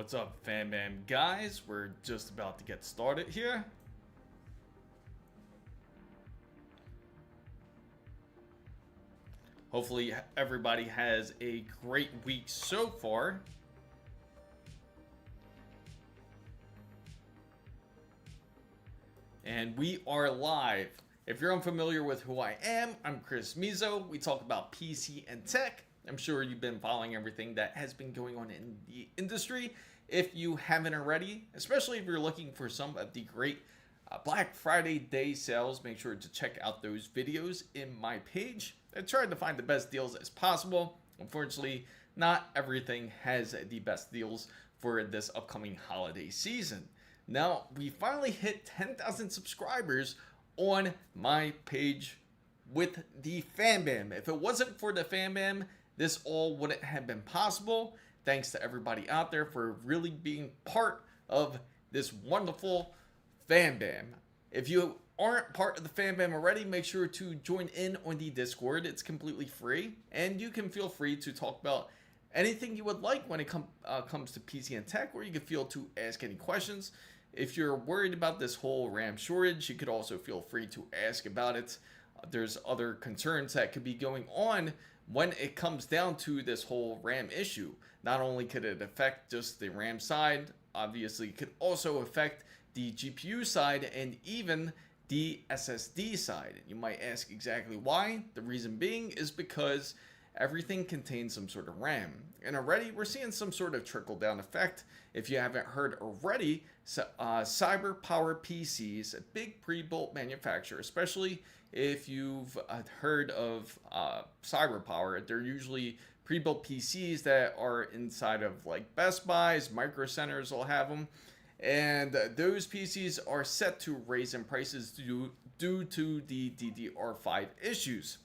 What's up, Fam Bam guys? We're just about to get started here. Hopefully everybody has a great week so far. And we are live. If you're unfamiliar with who I am, I'm Chris Mizo. We talk about PC and tech. I'm sure you've been following everything that has been going on in the industry. If you haven't already, especially if you're looking for some of the great Black Friday day sales, make sure to check out those videos in my page. I tried to find the best deals as possible. Unfortunately, not everything has the best deals for this upcoming holiday season. Now, we finally hit 10,000 subscribers on my page with the Fam Bam. If it wasn't for the Fam Bam, this all wouldn't have been possible. Thanks to everybody out there for really being part of this wonderful Fam Bam. If you aren't part of the Fam Bam already, make sure to join in on the Discord. It's completely free, and you can feel free to talk about anything you would like when it comes to PC and tech, or you can feel to ask any questions. If you're worried about this whole RAM shortage, you could also feel free to ask about it. There's other concerns that could be going on when it comes down to this whole RAM issue. Not only could it affect just the RAM side, obviously it could also affect the GPU side and even the SSD side. You might ask exactly why. The reason being is because everything contains some sort of RAM. And already we're seeing some sort of trickle down effect. If you haven't heard already, Cyber Power PCs, a big pre-built manufacturer, especially if you've heard of Cyber Power, they're usually pre-built PCs that are inside of like Best Buys, Micro Centers will have them. And those PCs are set to raise in prices due to the DDR5 issues.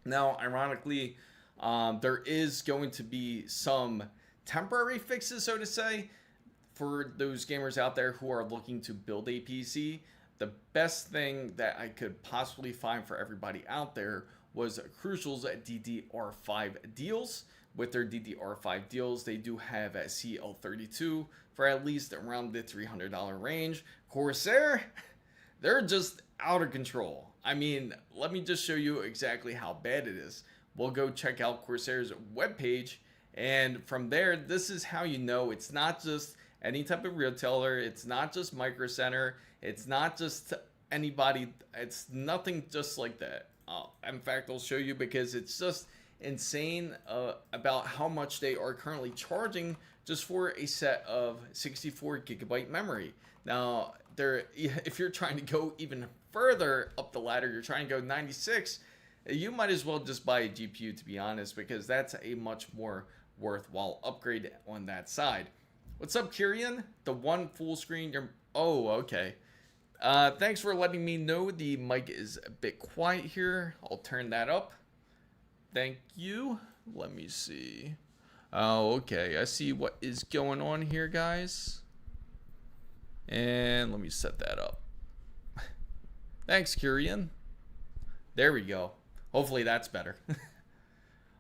Now, ironically, there is going to be some temporary fixes, so to say, for those gamers out there who are looking to build a PC. The best thing that I could possibly find for everybody out there was Crucial's DDR5 deals. With their DDR5 deals, they do have a CL32 for at least around the $300 range. Corsair, they're just out of control. I mean, let me just show you exactly how bad it is. We'll go check out Corsair's webpage, and from there, this is how you know it's not just any type of retailer, it's not just Micro Center, it's not just anybody, it's nothing just like that. In fact, I'll show you because it's just insane about how much they are currently charging just for a set of 64 gigabyte memory. Now, if you're trying to go even further up the ladder, you're trying to go 96, you might as well just buy a GPU, to be honest, because that's a much more worthwhile upgrade on that side. What's up, Kyrian? The one full screen, oh, okay. Thanks for letting me know the mic is a bit quiet here. I'll turn that up. Thank you. Let me see. Oh, okay. I see what is going on here, guys. And let me set that up. Thanks, Kyrian. There we go. Hopefully that's better.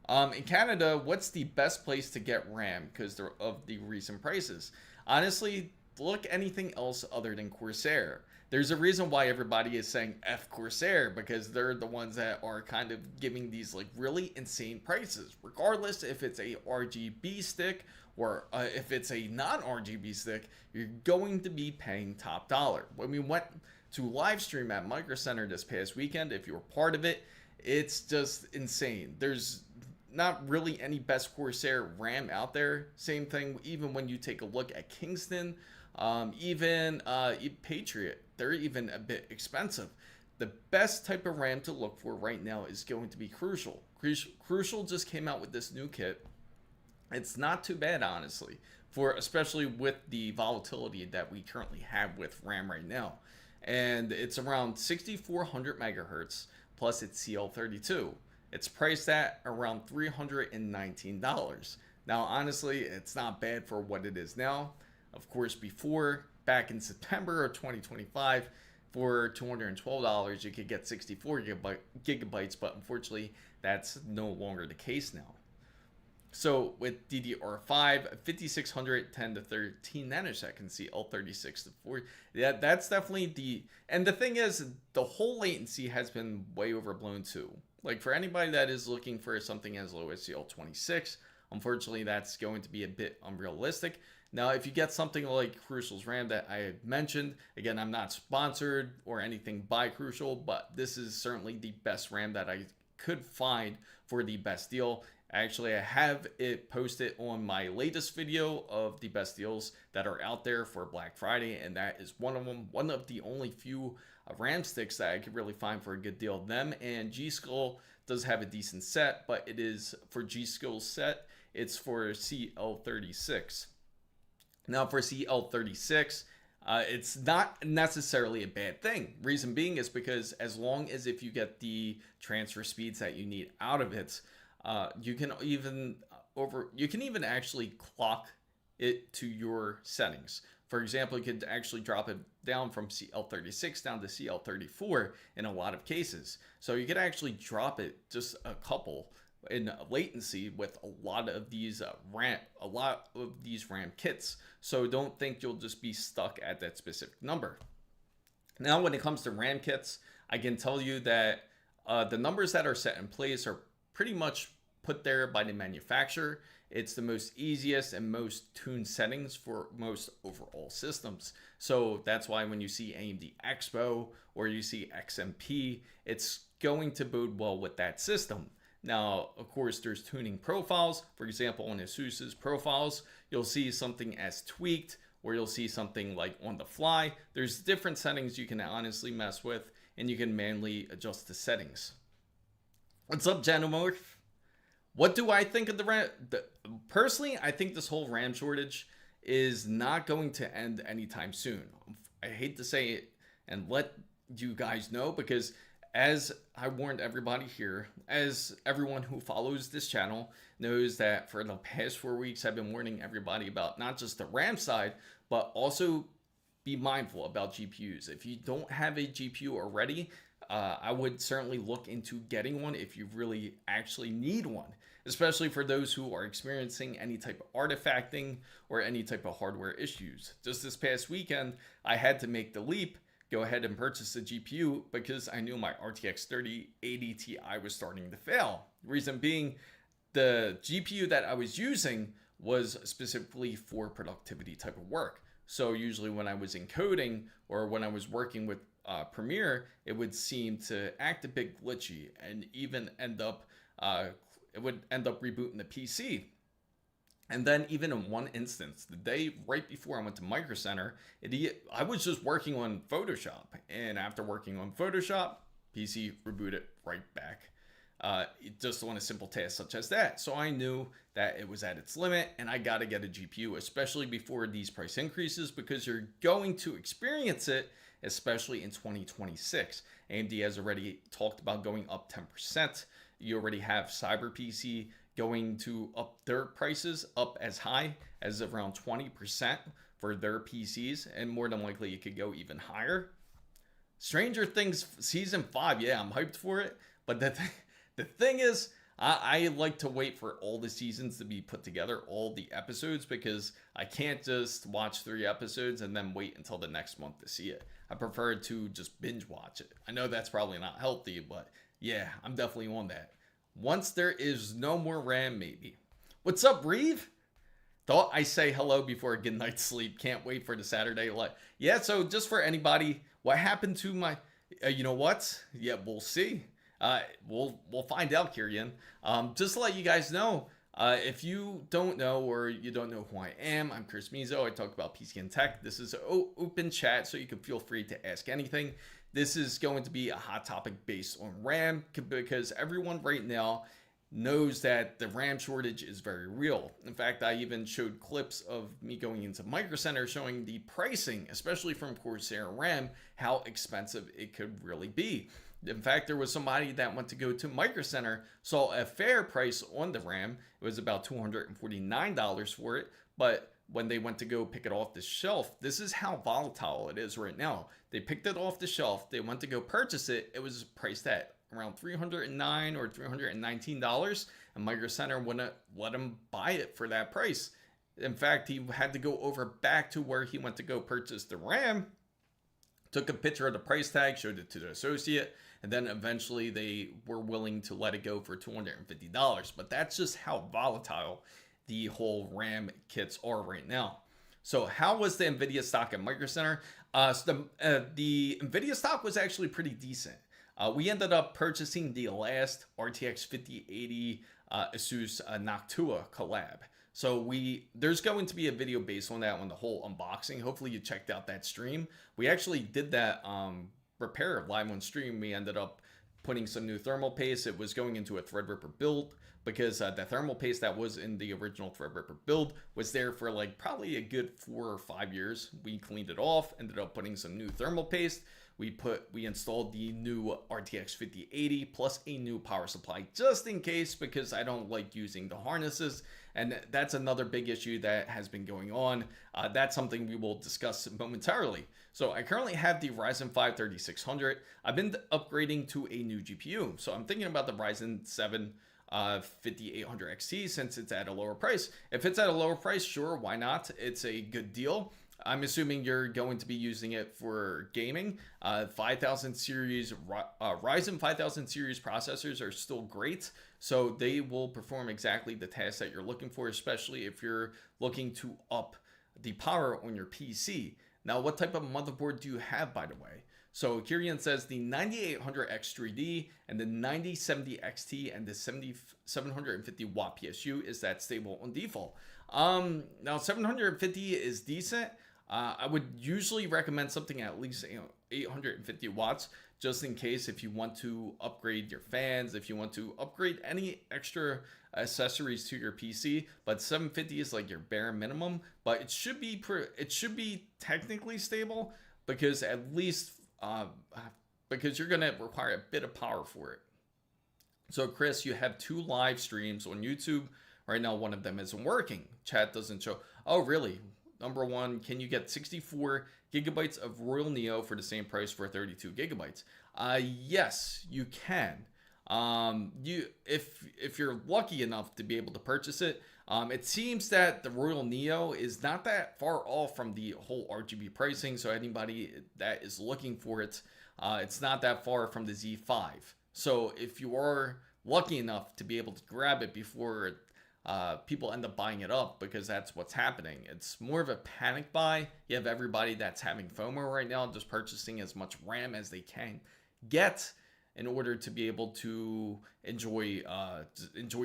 In Canada, what's the best place to get RAM because of the recent prices? Honestly, look anything else other than Corsair. There's a reason why everybody is saying F Corsair, because they're the ones that are kind of giving these like really insane prices, regardless if it's a RGB stick or if it's a non-RGB stick. You're going to be paying top dollar. When we went to live stream at Micro Center this past weekend, if you were part of it, it's just insane. There's not really any best Corsair RAM out there. Same thing even when you take a look at Kingston, even Patriot, they're even a bit expensive. The best type of RAM to look for right now is going to be Crucial. Crucial just came out with this new kit. It's not too bad, honestly, especially with the volatility that we currently have with RAM right now. And it's around 6400 megahertz plus it's CL32. It's priced at around $319. Now, honestly, it's not bad for what it is now. Of course, before, back in September of 2025, for $212, you could get 64 gigabytes, but unfortunately, that's no longer the case now. So with DDR5, 5600, 10 to 13 nanoseconds, CL36 to 40. Yeah, that's definitely and the thing is, the whole latency has been way overblown too. Like for anybody that is looking for something as low as CL26, unfortunately that's going to be a bit unrealistic. Now, if you get something like Crucial's RAM that I mentioned, again, I'm not sponsored or anything by Crucial, but this is certainly the best RAM that I could find for the best deal. Actually, I have it posted on my latest video of the best deals that are out there for Black Friday, and that is one of them. One of the only few RAM sticks that I could really find for a good deal. Them and G-Skill does have a decent set, but it is for G-Skill's set, it's for CL36. Now for CL36, it's not necessarily a bad thing. Reason being is because as long as if you get the transfer speeds that you need out of it, you can even actually clock it to your settings. For example, you could actually drop it down from CL36 down to CL34 in a lot of cases. So you could actually drop it just a couple in latency with a lot of these RAM kits. So don't think you'll just be stuck at that specific number. Now, when it comes to RAM kits, I can tell you that the numbers that are set in place are pretty much put there by the manufacturer. It's the most easiest and most tuned settings for most overall systems. So that's why when you see AMD Expo or you see XMP, it's going to bode well with that system. Now, of course, there's tuning profiles. For example, on ASUS's profiles, you'll see something as tweaked, or you'll see something like on the fly. There's different settings you can honestly mess with, and you can manually adjust the settings. What's up, Genomorph? What do I think of the RAM? Personally, I think this whole RAM shortage is not going to end anytime soon. I hate to say it and let you guys know, because as I warned everybody here, as everyone who follows this channel knows, that for the past 4 weeks, I've been warning everybody about not just the RAM side, but also be mindful about GPUs. If you don't have a GPU already, I would certainly look into getting one if you really actually need one, especially for those who are experiencing any type of artifacting or any type of hardware issues. Just this past weekend, I had to make the leap, go ahead and purchase a GPU, because I knew my RTX 3080 Ti was starting to fail. Reason being, the GPU that I was using was specifically for productivity type of work. So usually when I was encoding or when I was working with Premiere, it would seem to act a bit glitchy and even end up, it would end up rebooting the PC. And then even in one instance, the day right before I went to Micro Center, I was just working on Photoshop. And after working on Photoshop, PC rebooted right back. Just on a simple task such as that. So I knew that it was at its limit, and I got to get a GPU, especially before these price increases, because you're going to experience it, especially in 2026. AMD has already talked about going up 10%. You already have CyberPC going to up their prices up as high as around 20% for their PCs, and more than likely it could go even higher. Stranger Things season 5, yeah, I'm hyped for it, but the thing is, I like to wait for all the seasons to be put together, all the episodes, because I can't just watch 3 episodes and then wait until the next month to see it. I prefer to just binge watch it. I know that's probably not healthy, but yeah, I'm definitely on that. Once there is no more RAM, maybe. What's up, Reeve? Thought I say hello before a good night's sleep. Can't wait for the Saturday light. Yeah, so just for anybody, what happened to my... you know what? Yeah, we'll see. We'll find out, Kirian. Just to let you guys know, if you don't know, or you don't know who I am, I'm Chris Mizo. I talk about PC and tech. This is an open chat, so you can feel free to ask anything. This is going to be a hot topic based on RAM, because everyone right now knows that the RAM shortage is very real. In fact, I even showed clips of me going into Micro Center showing the pricing, especially from Corsair RAM, how expensive it could really be. In fact, there was somebody that went to go to Micro Center, saw a fair price on the RAM. It was about $249 for it, but when they went to go pick it off the shelf, this is how volatile it is right now. They picked it off the shelf, they went to go purchase it, it was priced at around $309 or $319, and Micro Center wouldn't let him buy it for that price. In fact, he had to go over back to where he went to go purchase the RAM, took a picture of the price tag, showed it to the associate, and then eventually they were willing to let it go for $250. But that's just how volatile the whole RAM kits are right now. So how was the NVIDIA stock at Micro Center? So the NVIDIA stock was actually pretty decent. We ended up purchasing the last RTX 5080 Asus Noctua collab. So there's going to be a video based on that, on the whole unboxing. Hopefully you checked out that stream. We actually did that repair live on stream. We ended up putting some new thermal paste. It was going into a Threadripper build because the thermal paste that was in the original Threadripper build was there for like probably a good 4 or 5 years. We cleaned it off, ended up putting some new thermal paste. We installed the new RTX 5080 plus a new power supply just in case, because I don't like using the harnesses, and that's another big issue that has been going on. That's something we will discuss momentarily. So I currently have the Ryzen 5 3600. I've been upgrading to a new GPU, so I'm thinking about the Ryzen 7 5800 XT since it's at a lower price. If it's at a lower price, sure, why not? It's a good deal. I'm assuming you're going to be using it for gaming. 5000 series, Ryzen 5000 series processors are still great. So they will perform exactly the task that you're looking for, especially if you're looking to up the power on your PC. Now, what type of motherboard do you have, by the way? So Kirian says the 9800X3D and the 9070 XT and the 750 watt PSU, is that stable on default? Now 750 is decent. I would usually recommend something at least 850 watts, just in case if you want to upgrade your fans, if you want to upgrade any extra accessories to your PC. But 750 is like your bare minimum, but it should be technically stable, because at least because you're gonna require a bit of power for it. So Chris, you have 2 live streams on YouTube right now. One of them isn't working. Chat doesn't show. Oh, really? Number one, can you get 64 gigabytes of Royal Neo for the same price for 32 gigabytes? Yes, you can. If you're lucky enough to be able to purchase it, it seems that the Royal Neo is not that far off from the whole RGB pricing. So anybody that is looking for it, it's not that far from the Z5. So if you are lucky enough to be able to grab it before people end up buying it up, because that's what's happening. It's more of a panic buy. You have everybody that's having FOMO right now, just purchasing as much RAM as they can get in order to be able to enjoy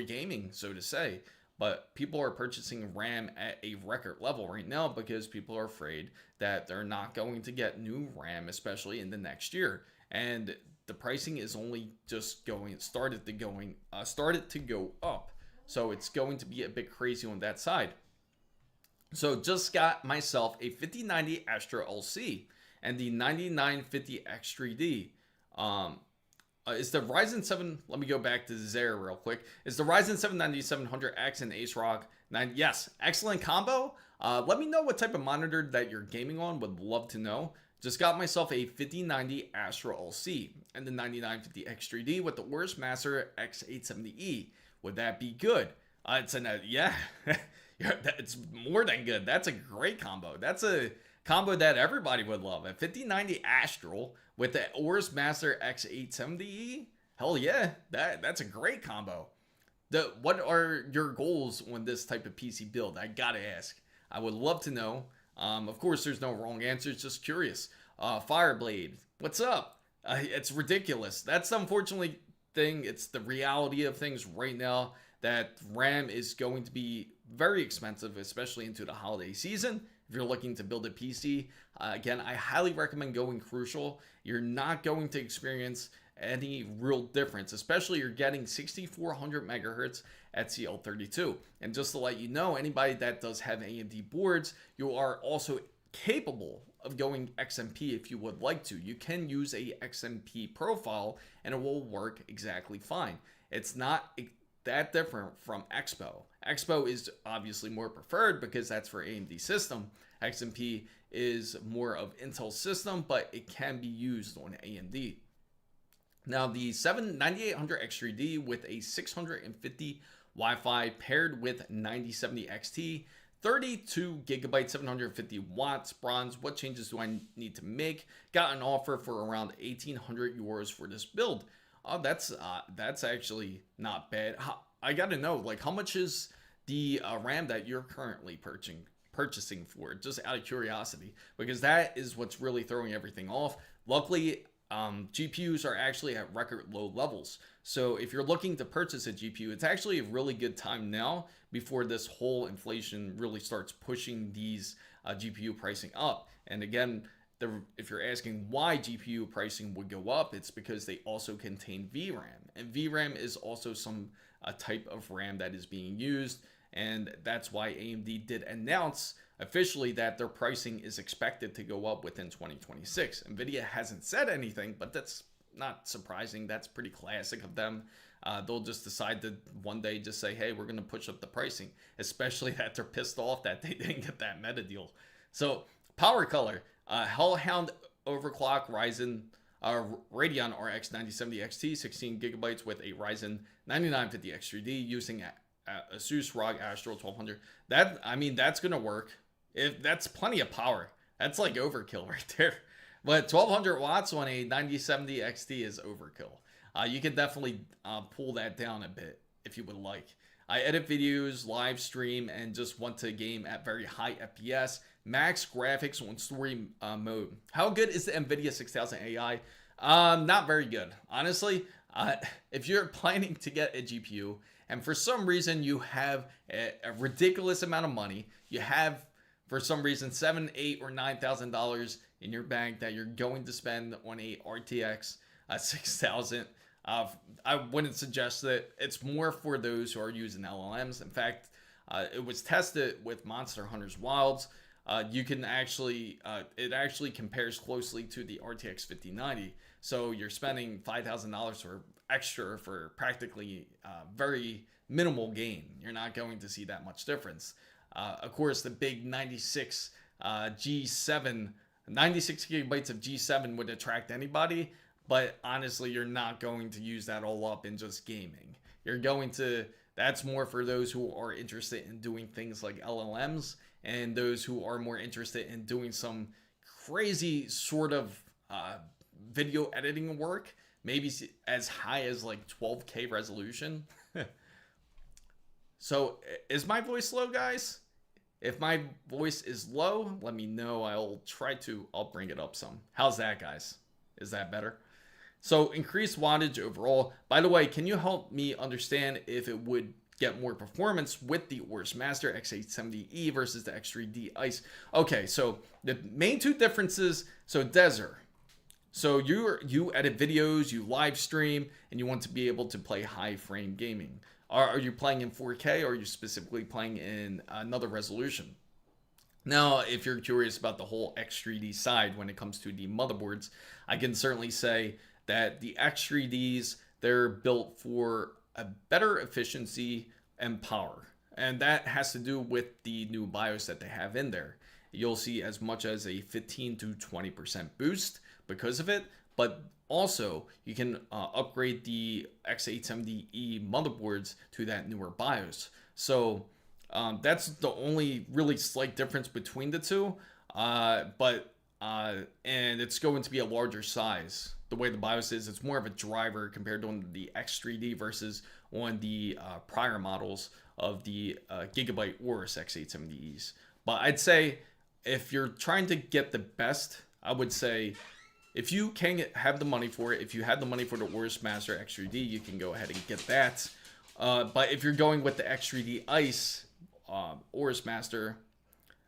gaming, so to say. But people are purchasing RAM at a record level right now because people are afraid that they're not going to get new RAM, especially in the next year. And the pricing is only just started to go up. So it's going to be a bit crazy on that side. So just got myself a 5090 Astra LC and the 9950X3D. Is the Ryzen 7, let me go back to Zara real quick. Is the Ryzen 7 9700X and Ace Rock 9? Yes, excellent combo. Let me know what type of monitor that you're gaming on. Would love to know. Just got myself a 5090 Astra LC and the 9950X3D with the Aorus Master X870E. Would that be good? Yeah, it's more than good. That's a great combo. That's a combo that everybody would love. A 5090 Astral with the Aorus Master X870E. Hell yeah, that's a great combo. What are your goals on this type of PC build? I gotta ask. I would love to know. Of course, there's no wrong answers. Just curious. Fireblade, what's up? It's ridiculous. That's the unfortunately thing. It's the reality of things right now, that RAM is going to be very expensive, especially into the holiday season. If you're looking to build a PC, again, I highly recommend going Crucial. You're not going to experience any real difference, especially you're getting 6400 megahertz at CL32. And just to let you know, anybody that does have AMD boards, you are also capable of going XMP if you would like to. You can use a XMP profile and it will work exactly fine. It's not that different from Expo. Expo is obviously more preferred because that's for AMD system. XMP is more of Intel system, but it can be used on AMD. Now, the 9800 X3D with a 650 Wi-Fi paired with 9070 XT, 32 gigabytes, 750 watts, bronze. What changes do I need to make? Got an offer for around 1800 euros for this build. Oh, that's actually not bad. I got to know, like, how much is the RAM that you're currently purchasing for, just out of curiosity, because that is what's really throwing everything off. Luckily, GPUs are actually at record low levels. So if you're looking to purchase a GPU, it's actually a really good time now before this whole inflation really starts pushing these GPU pricing up. And again, if you're asking why GPU pricing would go up, it's because they also contain VRAM. And VRAM is also some type of RAM that is being used. And that's why AMD did announce officially that their pricing is expected to go up within 2026. NVIDIA hasn't said anything, but that's not surprising. That's pretty classic of them. They'll just decide to one day just say, hey, we're going to push up the pricing, especially that they're pissed off that they didn't get that meta deal. So power color, Hellhound overclock Ryzen Radeon RX 9070 XT, 16 gigabytes with a Ryzen 9950 X3D using Asus ROG Astro 1200. That's gonna work. If that's plenty of power, that's like overkill right there. But 1200 watts on a 9070 XT is overkill. You can definitely pull that down a bit if you would like. I edit videos, live stream, and just want to game at very high FPS. Max graphics on story mode. How good is the NVIDIA 6000 AI? Not very good, honestly. If you're planning to get a GPU, and for some reason you have a ridiculous amount of money, you have for some reason $7,000, $8,000, or $9,000 in your bank that you're going to spend on a RTX 6000, I wouldn't suggest it. It's more for those who are using LLMs. In fact, it was tested with Monster Hunter's Wilds. You can actually, it actually compares closely to the RTX 5090. So you're spending $5,000 for extra for practically very minimal gain. You're not going to see that much difference. Of course, the big 96 G7, 96 gigabytes of G7 would attract anybody, but honestly, you're not going to use that all up in just gaming. You're going to, that's more for those who are interested in doing things like LLMs and those who are more interested in doing some crazy sort of video editing work, maybe as high as like 12K resolution. So is my voice low, guys? If my voice is low, let me know. I'll bring it up some. How's that, guys? Is that better? So increased wattage overall. By the way, can you help me understand if it would get more performance with the Aorus Master X870E versus the X3D Ice? Okay, so the main two differences, so Desert. So you edit videos, you live stream, and you want to be able to play high frame gaming. Are you playing in 4K, or are you specifically playing in another resolution? Now, if you're curious about the whole X3D side when it comes to the motherboards, I can certainly say that the X3Ds, they're built for a better efficiency and power. And that has to do with the new BIOS that they have in there. You'll see as much as a 15 to 20% boost because of it, but also you can upgrade the X870E motherboards to that newer BIOS. So that's the only really slight difference between the two, and it's going to be a larger size. The way the BIOS is, it's more of a driver compared to the X3D versus on the prior models of the Gigabyte Aorus X870Es. But I'd say if you're trying to get the best, I would say if you can have the money for it, if you had the money for the Aorus Master X3D, you can go ahead and get that. But if you're going with the X3D Ice Aorus Master,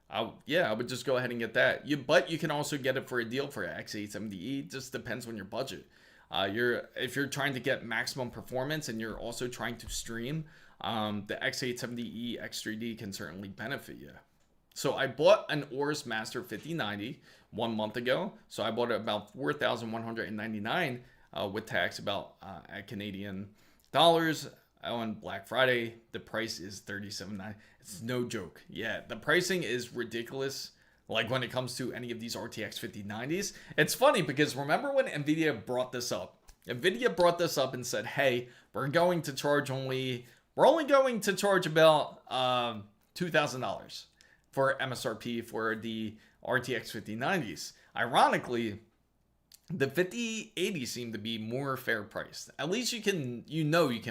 I would just go ahead and get that. But you can also get it for a deal for X870E. It just depends on your budget. If you're trying to get maximum performance and you're also trying to stream, the X870E X3D can certainly benefit you. So I bought an Aorus Master 5090 1 month ago. So I bought it about $4,199 with tax, about at Canadian dollars. On Black Friday, the price is $37.99. It's no joke. Yeah, the pricing is ridiculous. Like when it comes to any of these RTX 5090s. It's funny because remember when NVIDIA brought this up? NVIDIA brought this up and said, hey, we're only going to charge about $2,000 for MSRP for the RTX 5090s. Ironically, the 5080 seem to be more fair priced. At least you can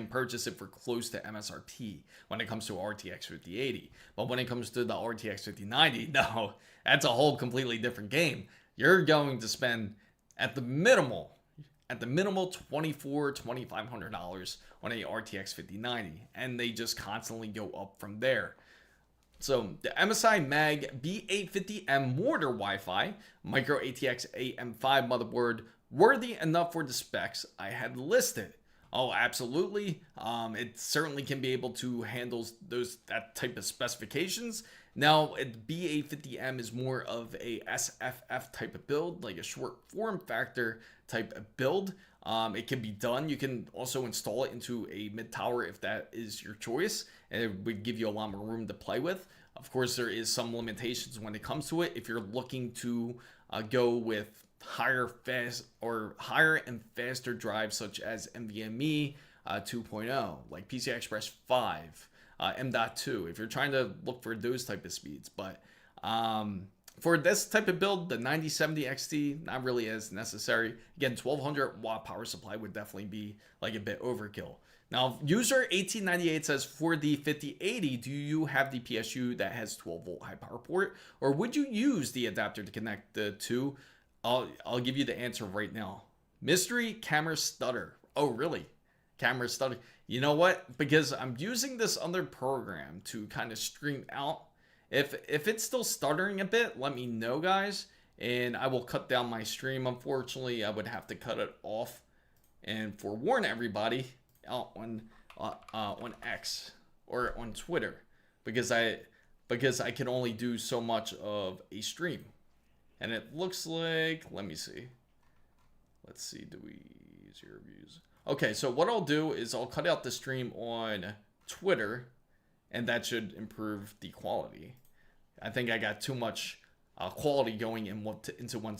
purchase it for close to MSRP when it comes to RTX 5080. But when it comes to the RTX 5090, no, that's a whole completely different game. You're going to spend at the minimal $2,500 on a RTX 5090, and they just constantly go up from there. So the MSI Mag B850M Mortar Wi-Fi Micro ATX AM5 motherboard, worthy enough for the specs I had listed. Oh, absolutely. It certainly can be able to handle that type of specifications. Now, B850M is more of a SFF type of build, like a short form factor type of build. It can be done. You can also install it into a mid tower if that is your choice, and it would give you a lot more room to play with. Of course, there is some limitations when it comes to it. If you're looking to go with higher and faster drives such as NVMe 2.0, like PCI Express 5, M.2, if you're trying to look for those type of speeds. But for this type of build, the 9070 XT, not really as necessary. Again, 1200 watt power supply would definitely be like a bit overkill. Now, user 1898 says, for the 5080, do you have the PSU that has 12 volt high power port, or would you use the adapter to connect the two? I'll give you the answer right now. Mystery camera stutter. Oh, really? Camera stutter. You know what? Because I'm using this other program to kind of stream out. If it's still stuttering a bit, let me know, guys, and I will cut down my stream. Unfortunately, I would have to cut it off and forewarn everybody out on X or on Twitter, because I can only do so much of a stream. And it looks like, let me see. Let's see, do we 0 views? Okay, so what I'll do is I'll cut out the stream on Twitter, and that should improve the quality. I think I got too much quality going into one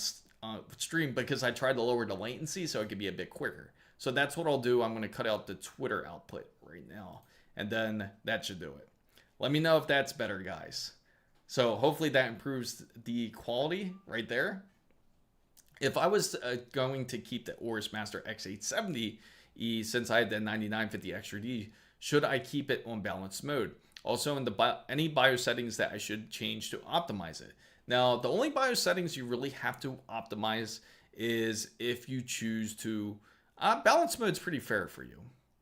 stream, because I tried to lower the latency so it could be a bit quicker. So that's what I'll do. I'm going to cut out the Twitter output right now, and then that should do it. Let me know if that's better, guys. So hopefully that improves the quality right there. If I was going to keep the Aorus Master X870E, since I had the 9950 Extra D, should I keep it on balanced mode? Also, in any BIOS settings that I should change to optimize it. Now, the only BIOS settings you really have to optimize is if you choose to balance mode is pretty fair for you.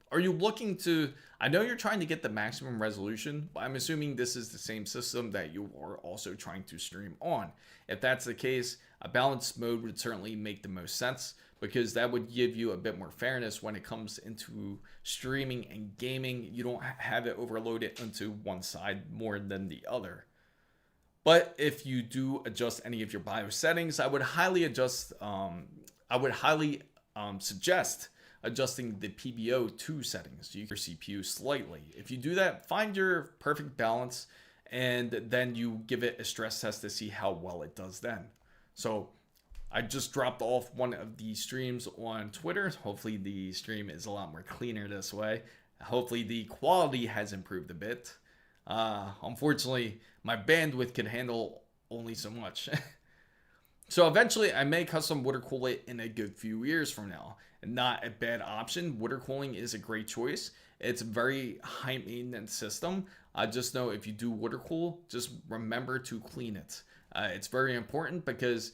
Are you looking to, I know you're trying to get the maximum resolution, but I'm assuming this is the same system that you are also trying to stream on. If that's the case, a balanced mode would certainly make the most sense, because that would give you a bit more fairness when it comes into streaming and gaming. You don't have it overloaded into one side more than the other. But if you do adjust any of your BIOS settings, I would highly suggest adjusting the PBO2 settings to your CPU slightly. If you do that, find your perfect balance, and then you give it a stress test to see how well it does then. So I just dropped off one of the streams on Twitter. Hopefully the stream is a lot more cleaner this way. Hopefully the quality has improved a bit. Unfortunately, my bandwidth can handle only so much. So eventually I may custom water cool it in a good few years from now. Not a bad option. Water cooling is a great choice. It's a very high maintenance system. Just know if you do water cool, just remember to clean it. It's very important, because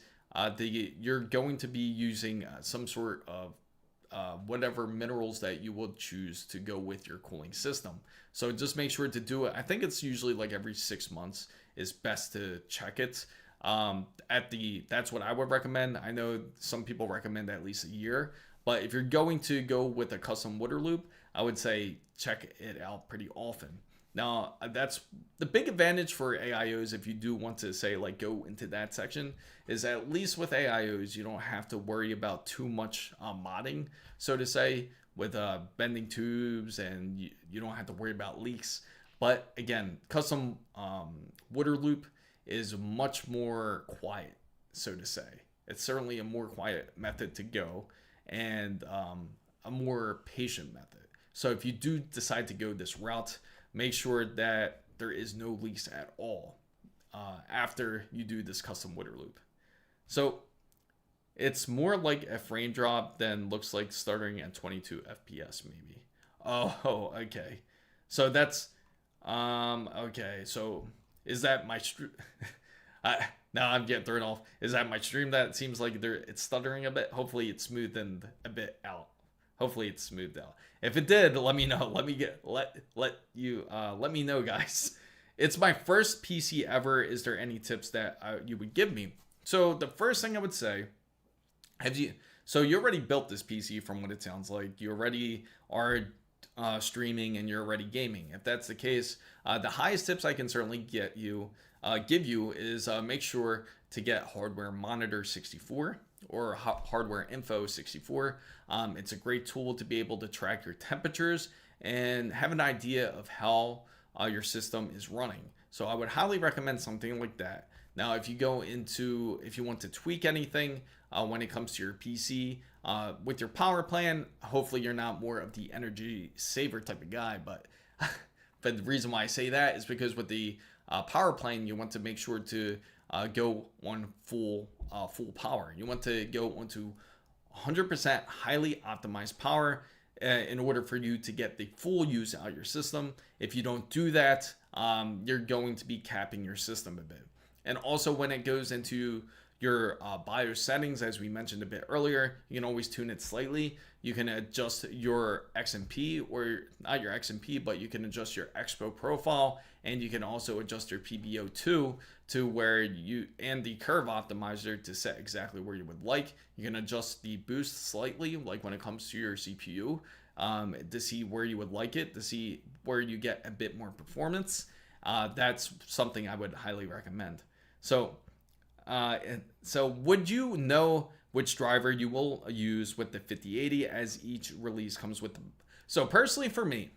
you're going to be using some sort of whatever minerals that you will choose to go with your cooling system. So just make sure to do it. I think it's usually like every 6 months is best to check it. That's what I would recommend. I know some people recommend at least a year, but if you're going to go with a custom water loop, I would say check it out pretty often. Now, that's the big advantage for AIOs. If you do want to say like go into that section, is at least with AIOs, you don't have to worry about too much modding, so to say, with bending tubes, and you don't have to worry about leaks. But again, custom water loop is much more quiet, so to say. It's certainly a more quiet method to go. and a more patient method. So if you do decide to go this route, make sure that there is no leaks at all after you do this custom whittle loop. So it's more like a frame drop than looks like stuttering at 22 FPS maybe. Oh, okay. So that's okay. So is that my now I'm getting thrown off. Is that my stream that seems like it's stuttering a bit? Hopefully it's smoothened a bit out. Hopefully it's smoothed out. If it did, let me know. Let me know, guys. It's my first PC ever. Is there any tips that you would give me? So the first thing I would say, so you already built this PC from what it sounds like. You already are streaming and you're already gaming. If that's the case, the highest tips I can certainly give you is make sure to get hardware monitor 64 or hardware info 64. It's a great tool to be able to track your temperatures and have an idea of how your system is running. So I would highly recommend something like that. Now, if you want to tweak anything when it comes to your PC with your power plan, hopefully you're not more of the energy saver type of guy. But the reason why I say that is because with the power plan, you want to make sure to go on full power. You want to go onto 100% highly optimized power in order for you to get the full use out of your system. If you don't do that, you're going to be capping your system a bit. And also when it goes into your BIOS settings, as we mentioned a bit earlier, you can always tune it slightly. You can adjust your XMP, or not your XMP, but you can adjust your Expo profile, and you can also adjust your PBO2 to where and the curve optimizer to set exactly where you would like. You can adjust the boost slightly, like when it comes to your CPU, to see where you would like it, to see where you get a bit more performance. That's something I would highly recommend. So would you know which driver you will use with the 5080 as each release comes with them? So personally for me,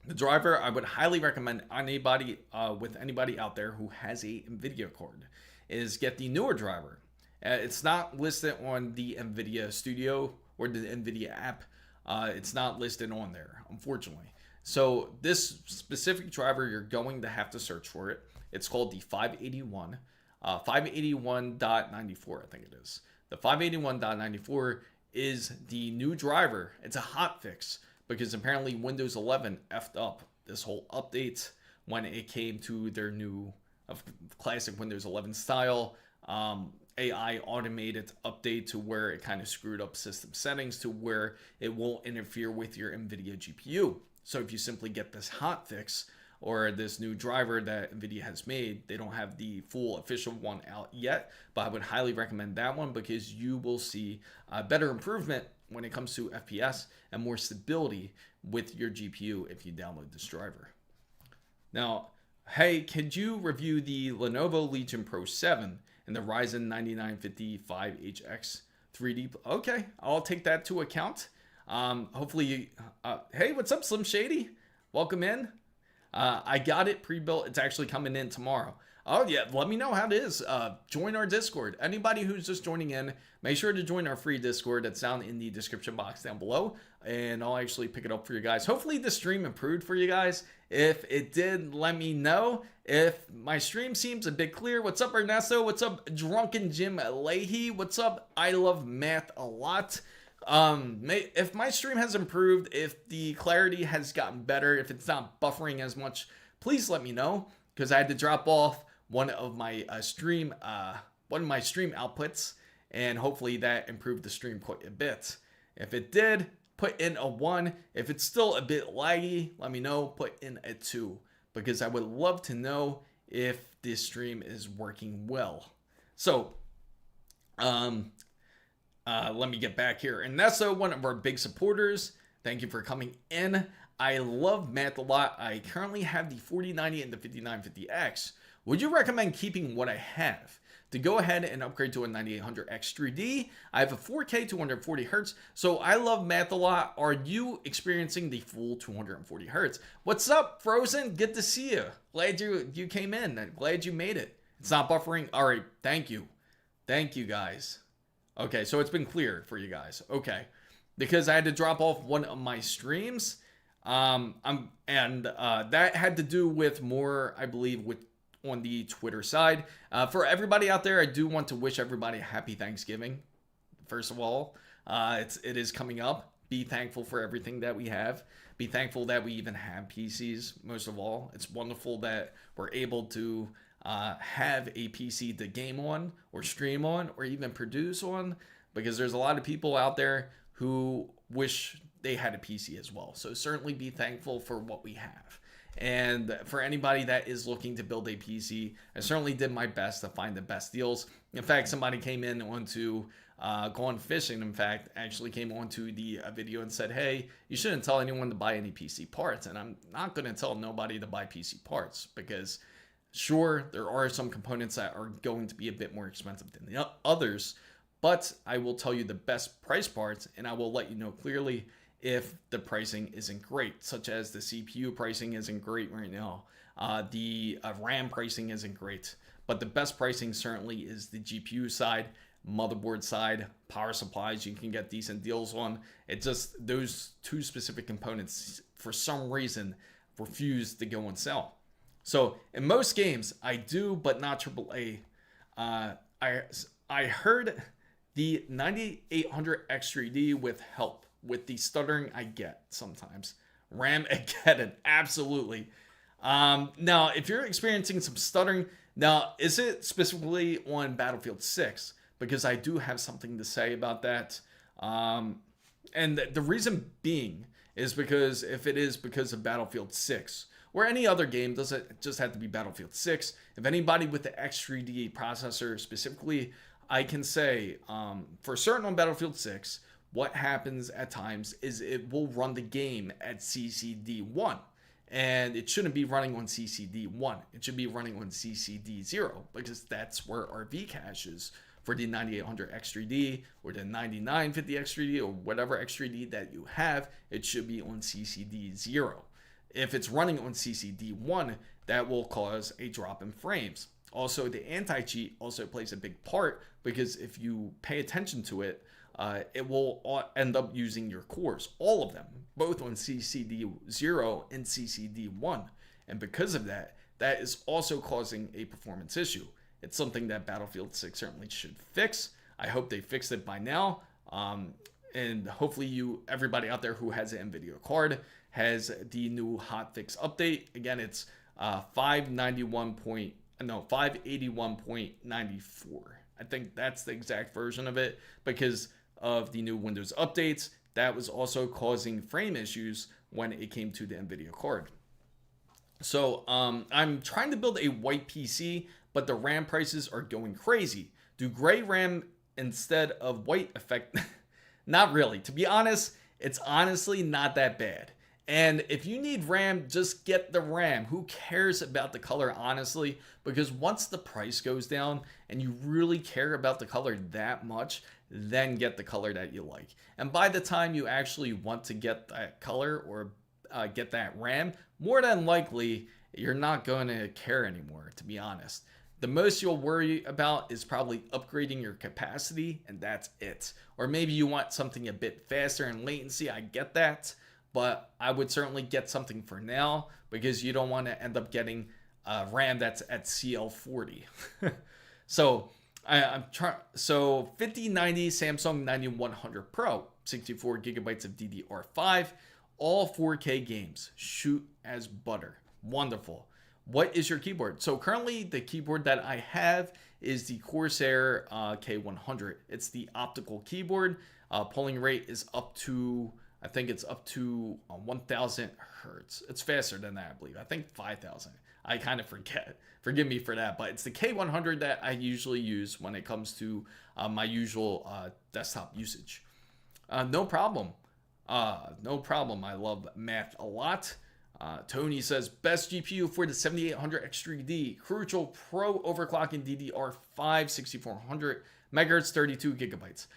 the driver I would highly recommend anybody out there who has a NVIDIA card is get the newer driver. It's not listed on the NVIDIA Studio or the NVIDIA app. It's not listed on there, unfortunately. So this specific driver, you're going to have to search for it. It's called the 581. 581.94, I think it is. The 581.94 is the new driver. It's a hot fix because apparently Windows 11 effed up this whole update when it came to their new classic Windows 11 style AI automated update, to where it kind of screwed up system settings to where it won't interfere with your NVIDIA GPU. So if you simply get this hot fix, or this new driver that NVIDIA has made, they don't have the full official one out yet, but I would highly recommend that one because you will see a better improvement when it comes to FPS and more stability with your GPU if you download this driver. Now, hey, could you review the Lenovo Legion Pro 7 and the Ryzen 9955HX 3D? Okay, I'll take that to account. Hopefully, hey, what's up, Slim Shady? Welcome in. I got it pre-built. It's actually coming in tomorrow. Oh yeah, let me know how it is. Join our Discord. Anybody who's just joining in, make sure to join our free Discord that's down in the description box down below, and I'll actually pick it up for you guys. Hopefully the stream improved for you guys. If it did, let me know. If my stream seems a bit clear, what's up Ernesto? What's up Drunken Jim Leahy? What's up I Love Math a Lot? If my stream has improved, if the clarity has gotten better, if it's not buffering as much, please let me know, because I had to drop off one of my stream outputs, and hopefully that improved the stream quite a bit. If it did, put in a 1. If it's still a bit laggy, let me know, put in a 2, because I would love to know if this stream is working well. So, let me get back here. And that's one of our big supporters. Thank you for coming in. I love math a lot. I currently have the 4090 and the 5950X. Would you recommend keeping what I have? To go ahead and upgrade to a 9800X 3D, I have a 4K 240 Hz. So I love math a lot. Are you experiencing the full 240 Hz? What's up, Frozen? Good to see you. Glad you came in. Glad you made it. It's not buffering. All right. Thank you. Thank you, guys. Okay, so it's been clear for you guys. Okay, because I had to drop off one of my streams. That had to do with more, I believe, with on the Twitter side. For everybody out there, I do want to wish everybody a happy Thanksgiving. First of all, it is coming up. Be thankful for everything that we have. Be thankful that we even have PCs. Most of all, it's wonderful that we're able to have a PC to game on or stream on or even produce on, because there's a lot of people out there who wish they had a PC as well. So certainly be thankful for what we have. And for anybody that is looking to build a PC, I certainly did my best to find the best deals. In fact, somebody came in onto Gone Fishing, in fact, actually came onto the video and said, hey, you shouldn't tell anyone to buy any PC parts. And I'm not going to tell nobody to buy PC parts, because sure, there are some components that are going to be a bit more expensive than the others, but I will tell you the best price parts, and I will let you know clearly if the pricing isn't great, such as the CPU pricing isn't great right now. The RAM pricing isn't great, but the best pricing certainly is the GPU side, motherboard side, power supplies you can get decent deals on. It just, those two specific components for some reason refuse to go on sale. So in most games I do, but not AAA. I heard the 9800 X3D with help with the stuttering I get sometimes. RAM again, absolutely. Now, if you're experiencing some stuttering, now is it specifically on Battlefield 6? Because I do have something to say about that. And the reason being is because if it is because of Battlefield 6 or any other game, doesn't just have to be Battlefield 6. If anybody with the X3D processor specifically, I can say for certain on Battlefield 6, what happens at times is it will run the game at CCD1. And it shouldn't be running on CCD1. It should be running on CCD0, because that's where our Vcache is for the 9800 X3D or the 9950 X3D or whatever X3D that you have. It should be on CCD0. If it's running on CCD1, that will cause a drop in frames. Also, the anti-cheat also plays a big part, because if you pay attention to it, it will end up using your cores, all of them, both on CCD0 and CCD1. And because of that, that is also causing a performance issue. It's something that Battlefield 6 certainly should fix. I hope they fixed it by now. And hopefully everybody out there who has an NVIDIA card has the new hotfix update. Again, it's 581.94. I think that's the exact version of it, because of the new Windows updates that was also causing frame issues when it came to the NVIDIA card. So I'm trying to build a white PC, but the RAM prices are going crazy. Do gray RAM instead of white affect? Not really. To be honest, it's honestly not that bad. And if you need RAM, just get the RAM. Who cares about the color, honestly? Because once the price goes down and you really care about the color that much, then get the color that you like. And by the time you actually want to get that color or get that RAM, more than likely, you're not going to care anymore, to be honest. The most you'll worry about is probably upgrading your capacity, and that's it. Or maybe you want something a bit faster in latency, I get that. But I would certainly get something for now, because you don't want to end up getting RAM that's at CL40. So I'm trying. So 5090 Samsung 9100 Pro, 64 gigabytes of DDR5, all 4K games, shoot as butter. Wonderful. What is your keyboard? So currently the keyboard that I have is the Corsair K100. It's the optical keyboard. Polling rate is up to, I think it's up to 1000 hertz. It's faster than that, I believe. I think 5000. I kind of forget. Forgive me for that, but it's the K100 that I usually use when it comes to my usual desktop usage. No problem. No problem. I love math a lot. Tony says, best GPU for the 7800 X3D. Crucial Pro overclocking DDR5 6400 megahertz 32 gigabytes.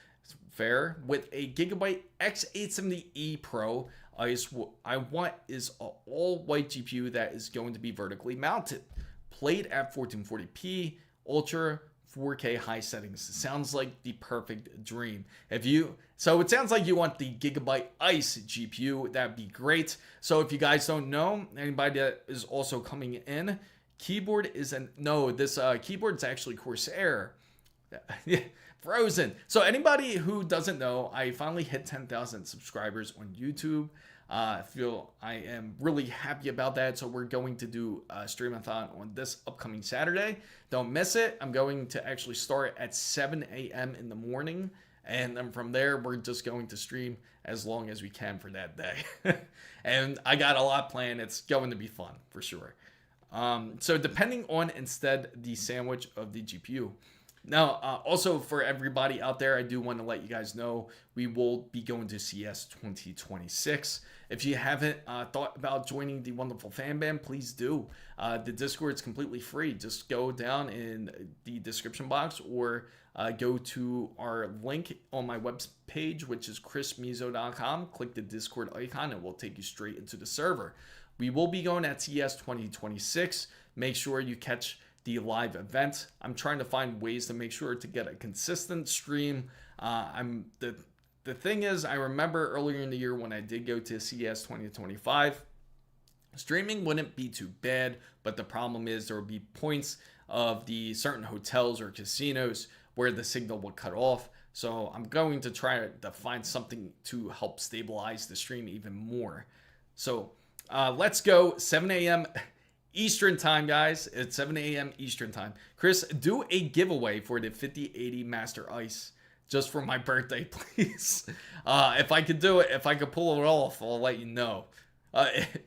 Fair. With a Gigabyte X870E Pro, I want is an all-white GPU that is going to be vertically mounted. Played at 1440p, Ultra 4K high settings. It sounds like the perfect dream. So it sounds like you want the Gigabyte Ice GPU. That'd be great. So if you guys don't know, anybody that is also coming in, keyboard is this keyboard is actually Corsair. Frozen. So anybody who doesn't know, I finally hit 10,000 subscribers on YouTube. I feel I am really happy about that. So we're going to do a streamathon on this upcoming Saturday. Don't miss it. I'm going to actually start at 7 a.m. in the morning. And then from there, we're just going to stream as long as we can for that day. And I got a lot planned. It's going to be fun for sure. So depending on instead the sandwich of the GPU. Now, also for everybody out there, I do want to let you guys know we will be going to CES 2026. If you haven't thought about joining the wonderful fan band, please do. The Discord is completely free. Just go down in the description box or go to our link on my web page, which is chrismizo.com. Click the Discord icon and it will take you straight into the server. We will be going at CES 2026. Make sure you catch the live event. I'm trying to find ways to make sure to get a consistent stream. The thing is, I remember earlier in the year when I did go to CES 2025, streaming wouldn't be too bad, but the problem is there would be points of the certain hotels or casinos where the signal would cut off. So I'm going to try to find something to help stabilize the stream even more. So let's go 7 a.m. Eastern time, guys. It's 7 a.m. Eastern time. Chris, do a giveaway for the 5080 Master Ice just for my birthday, please. If I could do it, if I could pull it off, I'll let you know.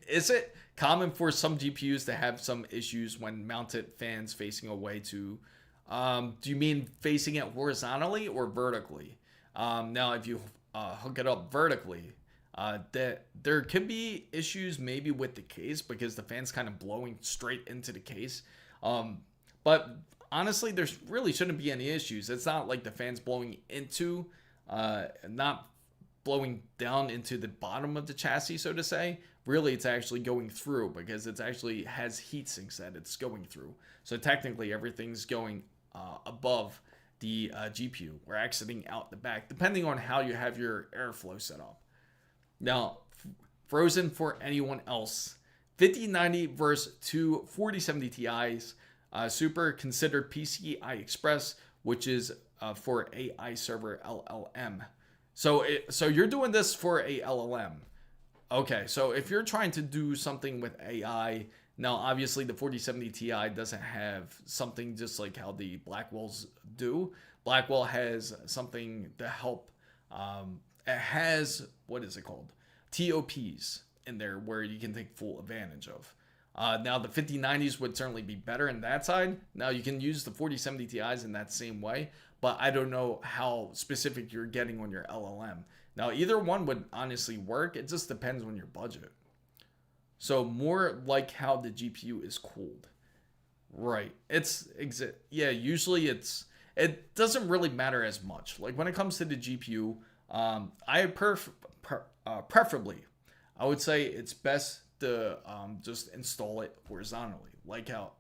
Is it common for some GPUs to have some issues when mounted fans facing away to... do you mean facing it horizontally or vertically? Now, if you hook it up vertically, that there could be issues maybe with the case because the fan's kind of blowing straight into the case. But honestly, there's really shouldn't be any issues. It's not like the fan's blowing into, not blowing down into the bottom of the chassis, so to say. Really, it's actually going through because it actually has heat sinks that it's going through. So technically, everything's going above the GPU or exiting out the back, depending on how you have your airflow set up. Now, frozen for anyone else. 5090 versus two 4070 Ti's. Super considered PCIe Express, which is for AI server LLM. So you're doing this for a LLM. Okay, so if you're trying to do something with AI, now obviously the 4070 Ti doesn't have something just like how the Blackwells do. Blackwell has something to help. It has, what is it called? TOPs in there where you can take full advantage of. Now the 5090s would certainly be better in that side. Now you can use the 4070 Ti's in that same way, but I don't know how specific you're getting on your LLM. Now either one would honestly work. It just depends on your budget. So more like how the GPU is cooled. Right. Usually it doesn't really matter as much. Like when it comes to the GPU, preferably, I would say it's best to just install it horizontally, like how,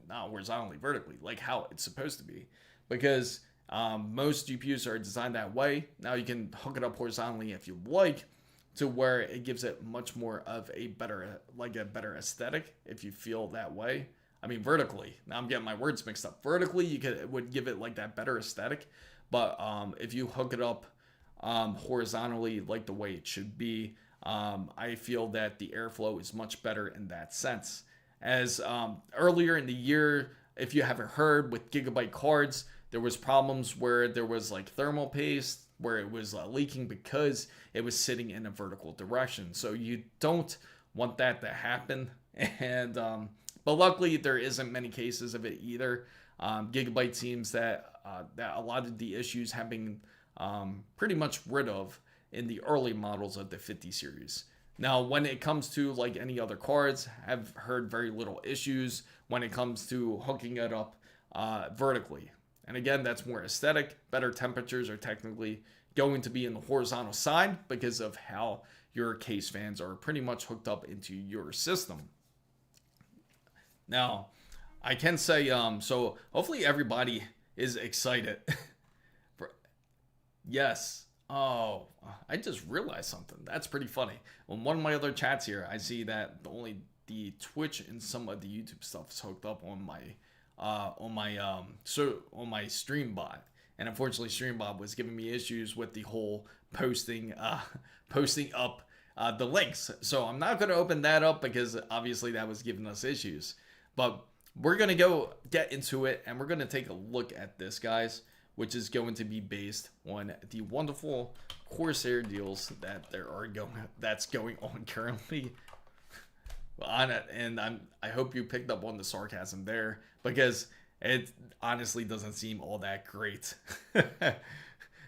not horizontally, vertically, like how it's supposed to be, because most GPUs are designed that way. Now you can hook it up horizontally if you like, to where it gives it much more of a better aesthetic if you feel that way. Vertically. Now I'm getting my words mixed up. Vertically, it would give it like that better aesthetic, but if you hook it up horizontally like the way it should be, I feel that the airflow is much better in that sense. As earlier in the year, if you haven't heard, with Gigabyte cards, there was problems where there was like thermal paste where it was leaking because it was sitting in a vertical direction. So you don't want that to happen. And but luckily there isn't many cases of it either. Gigabyte seems that a lot of the issues have been pretty much rid of in the early models of the 50 series. Now, when it comes to like any other cards, I've heard very little issues when it comes to hooking it up vertically. And again, that's more aesthetic. Better temperatures are technically going to be in the horizontal side because of how your case fans are pretty much hooked up into your system. Now, I can say, so hopefully everybody is excited. Yes. Oh, I just realized something. That's pretty funny. On one of my other chats here, I see that only the Twitch and some of the YouTube stuff is hooked up on my on my stream bot. And unfortunately, Streambot was giving me issues with the whole posting up the links. So I'm not going to open that up because obviously that was giving us issues. But we're going to go get into it, and we're going to take a look at this, guys, which is going to be based on the wonderful Corsair deals that that's going on currently. On it, and I hope you picked up on the sarcasm there, because it honestly doesn't seem all that great.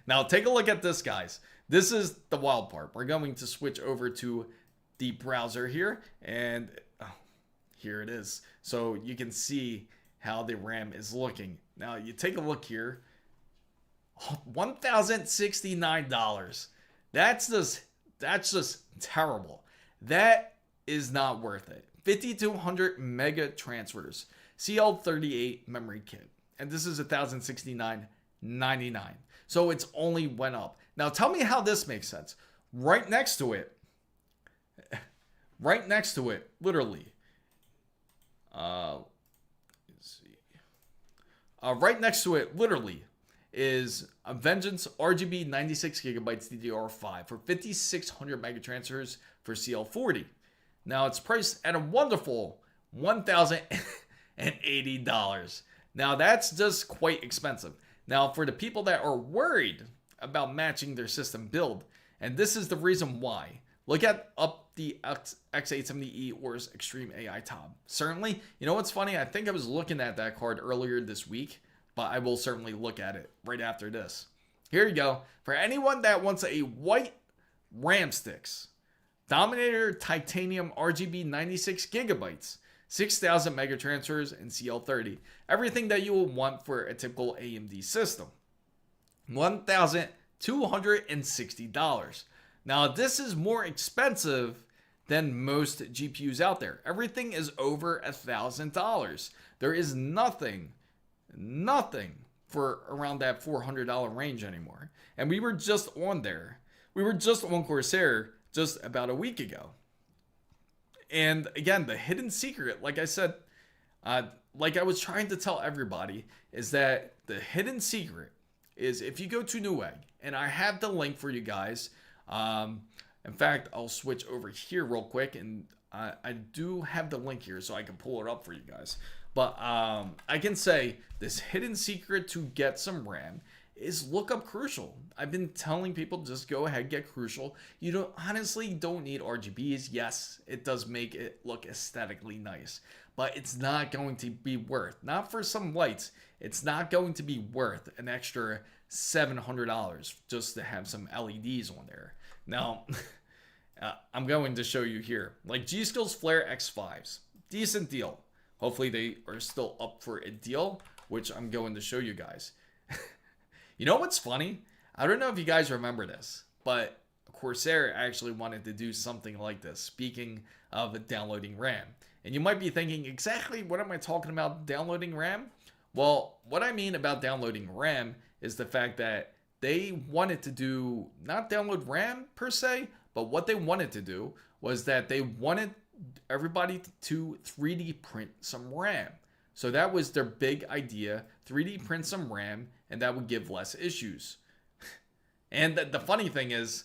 Now take a look at this, guys. This is the wild part. We're going to switch over to the browser here, and here it is. So you can see how the RAM is looking. Now you take a look here. $1,069. That's just terrible. That is not worth it. 5200 mega transfers, CL38 memory kit, and this is $1,069.99. So it's only went up. Now tell me how this makes sense. Right next to it, literally. Right next to it, literally, is a Vengeance RGB 96 gigabytes DDR5 for 5600 mega transfers for CL40. Now it's priced at a wonderful $1,080. Now that's just quite expensive. Now for the people that are worried about matching their system build, and this is the reason why, look at up the X870E or Extreme AI Top. Certainly, you know what's funny? I think I was looking at that card earlier this week, but I will certainly look at it right after this. Here you go. For anyone that wants a white RAM sticks, Dominator Titanium RGB 96 gigabytes, 6000 mega transfers, and CL30. Everything that you will want for a typical AMD system. $1,260. Now this is more expensive than most GPUs out there. Everything is over $1,000. There is nothing for around that $400 range anymore. And we were just on there. We were just on Corsair just about a week ago. And again, the hidden secret, like I said, like I was trying to tell everybody, is that the hidden secret is if you go to Newegg, and I have the link for you guys. In fact, I'll switch over here real quick, and I do have the link here so I can pull it up for you guys. But I can say this hidden secret to get some RAM is look up Crucial. I've been telling people just go ahead, get Crucial. You honestly don't need RGBs. Yes, it does make it look aesthetically nice, but it's not going to be worth, not for some lights, it's not going to be worth an extra $700 just to have some LEDs on there. Now, I'm going to show you here, like G-Skill's Flare X5s, decent deal. Hopefully they are still up for a deal, which I'm going to show you guys. You know what's funny? I don't know if you guys remember this, but Corsair actually wanted to do something like this, speaking of downloading RAM. And you might be thinking, exactly what am I talking about downloading RAM? Well, what I mean about downloading RAM is the fact that they wanted to do, not download RAM per se, but what they wanted to do was that they wanted everybody to 3D print some RAM. So that was their big idea, 3D print some RAM, and that would give less issues. And the funny thing is,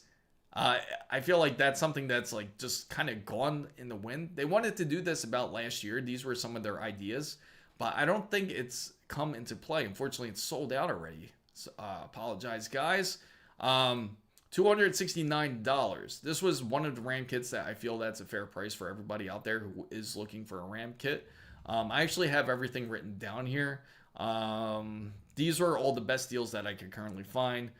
I feel like that's something that's like just kind of gone in the wind. They wanted to do this about last year. These were some of their ideas, but I don't think it's come into play. Unfortunately, it's sold out already. So, apologize, guys. $269. This was one of the RAM kits that I feel that's a fair price for everybody out there who is looking for a RAM kit. I actually have everything written down here. These are all the best deals that I can currently find.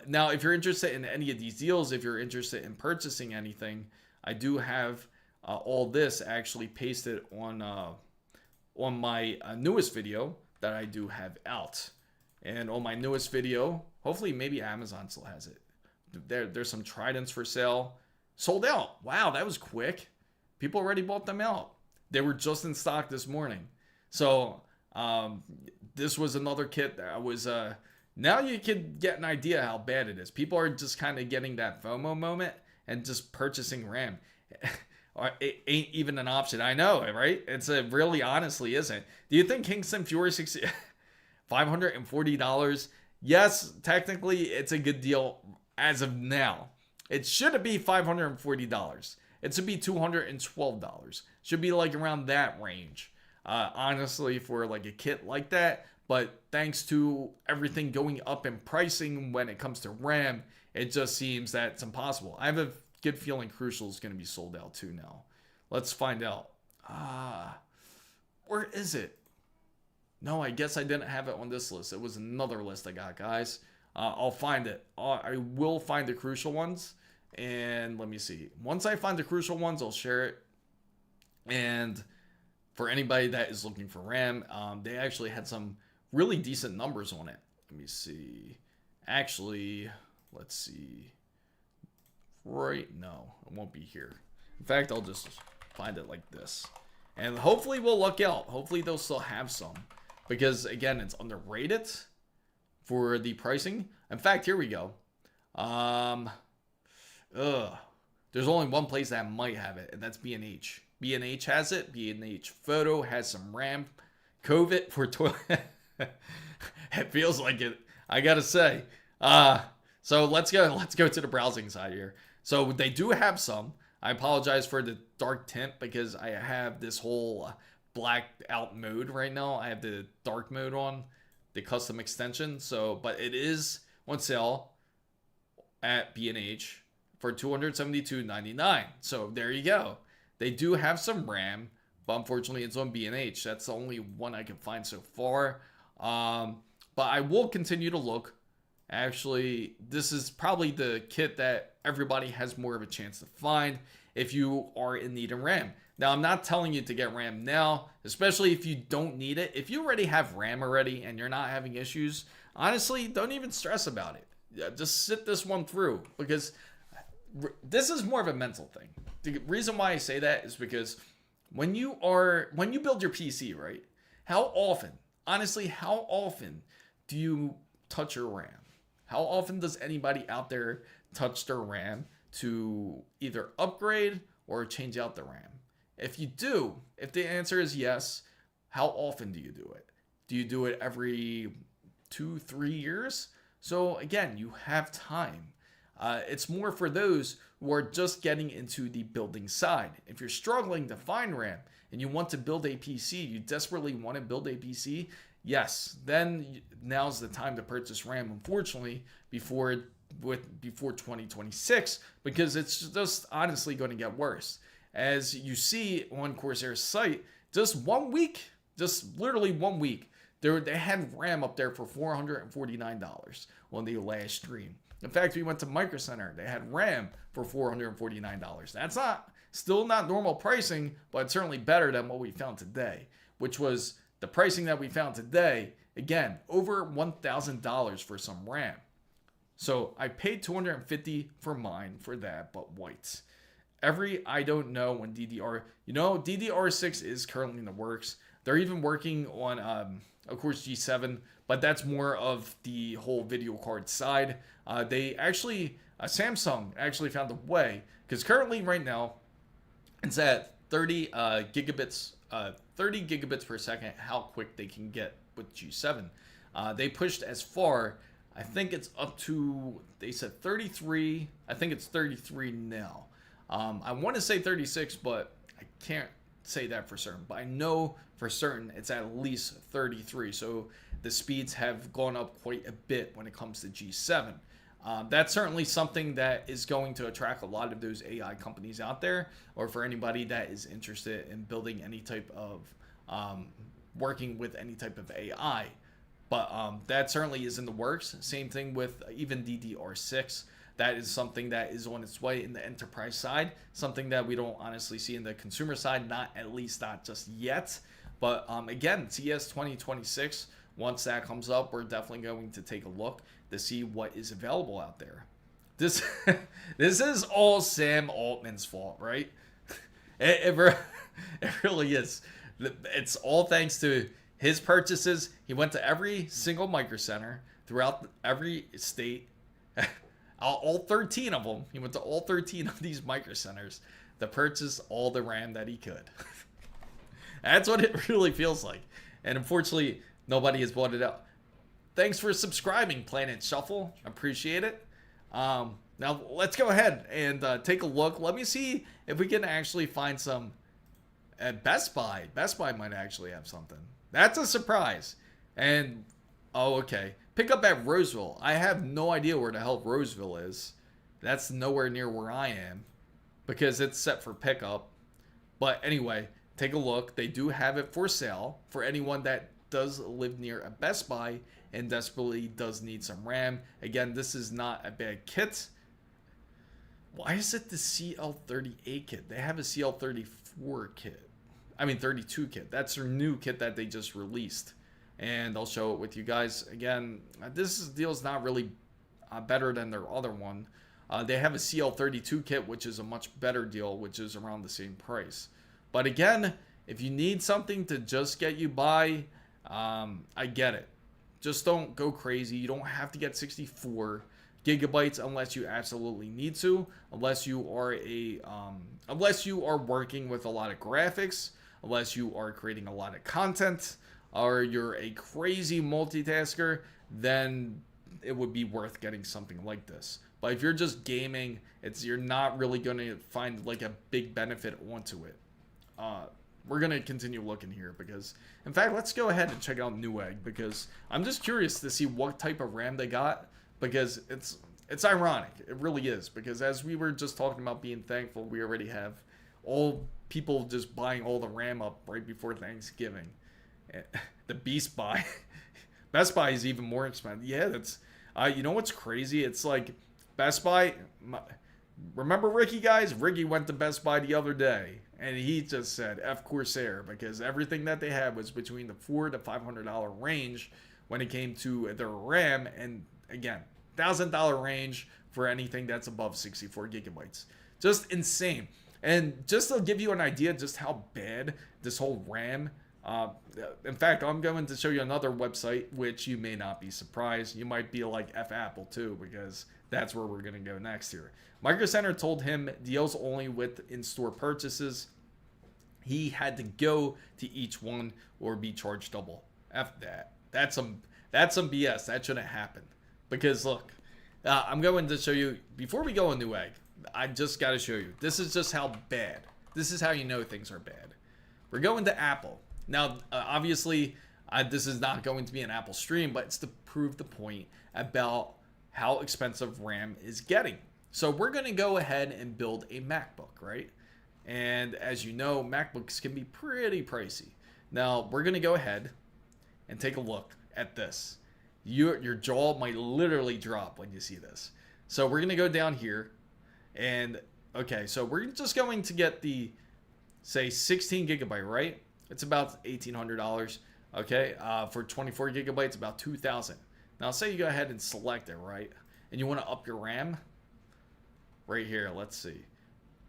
Now, if you're interested in any of these deals, if you're interested in purchasing anything, I do have all this actually pasted on my newest video that I do have out. And on my newest video, hopefully maybe Amazon still has it. There's some Tridents for sale. Sold out. Wow, that was quick. People already bought them out. They were just in stock this morning. So this was another kit that was now you can get an idea how bad it is. People are just kind of getting that FOMO moment and just purchasing RAM. It ain't even an option. I know, right? It really honestly isn't. Do you think Kingston Fury 60 $540? Yes, technically it's a good deal as of now. It shouldn't be $540. It should be $212. Should be like around that range. Honestly, for like a kit like that. But thanks to everything going up in pricing when it comes to RAM, it just seems that it's impossible. I have a good feeling Crucial is going to be sold out too now. Let's find out. Where is it? No, I guess I didn't have it on this list. It was another list I got, guys. I'll find it. I will find the Crucial ones. And let me see. Once I find the Crucial ones, I'll share it. And for anybody that is looking for RAM, they actually had some really decent numbers on it. Let me see. Actually, let's see. Right, no, it won't be here. In fact, I'll just find it like this. And hopefully we'll luck out. Hopefully they'll still have some. Because, again, it's underrated for the pricing. In fact, here we go. There's only one place that might have it, and that's B&H. B&H has it. B&H Photo has some RAM. COVID for it feels like it. I gotta say. So let's go to the browsing side here. So they do have some. I apologize for the dark tint because I have this whole blacked out mode right now. I have the dark mode on, the custom extension. So, but it is on sale at B&H for $272.99. So there you go. They do have some RAM, but unfortunately it's on B&H. That's the only one I can find so far. But I will continue to look. Actually, this is probably the kit that everybody has more of a chance to find if you are in need of RAM. Now, I'm not telling you to get RAM now, especially if you don't need it. If you already have RAM already and you're not having issues, honestly, don't even stress about it. Just sit this one through, because this is more of a mental thing. The reason why I say that is because when you build your PC, right? How often, honestly, how often do you touch your RAM? How often does anybody out there touch their RAM to either upgrade or change out the RAM? If you do, if the answer is yes, how often do you do it? Do you do it every 2-3 years? So again, you have time. It's more for those who are just getting into the building side. If you're struggling to find RAM and you want to build a PC, you desperately want to build a PC, yes, then now's the time to purchase RAM, unfortunately, before 2026, because it's just honestly going to get worse. As you see on Corsair's site, just 1 week, just literally 1 week, they had RAM up there for $449 on the last stream. In fact, we went to Micro Center. They had RAM for $449. That's still not normal pricing, but it's certainly better than what we found today, which was the pricing that we found today. Again, over $1,000 for some RAM. So I paid $250 for mine for that, but white. I don't know when DDR6 is currently in the works. They're even working on, of course, G7, but that's more of the whole video card side. Samsung actually found a way, because currently right now it's at 30 gigabits per second, how quick they can get with G7. They pushed as far, I think it's up to, they said 33, I think it's 33 now. I want to say 36, but I can't say that for certain. But I know for certain it's at least 33. So the speeds have gone up quite a bit when it comes to G7. That's certainly something that is going to attract a lot of those AI companies out there, or for anybody that is interested in building any type of, working with any type of AI. But that certainly is in the works. Same thing with even DDR6. That is something that is on its way in the enterprise side, something that we don't honestly see in the consumer side, not just yet. But again, CES 2026, once that comes up, we're definitely going to take a look to see what is available out there. This is all Sam Altman's fault, right? It really is. It's all thanks to His purchases, he went to every single micro center throughout every state, all 13 of them. He went to all 13 of these micro centers to purchase all the RAM that he could. That's what it really feels like. And unfortunately, nobody has bought it out. Thanks for subscribing, Planet Shuffle. Appreciate it. Now, let's go ahead and take a look. Let me see if we can actually find some at Best Buy. Best Buy might actually have something. That's a surprise. And, oh, okay. Pick up at Roseville. I have no idea where the hell Roseville is. That's nowhere near where I am because it's set for pickup. But anyway, take a look. They do have it for sale for anyone that does live near a Best Buy and desperately does need some RAM. Again, this is not a bad kit. Why is it the CL38 kit? They have a CL34 kit. I mean 32 kit. That's their new kit that they just released. And I'll show it with you guys. Again, this deal is not really better than their other one. They have a CL32 kit, which is a much better deal, which is around the same price. But again, if you need something to just get you by, I get it. Just don't go crazy. You don't have to get 64 gigabytes unless you absolutely need to. Unless you are working with a lot of graphics, unless you are creating a lot of content, or you're a crazy multitasker, then it would be worth getting something like this. But if you're just gaming, you're not really going to find like a big benefit onto it. We're going to continue looking here because, in fact, let's go ahead and check out Newegg because I'm just curious to see what type of RAM they got because it's ironic. It really is because as we were just talking about being thankful, we already have all people just buying all the RAM up right before Thanksgiving. The Beast Buy. Best Buy is even more expensive. Yeah, that's, you know what's crazy? It's like Best Buy, remember Ricky, guys? Ricky went to Best Buy the other day and he just said F Corsair because everything that they had was between the $400 to $500 range when it came to their RAM, and again, $1,000 range for anything that's above 64 gigabytes. Just insane. And just to give you an idea just how bad this whole RAM, in fact, I'm going to show you another website which you may not be surprised. You might be like F Apple too because that's where we're going to go next here. Micro Center told him deals only with in-store purchases. He had to go to each one or be charged double. F that. That's some BS. That shouldn't happen. Because look, I'm going to show you, before we go on Newegg, I just got to show you. This is just how bad. This is how you know things are bad. We're going to Apple. Now, obviously, this is not going to be an Apple stream, but it's to prove the point about how expensive RAM is getting. So we're going to go ahead and build a MacBook, right? And as you know, MacBooks can be pretty pricey. Now, we're going to go ahead and take a look at this. Your jaw might literally drop when you see this. So we're going to go down here. And, okay, so we're just going to get the, say, 16 gigabyte, right? It's about $1,800, okay? For 24 gigabytes, about $2,000. Now, say you go ahead and select it, right? And you want to up your RAM. Right here, let's see.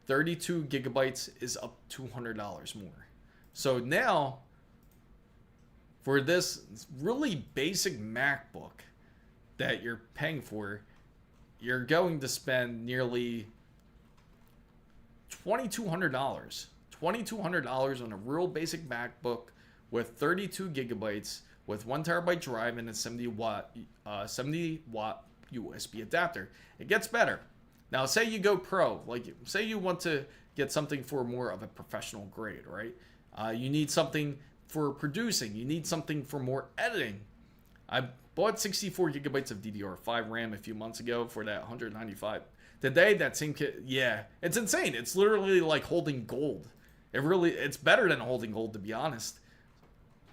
32 gigabytes is up $200 more. So now, for this really basic MacBook that you're paying for, you're going to spend nearly $2,200. $2,200 on a real basic MacBook with 32 gigabytes with 1 terabyte drive and a 70 watt USB adapter. It gets better. Now, say you go pro, like say you want to get something for more of a professional grade, right? You need something for producing. You need something for more editing. I bought 64 gigabytes of DDR5 RAM a few months ago for that 195. Today, that same kit, yeah, it's insane. It's literally like holding gold. It's better than holding gold, to be honest.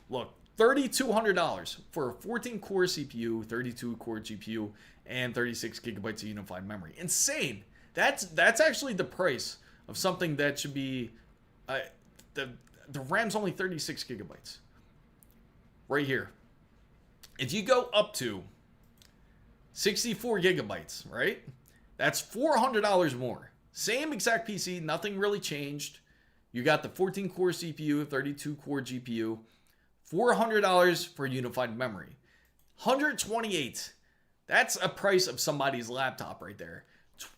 Look, $3,200 for a 14-core CPU, 32-core GPU, and 36 gigabytes of unified memory. Insane. That's actually the price of something that should be, the RAM's only 36 gigabytes. Right here. If you go up to 64 gigabytes, right? That's $400 more. Same exact PC, nothing really changed. You got the 14-core CPU, 32-core GPU, $400 for unified memory. 128. That's a price of somebody's laptop right there.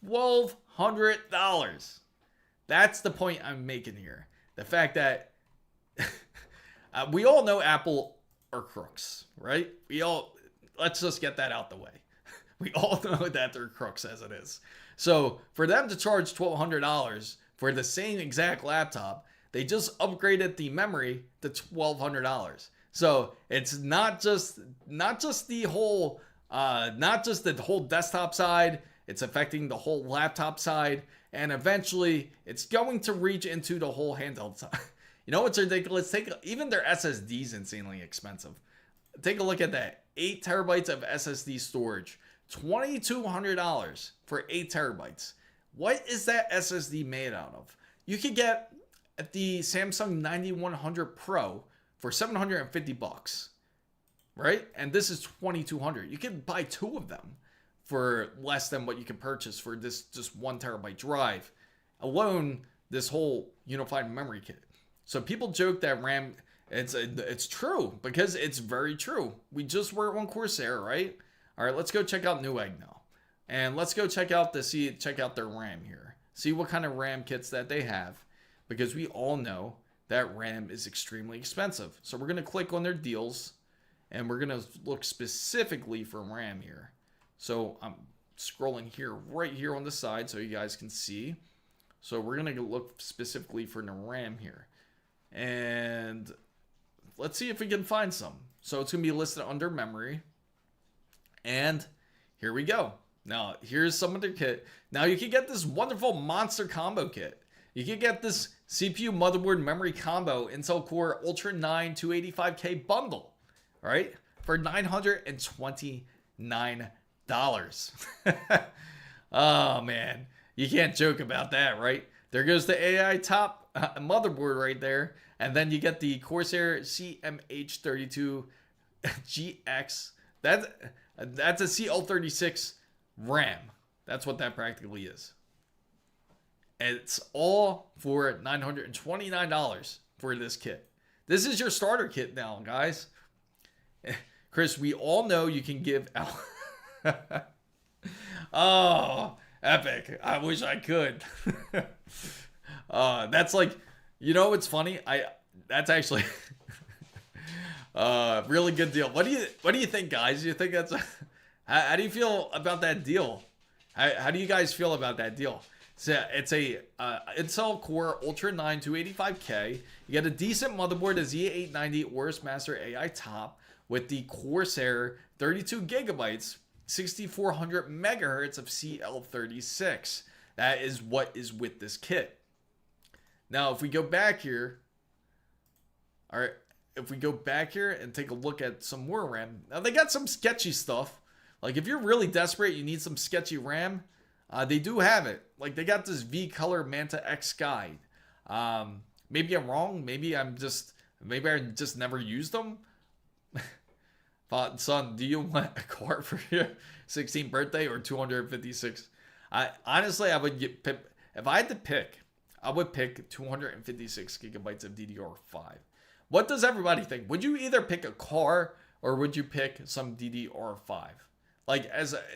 $1,200. That's the point I'm making here. The fact that we all know Apple are crooks, right? Let's just get that out the way. We all know that they're crooks as it is. So for them to charge $1,200 for the same exact laptop, they just upgraded the memory to $1,200. So it's not just the whole desktop side. It's affecting the whole laptop side, and eventually it's going to reach into the whole handheld side. You know what's ridiculous? Even their SSDs insanely expensive. Take a look at that. 8 terabytes of SSD storage. $2,200 for 8 terabytes. What is that SSD made out of? You could get the Samsung 9100 Pro for $750, right? And this is $2,200. You can buy 2 of them for less than what you can purchase for this just 1 terabyte drive alone. This whole unified memory kit. So people joke that RAM. It's true because it's very true. We just were on Corsair, right? All right, let's go check out Newegg now, and let's go check out their RAM here. See what kind of RAM kits that they have, because we all know that RAM is extremely expensive. So we're gonna click on their deals, and we're gonna look specifically for RAM here. So I'm scrolling here, right here on the side, so you guys can see. So we're gonna look specifically for the RAM here, and let's see if we can find some. So it's gonna be listed under memory. And here we go. Now, here's some of their kit. Now, you can get this wonderful monster combo kit. You can get this CPU, motherboard, memory combo Intel Core Ultra 9 285K bundle, right? For $929. Oh, man. You can't joke about that, right? There goes the AI top motherboard right there. And then you get the Corsair CMH32 GX. That's a CL36 RAM. That's what that practically is. It's all for $929 for this kit. This is your starter kit now, guys. Chris, we all know you can give out. Oh, epic. I wish I could. That's like, you know what's funny? That's actually really good deal. What do you think, guys? Do you think that's how do you feel about that deal? How do you guys feel about that deal? So it's a Intel Core Ultra 9 285K. You get a decent motherboard, a Z890 Aorus Master AI top with the Corsair 32 gigabytes, 6400 megahertz of CL36. That is what is with this kit. Now, if we go back here, all right. If we go back here and take a look at some more RAM, now they got some sketchy stuff. Like if you're really desperate, you need some sketchy RAM, they do have it. Like they got this V-Color Manta X guide. Maybe I'm wrong. Maybe I just never used them. Son, do you want a car for your 16th birthday or 256? Honestly, if I had to pick, I would pick 256 gigabytes of DDR5. What does everybody think? Would you either pick a car or would you pick some DDR5? Like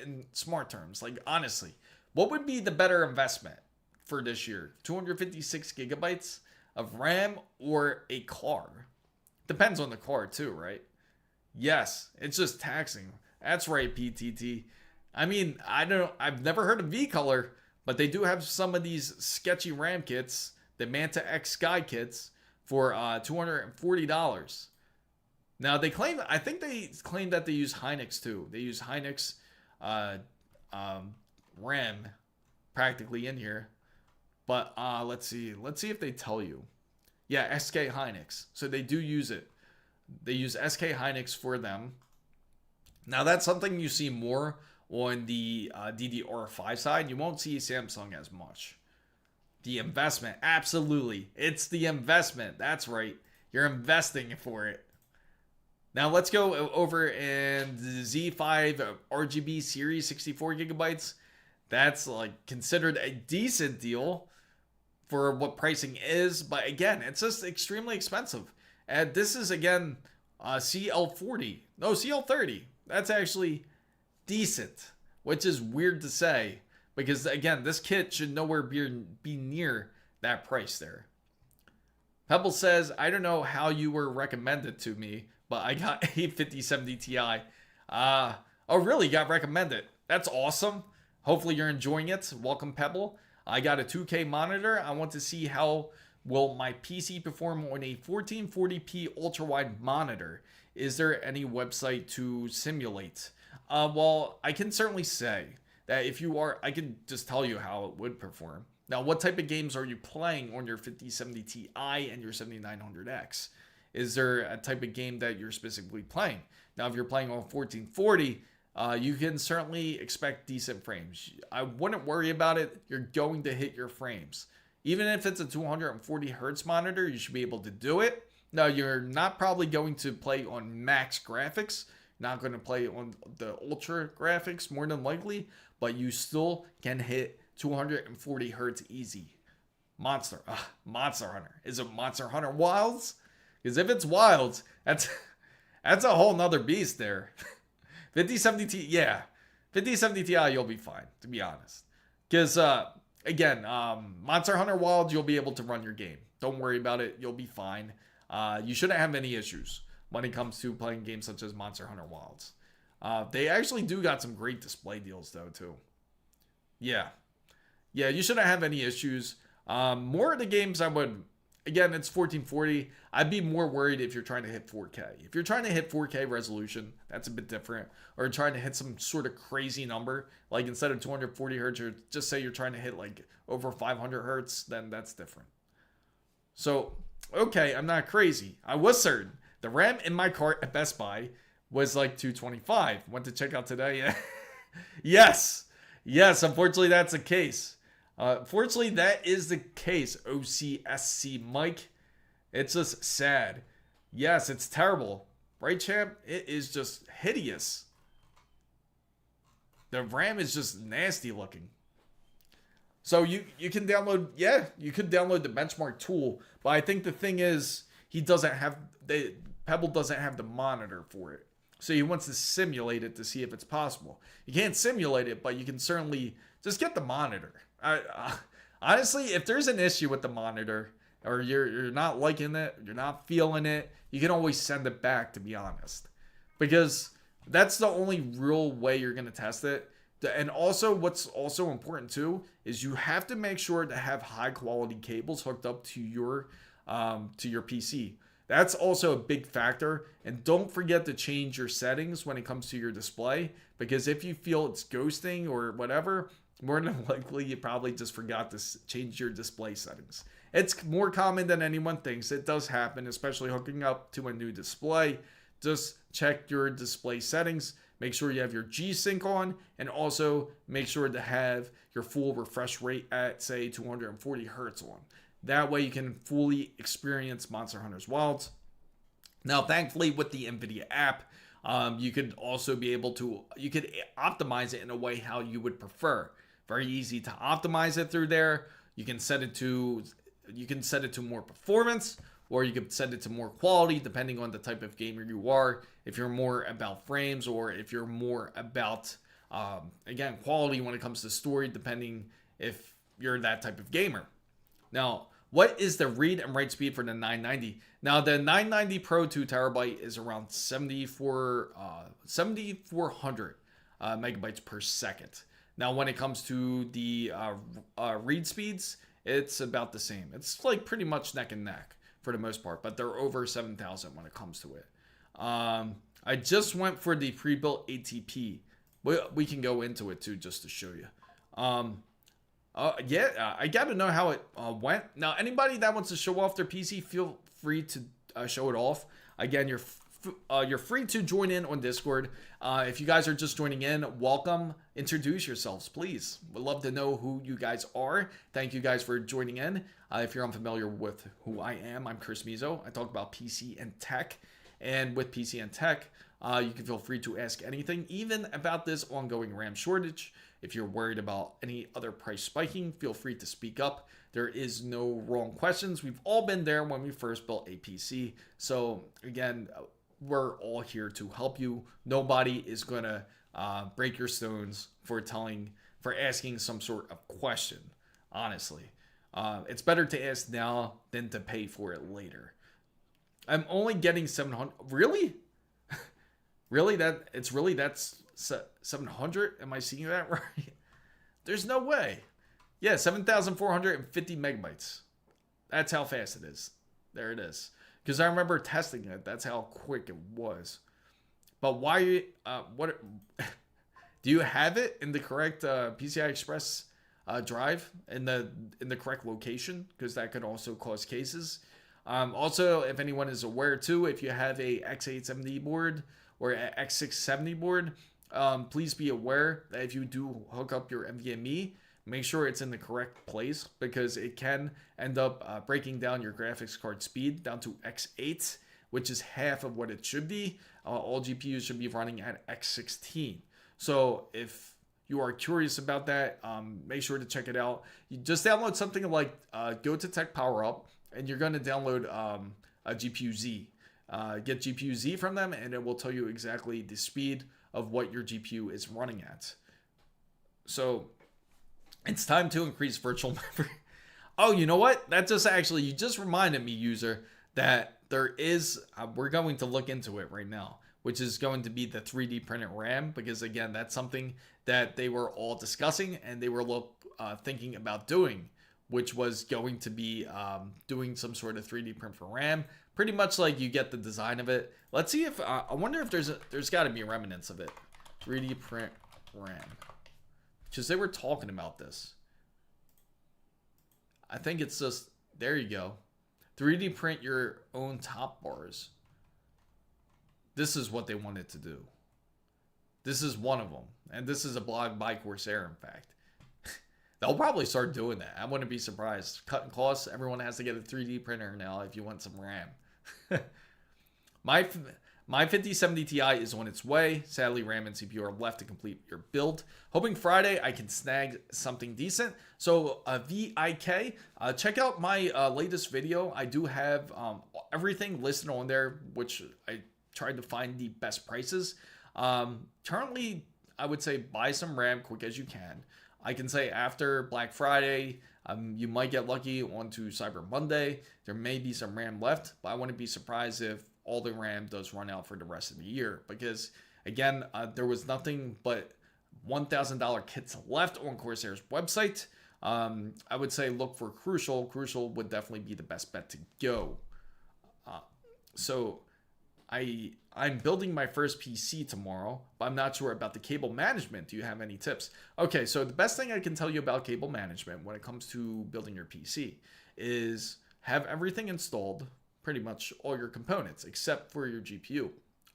in smart terms, like honestly, what would be the better investment for this year? 256 gigabytes of RAM or a car? Depends on the car too, right? Yes, it's just taxing. That's right, PTT. I mean, I've never heard of V-Color, but they do have some of these sketchy RAM kits, the Manta X Guide kits, for $240. Now I think they claim that they use Hynix too. They use Hynix RAM practically in here. But let's see if they tell you. Yeah, SK Hynix. So they do use it. They use SK Hynix for them. Now that's something you see more on the DDR5 side. You won't see Samsung as much. The investment, absolutely. It's the investment. That's right. You're investing for it. Now let's go over in the Z5 RGB series 64 gigabytes. That's like considered a decent deal for what pricing is. But again, it's just extremely expensive. And this is again CL40. No, CL30. That's actually decent, which is weird to say because, again, this kit should nowhere be near that price there. Pebble says, I don't know how you were recommended to me, but I got a 5070 Ti. Oh, really? Got recommended? That's awesome. Hopefully you're enjoying it. Welcome, Pebble. I got a 2K monitor. I want to see how will my PC perform on a 1440p ultra-wide monitor. Is there any website to simulate? Well, I can certainly say that if you are, I can just tell you how it would perform. Now, what type of games are you playing on your 5070 Ti and your 7900X? Is there a type of game that you're specifically playing? Now, if you're playing on 1440, you can certainly expect decent frames. I wouldn't worry about it. You're going to hit your frames. Even if it's a 240 hertz monitor, you should be able to do it. Now, you're not probably going to play on max graphics. Not going to play on the ultra graphics more than likely, but you still can hit 240 hertz easy. Monster Hunter. Is it Monster Hunter Wilds? Because if it's Wilds, that's a whole nother beast there. 5070 Ti, yeah. 5070 Ti, you'll be fine, to be honest. Because, again, Monster Hunter Wilds, you'll be able to run your game. Don't worry about it. You'll be fine. You shouldn't have any issues when it comes to playing games such as Monster Hunter Wilds. They actually do got some great display deals, though, too. Yeah. Yeah, you shouldn't have any issues. More of the games I would... Again, it's 1440. I'd be more worried if you're trying to hit 4K. If you're trying to hit 4K resolution, that's a bit different. Or trying to hit some sort of crazy number, like instead of 240 hertz, or just say you're trying to hit like over 500 hertz, then that's different. So, okay, I'm not crazy. I was certain. The RAM in my cart at Best Buy was like 225. Went to check out today. Yes. Yes, unfortunately, that's the case. Fortunately, that is the case, OCSC Mike. It's just sad. Yes, it's terrible. Right, champ? It is just hideous. The RAM is just nasty looking. So you can download, yeah, you could download the benchmark tool, but I think the thing is, Pebble doesn't have the monitor for it. So he wants to simulate it to see if it's possible. You can't simulate it, but you can certainly just get the monitor. Honestly, if there's an issue with the monitor or you're not liking it, you're not feeling it, you can always send it back, to be honest, because that's the only real way you're going to test it. And also, what's also important too is you have to make sure to have high quality cables hooked up to your PC. That's also a big factor. And don't forget to change your settings when it comes to your display, because if you feel it's ghosting or whatever, more than likely you probably just forgot to change your display settings. It's more common than anyone thinks. It does happen, especially hooking up to a new display. Just check your display settings. Make sure you have your G-Sync on, and also make sure to have your full refresh rate at, say, 240 hertz on. That way you can fully experience Monster Hunter's Wilds. Now, thankfully, with the NVIDIA app, you could also be able to, you could optimize it in a way how you would prefer. Very easy to optimize it through there. You can set it to more performance, or you could set it to more quality, depending on the type of gamer you are. If you're more about frames, or if you're more about, again, quality when it comes to story, depending if you're that type of gamer. Now, what is the read and write speed for the 990? Now, the 990 Pro 2 terabyte is around 7,400 megabytes per second. Now, when it comes to the read speeds, it's about the same. It's like pretty much neck and neck for the most part, but they're over 7,000 when it comes to it. I just went for the pre-built ATP. We can go into it too, just to show you. I got to know how it went. Now, anybody that wants to show off their PC, feel free to show it off. Again, you're free to join in on Discord. If you guys are just joining in, welcome. Introduce yourselves, please. We'd love to know who you guys are. Thank you guys for joining in. If you're unfamiliar with who I am, I'm Chris Mizo. I talk about PC and tech. And with PC and tech, you can feel free to ask anything, even about this ongoing RAM shortage. If you're worried about any other price spiking, feel free to speak up. There is no wrong questions. We've all been there when we first built a PC. So again, we're all here to help you. Nobody is gonna break your stones for asking some sort of question. Honestly, it's better to ask now than to pay for it later. I'm only getting 700. Really? Really? That's 700? Am I seeing that right? There's no way. Yeah, 7,450 megabytes. That's how fast it is. There it is. Because I remember testing it. That's how quick it was. But why? What? Do you have it in the correct PCI Express drive in the correct location? Because that could also cause cases. Also, if anyone is aware too, if you have a X870 board or a X670 board, please be aware that if you do hook up your NVMe, make sure it's in the correct place, because it can end up breaking down your graphics card speed down to X8, which is half of what it should be. All GPUs should be running at X16. So if you are curious about that, make sure to check it out. You just download something like go to Tech Power Up, and you're going to download a GPU Z. Get GPU Z from them, and it will tell you exactly the speed of what your GPU is running at. So it's time to increase virtual memory. Oh, you know what? You just reminded me, user, that there is, we're going to look into it right now, which is going to be the 3D printed RAM, because again, that's something that they were all discussing and they were thinking about doing, which was going to be doing some sort of 3D print for RAM, pretty much like you get the design of it. Let's see if, I wonder if there's got to be remnants of it. 3D print RAM. Because they were talking about this. I think it's just, there you go. 3D print your own top bars. This is what they wanted to do. This is one of them. And this is a blog by Corsair, in fact. They'll probably start doing that. I wouldn't be surprised. Cutting costs. Everyone has to get a 3D printer now if you want some RAM. My 5070 Ti is on its way. Sadly, RAM and CPU are left to complete your build. Hoping Friday I can snag something decent. So VIK, check out my latest video. I do have everything listed on there, which I tried to find the best prices. Currently, I would say buy some RAM quick as you can. I can say after Black Friday, you might get lucky onto Cyber Monday. There may be some RAM left, but I wouldn't be surprised if all the RAM does run out for the rest of the year, because again, there was nothing but $1,000 kits left on Corsair's website. I would say look for Crucial. Crucial would definitely be the best bet to go. So I'm building my first PC tomorrow, but I'm not sure about the cable management. Do you have any tips? Okay, so the best thing I can tell you about cable management when it comes to building your PC is have everything installed, pretty much all your components, except for your GPU.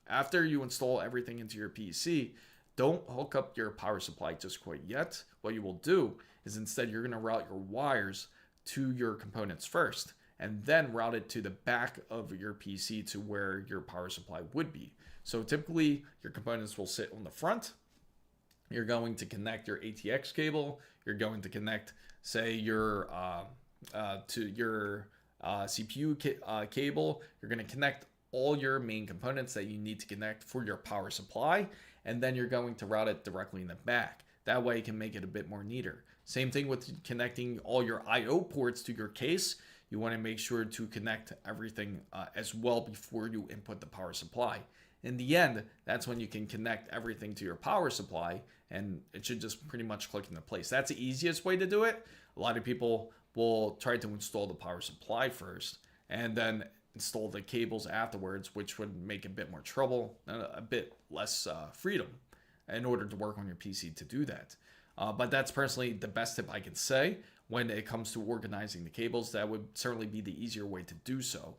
After you install everything into your PC, don't hook up your power supply just quite yet. What you will do is instead you're going to route your wires to your components first, and then route it to the back of your PC to where your power supply would be. So typically your components will sit on the front. You're going to connect your ATX cable. You're going to connect, say, your to your CPU cable. You're going to connect all your main components that you need to connect for your power supply, and then you're going to route it directly in the back. That way you can make it a bit more neater. Same thing with connecting all your I/O ports to your case. You want to make sure to connect everything as well before you input the power supply. In the end, that's when you can connect everything to your power supply, and it should just pretty much click into place. That's the easiest way to do it. A lot of people will try to install the power supply first and then install the cables afterwards, which would make a bit more trouble, a bit less freedom in order to work on your PC to do that. But that's personally the best tip I can say when it comes to organizing the cables. That would certainly be the easier way to do so.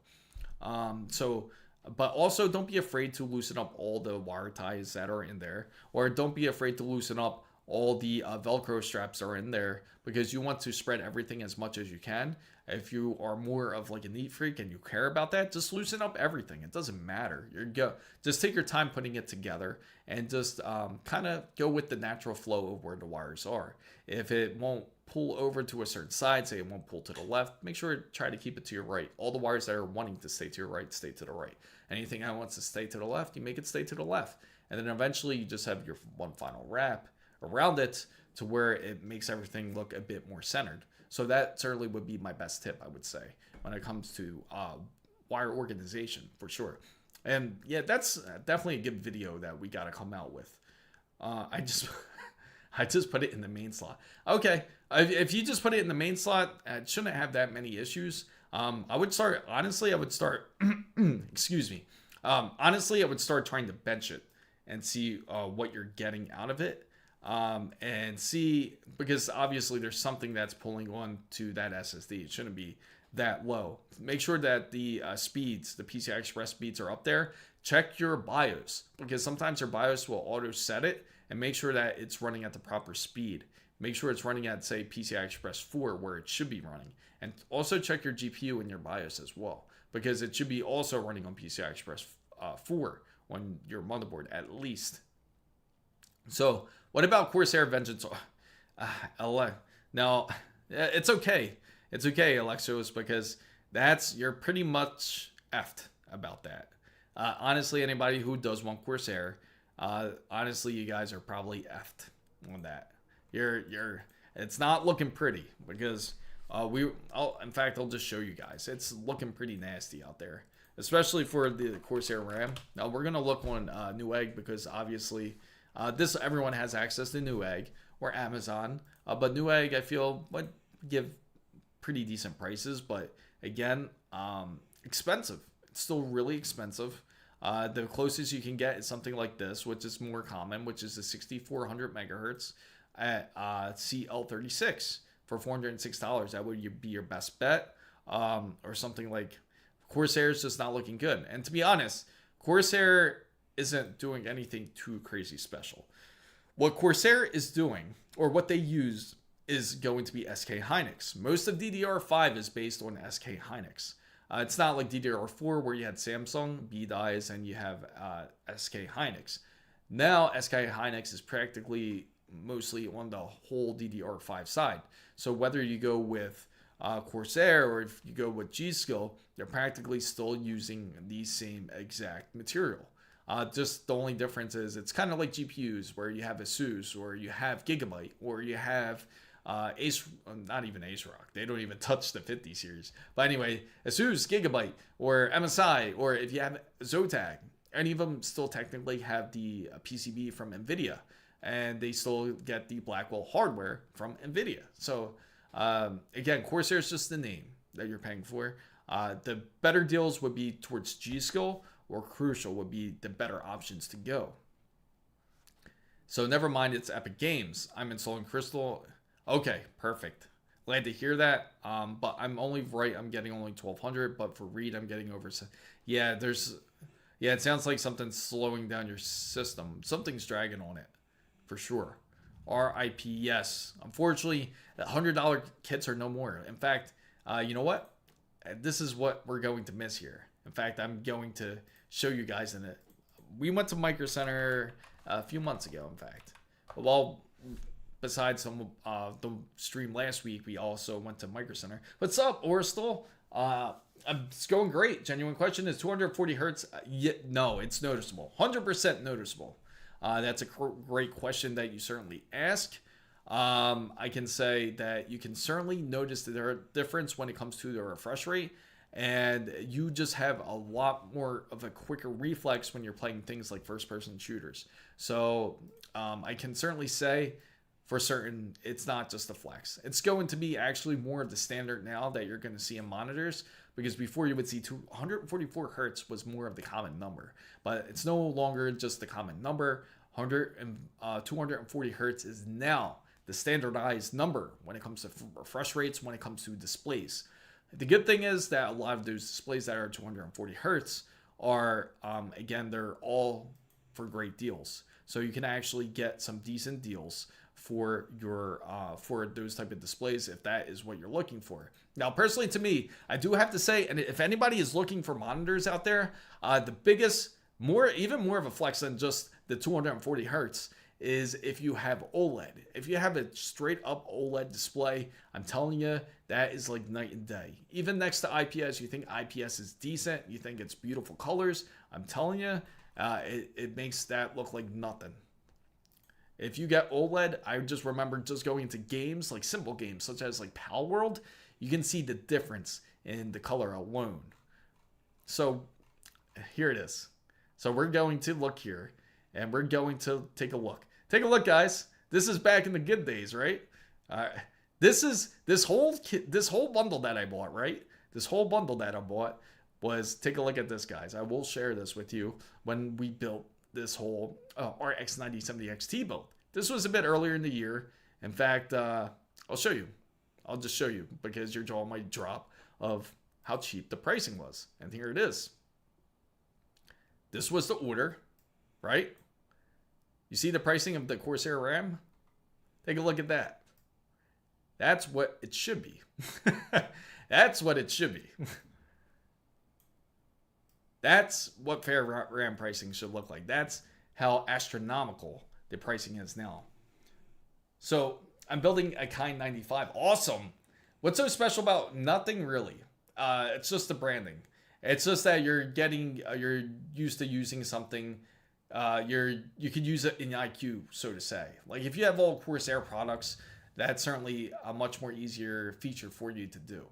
But also don't be afraid to loosen up all the wire ties that are in there, or don't be afraid to loosen up all the Velcro straps are in there because you want to spread everything as much as you can. If you are more of like a neat freak and you care about that, just loosen up everything. It doesn't matter. Just take your time putting it together and just kind of go with the natural flow of where the wires are. If it won't pull over to a certain side, say it won't pull to the left, make sure to try to keep it to your right. All the wires that are wanting to stay to your right, stay to the right. Anything that wants to stay to the left, you make it stay to the left. And then eventually you just have your one final wrap around it to where it makes everything look a bit more centered. So that certainly would be my best tip, I would say, when it comes to wire organization, for sure. And yeah, that's definitely a good video that we got to come out with. I just put it in the main slot. Okay, if you just put it in the main slot, it shouldn't have that many issues. I would start, honestly, excuse me. Honestly, I would start trying to bench it and see what you're getting out of it. And see, because obviously there's something that's pulling on to that SSD. It shouldn't be that low. Make sure that the speeds, the PCI Express speeds are up there. Check your BIOS, because sometimes your BIOS will auto set it, and make sure that it's running at the proper speed. Make sure it's running at, say, PCI Express 4 where it should be running. And also check your GPU in your BIOS as well, because it should be also running on PCI Express 4 on your motherboard at least. So what about Corsair Vengeance? Now, it's okay. It's okay, Alexos, because you're pretty much effed about that. Honestly, anybody who does want Corsair, honestly, you guys are probably effed on that. It's not looking pretty, because in fact, I'll just show you guys. It's looking pretty nasty out there, especially for the Corsair RAM. Now we're gonna look on Newegg, because obviously everyone has access to Newegg or Amazon, but Newegg I feel would give pretty decent prices, but again, expensive. It's still really expensive. The closest you can get is something like this, which is more common, which is the 6400 megahertz at CL36 for $406. That would be your best bet, or something like Corsair is just not looking good. And to be honest, Corsair isn't doing anything too crazy special. What Corsair is doing, or what they use, is going to be SK Hynix. Most of DDR5 is based on SK Hynix. It's not like DDR4 where you had Samsung, B-Dies, and you have SK Hynix. Now SK Hynix is practically mostly on the whole DDR5 side. So whether you go with Corsair or if you go with G-Skill, they're practically still using the same exact material. Just the only difference is it's kind of like GPUs, where you have ASUS, or you have Gigabyte, or you have not even Ace Rock. They don't even touch the 50 series. But anyway, ASUS, Gigabyte, or MSI, or if you have Zotac, any of them still technically have the PCB from NVIDIA, and they still get the Blackwell hardware from NVIDIA. So again, Corsair is just the name that you're paying for. The better deals would be towards G-Skill, or Crucial would be the better options to go. So never mind, it's Epic Games. I'm installing Crystal. Okay, perfect. Glad to hear that. But I'm only right. I'm getting only 1200, but for read, I'm getting over. Yeah, it sounds like something's slowing down your system. Something's dragging on it, for sure. RIP, yes. Unfortunately, the $100 kits are no more. In fact, you know what? This is what we're going to miss here. In fact, I'm going to show you guys in it. We went to Micro Center a few months ago, in fact. Well, besides the stream last week, we also went to Micro Center. What's up, Orstal? It's going great. Genuine question, is 240 hertz? No, it's noticeable. 100% noticeable. That's a great question that you certainly ask. I can say that you can certainly notice the difference when it comes to the refresh rate, and you just have a lot more of a quicker reflex when you're playing things like first-person shooters. So I can certainly say for certain it's not just a flex. It's going to be actually more of the standard now that you're going to see in monitors, because before you would see 144 hertz was more of the common number, but it's no longer just the common number. 240 hertz is now the standardized number when it comes to refresh rates, when it comes to displays. The good thing is that a lot of those displays that are 240 hertz are, again, they're all for great deals. So you can actually get some decent deals for your for those type of displays if that is what you're looking for. Now, personally, to me, I do have to say, and if anybody is looking for monitors out there, the biggest, even more of a flex than just the 240 hertz is if you have OLED. If you have a straight up OLED display, I'm telling you, that is like night and day. Even next to IPS, you think IPS is decent, you think it's beautiful colors, I'm telling you, it makes that look like nothing. If you get OLED, I just remember just going into games, like simple games, such as like Pal World, you can see the difference in the color alone. So here it is. So we're going to look here, and we're going to take a look. Take a look, guys. This is back in the good days, right? This whole bundle that I bought, right? This whole bundle that I bought was, take a look at this, guys. I will share this with you when we built this whole RX 9070 XT build. This was a bit earlier in the year. In fact, I'll show you. I'll just show you because your jaw might drop of how cheap the pricing was. And here it is. This was the order, right? You see the pricing of the Corsair RAM? Take a look at that. That's what it should be. That's what it should be. That's what fair RAM pricing should look like. That's how astronomical the pricing is now. So I'm building a Kind 95. Awesome. What's so special about? Nothing really. It's just the branding. It's just that you're used to using something. You could use it in IQ, so to say. Like if you have all Corsair products, that's certainly a much more easier feature for you to do.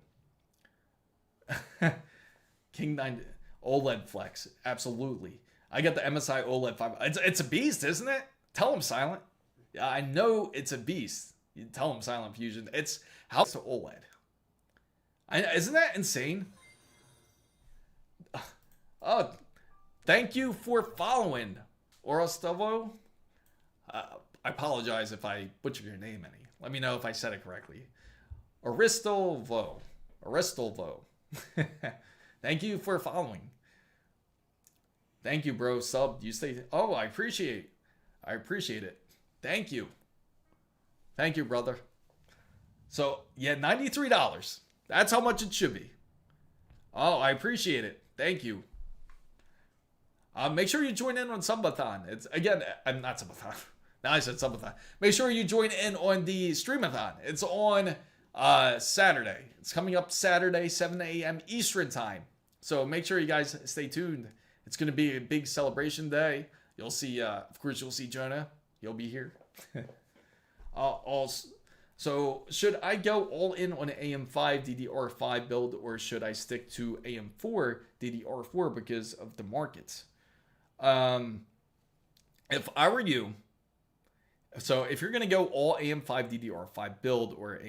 King 9 OLED Flex, absolutely. I got the MSI OLED 5. It's a beast, isn't it? Tell him, Silent. I know it's a beast. You tell him, Silent Fusion. It's house to OLED. Isn't that insane? Oh, thank you for following, Orostovo. I apologize if I butchered your name any. Let me know if I said it correctly. Aristovo. Thank you for following. Thank you, bro. Sub. You stay. Oh, I appreciate it. Thank you. Thank you, brother. So, yeah, $93. That's how much it should be. Oh, I appreciate it. Thank you. Make sure you join in on Subathon. It's, again, I'm not Subathon. Now I said Subathon. Make sure you join in on the Streamathon. It's on Saturday. It's coming up Saturday, 7 a.m. Eastern time. So make sure you guys stay tuned. It's going to be a big celebration day. You'll see, of course, you'll see Jonah. He'll be here. So should I go all in on an AM5 DDR5 build, or should I stick to AM4 DDR4 because of the markets? If I were you, so if you're going to go all AM5 DDR5 build or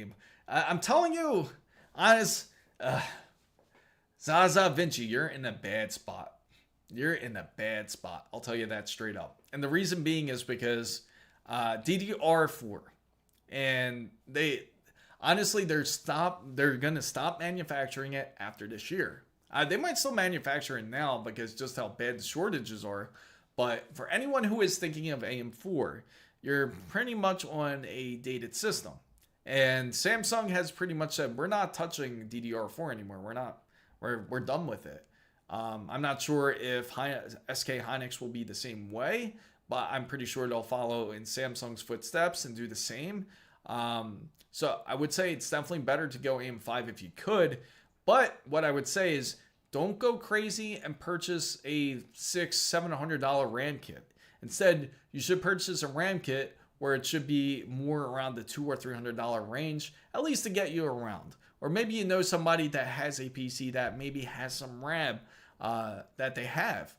I'm telling you, honest, Zaza Vinci, you're in a bad spot. You're in a bad spot. I'll tell you that straight up. And the reason being is because DDR4, and they're going to stop manufacturing it after this year. They might still manufacture it now because just how bad the shortages are. But for anyone who is thinking of AM4, you're pretty much on a dated system. And Samsung has pretty much said, we're not touching DDR4 anymore. We're done with it. I'm not sure if SK Hynix will be the same way, but I'm pretty sure they'll follow in Samsung's footsteps and do the same. So I would say it's definitely better to go AM5 if you could. But what I would say is don't go crazy and purchase a $600-700 RAM kit. Instead, you should purchase a RAM kit where it should be more around the $200 or $300 range, at least to get you around. Or maybe you know somebody that has a PC that maybe has some RAM that they have.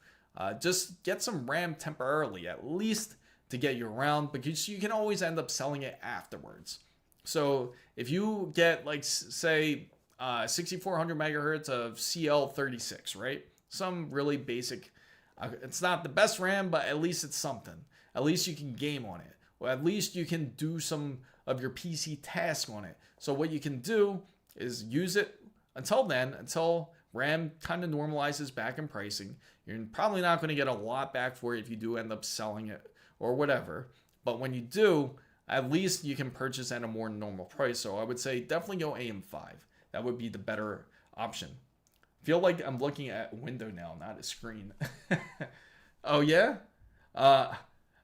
Just get some RAM temporarily, at least to get you around, because you can always end up selling it afterwards. So if you get, like, say, 6400 megahertz of CL36, right? Some really basic, it's not the best RAM, but at least it's something. At least you can game on it. Or at least you can do some of your PC tasks on it. So what you can do is use it until then, until RAM kind of normalizes back in pricing. You're probably not going to get a lot back for it if you do end up selling it or whatever. But when you do, at least you can purchase at a more normal price. So I would say definitely go AM5. That would be the better option. Feel like I'm looking at a window now, not a screen. Oh yeah? Uh,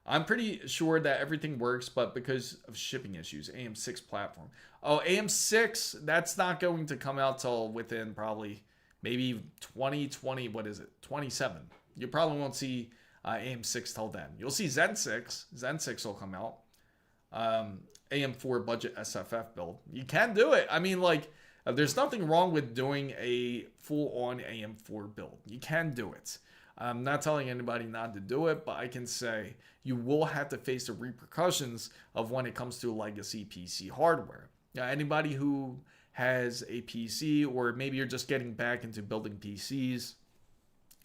I'm pretty sure that everything works, but because of shipping issues, AM6 platform. Oh, AM6, that's not going to come out till within probably maybe 2020, what is it? 27. You probably won't see AM6 till then. You'll see Zen 6. Zen 6 will come out. AM4 Budget SFF build. You can do it. I mean, like, there's nothing wrong with doing a full-on AM4 build. You can do it. I'm not telling anybody not to do it, but I can say you will have to face the repercussions of when it comes to legacy PC hardware. Now, anybody who has a PC, or maybe you're just getting back into building PCs,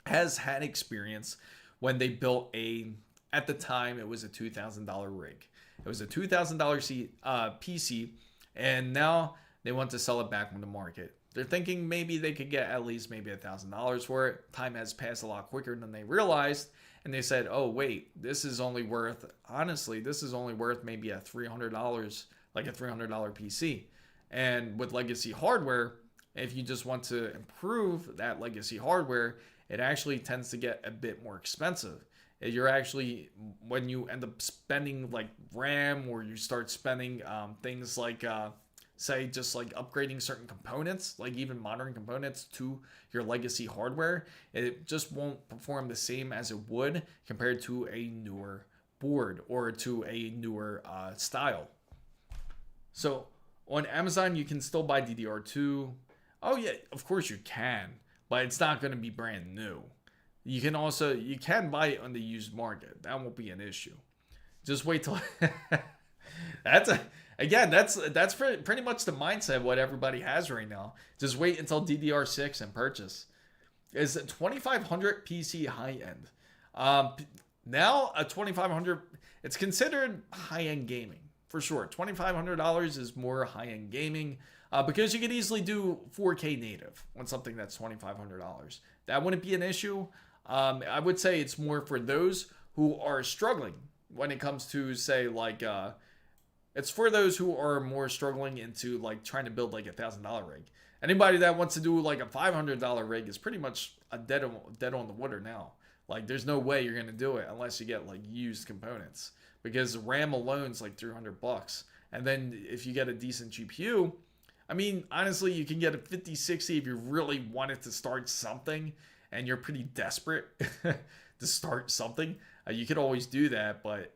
has had experience when they built at the time, it was a $2,000 rig. It was a $2,000 PC, and now they want to sell it back on the market. They're thinking maybe they could get at least maybe $1,000 for it. Time has passed a lot quicker than they realized. And they said, oh, wait, this is only worth, honestly, this is only worth maybe a $300, like a $300 PC. And with legacy hardware, if you just want to improve that legacy hardware, it actually tends to get a bit more expensive. You're actually, when you end up spending like RAM, or you start spending things like, say, just like upgrading certain components, like even modern components to your legacy hardware, it just won't perform the same as it would compared to a newer board or to a newer style. So on Amazon, you can still buy DDR2. Oh yeah, of course you can, but it's not going to be brand new. You can buy it on the used market. That won't be an issue. Just wait till that's pretty much the mindset what everybody has right now. Just wait until DDR6 and purchase. Is 2500 PC high end? Now a 2500, it's considered high end gaming for sure. $2,500 is more high end gaming because you could easily do 4K native on something that's $2,500. That wouldn't be an issue. I would say it's more for those who are struggling when it comes to, say, like, it's for those who are more struggling into like trying to build like $1,000 rig. Anybody that wants to do like a $500 rig is pretty much a dead on the water now. Like, there's no way you're gonna do it unless you get like used components, because RAM alone's like $300. And then if you get a decent GPU, I mean, honestly, you can get a 5060 if you really wanted to start something and you're pretty desperate to start something. You could always do that, but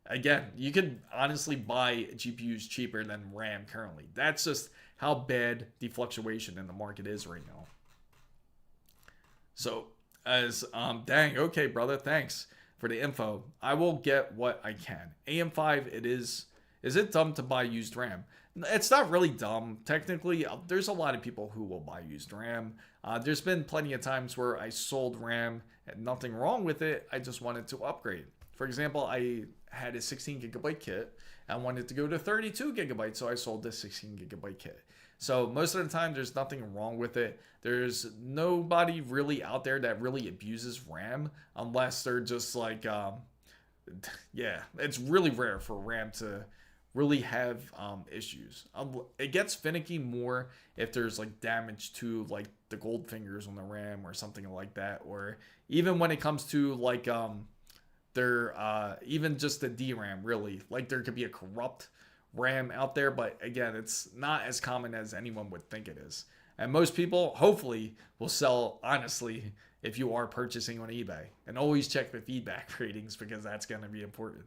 again, you could honestly buy GPUs cheaper than RAM currently. That's just how bad the fluctuation in the market is right now. So, dang, okay, brother, thanks for the info. I will get what I can. AM5, is it dumb to buy used RAM? It's not really dumb. Technically, there's a lot of people who will buy used RAM. There's been plenty of times where I sold RAM, and nothing wrong with it. I just wanted to upgrade. For example, I had a 16 gigabyte kit. I wanted to go to 32 gigabytes, so I sold this 16 gigabyte kit. So most of the time, there's nothing wrong with it. There's nobody really out there that really abuses RAM, unless they're just like, yeah, it's really rare for RAM to really have issues. It gets finicky more if there's like damage to like the gold fingers on the RAM or something like that, or even when it comes to like even just the DRAM, really, like there could be a corrupt RAM out there, but again, it's not as common as anyone would think it is. And most people hopefully will sell honestly if you are purchasing on eBay, and always check the feedback ratings, because that's going to be important.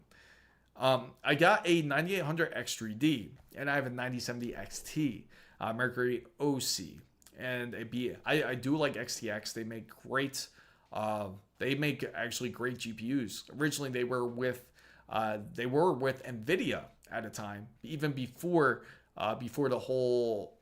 I got a 9800 X3D, and I have a 9070 XT, Mercury OC, and I do like XTX. They make great, actually great GPUs. Originally, they were with NVIDIA at a time, even before the whole,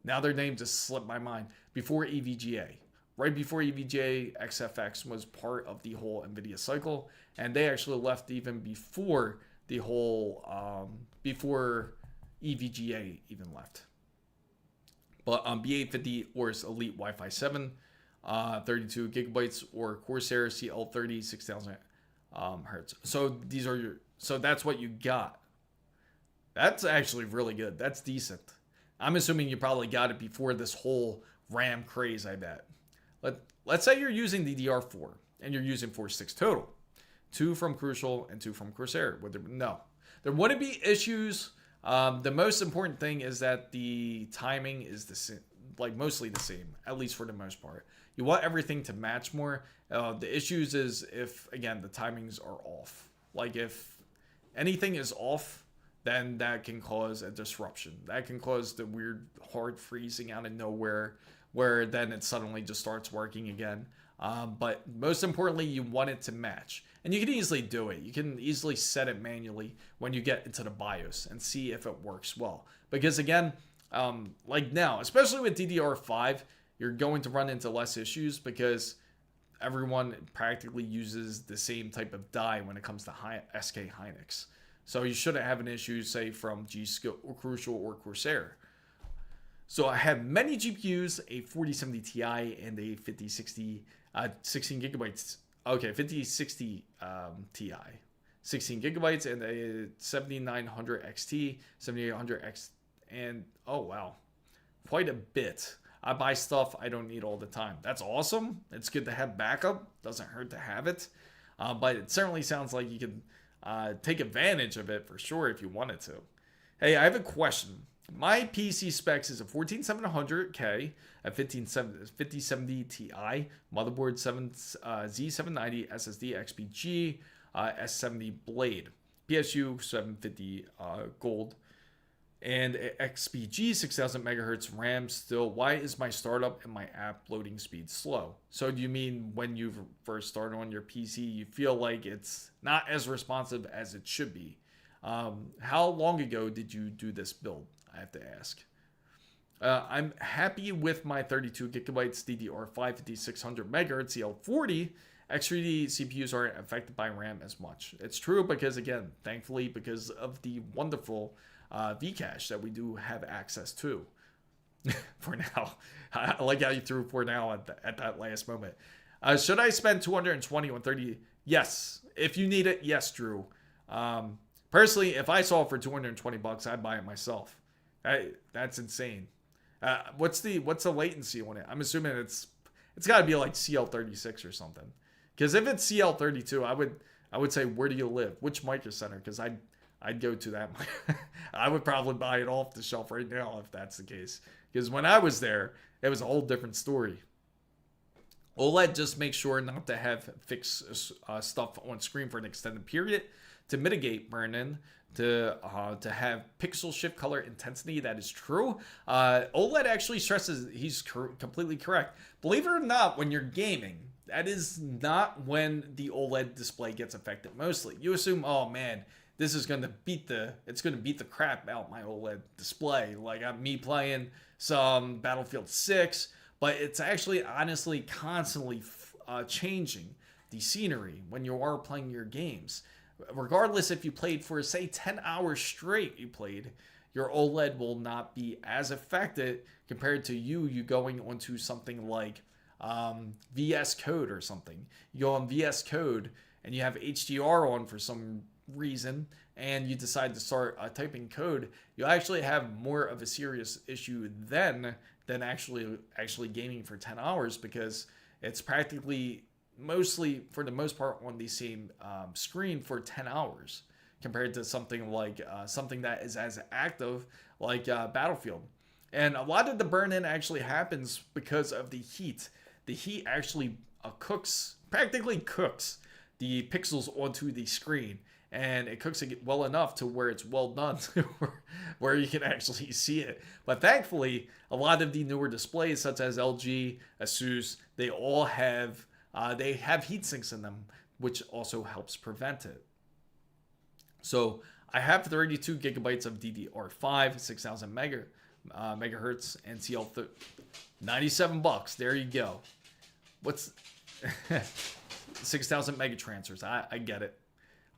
now their name just slipped my mind, before EVGA. Right before EVGA, XFX was part of the whole NVIDIA cycle, and they actually left even before the whole, before EVGA even left. But B850 or Elite Wi-Fi 7, 32 gigabytes, or Corsair CL30 6000 hertz. So these are So that's what you got. That's actually really good. That's decent. I'm assuming you probably got it before this whole RAM craze, I bet. Let's say you're using DDR4 and you're using 46 total. 2 from Crucial and 2 from Corsair. No. There wouldn't be issues. The most important thing is that the timing is the same, like mostly the same, at least for the most part. You want everything to match more. The issues is if, again, the timings are off. Like if anything is off, then that can cause a disruption. That can cause the weird hard freezing out of nowhere where then it suddenly just starts working again. But most importantly, you want it to match. And you can easily do it. You can easily set it manually when you get into the BIOS and see if it works well. Because again, like now, especially with DDR5, you're going to run into less issues because everyone practically uses the same type of die when it comes to SK Hynix. So you shouldn't have an issue, say, from G-Skill or Crucial or Corsair. So I have many GPUs, a 4070 Ti and a 5060, 16 gigabytes. Okay, 5060 Ti, 16 gigabytes, and a 7900 XT, 7800 X, and oh wow, quite a bit. I buy stuff I don't need all the time. That's awesome. It's good to have backup. Doesn't hurt to have it. But it certainly sounds like you can take advantage of it for sure if you wanted to. Hey, I have a question. My PC specs is a 14700K, a 5070 Ti, motherboard Z790 SSD XPG, S70 Blade, PSU 750 Gold, and XPG 6000 megahertz RAM still. Why is my startup and my app loading speed slow? So do you mean when you first start on your PC, you feel like it's not as responsive as it should be? How long ago did you do this build? I have to ask. I'm happy with my 32 gigabytes DDR5 5600 megahertz CL40. X3D CPUs aren't affected by RAM as much. It's true because, again, thankfully, because of the wonderful Vcache that we do have access to. For now. I like how you threw for now at that last moment. Should I spend 220 on 30? Yes. If you need it, yes, Drew. Personally, if I saw it for 220 bucks, I'd buy it myself. That's insane. What's the latency on it? I'm assuming it's got to be like CL36 or something. Because if it's CL32, I would say, where do you live? Which micro center? Because I'd go to that. I would probably buy it off the shelf right now if that's the case. Because when I was there, it was a whole different story. OLED just makes sure not to have fixed stuff on screen for an extended period to mitigate burn-in, to have pixel shift color intensity. That is true. OLED actually stresses, he's completely correct. Believe it or not, when you're gaming, that is not when the OLED display gets affected mostly. You assume, oh man, this is going to beat the crap out my OLED display. Like me playing some Battlefield 6, but it's actually honestly constantly changing the scenery when you are playing your games. Regardless if you played for, say, 10 hours straight your OLED will not be as affected compared to you going onto something like VS Code or something. You go on VS Code and you have HDR on for some reason and you decide to start typing code, you'll actually have more of a serious issue than actually gaming for 10 hours because it's practically mostly, for the most part, on the same screen for 10 hours compared to something like something that is as active like Battlefield. And a lot of the burn-in actually happens because of the heat. The heat actually practically cooks the pixels onto the screen, and it cooks it well enough to where it's well done where you can actually see it. But thankfully, a lot of the newer displays such as LG, Asus, they all have heat sinks in them, which also helps prevent it. So I have 32 gigabytes of DDR5, 6000 megahertz, and CL 97 bucks. There you go. What's 6,000 megatransfers? I get it.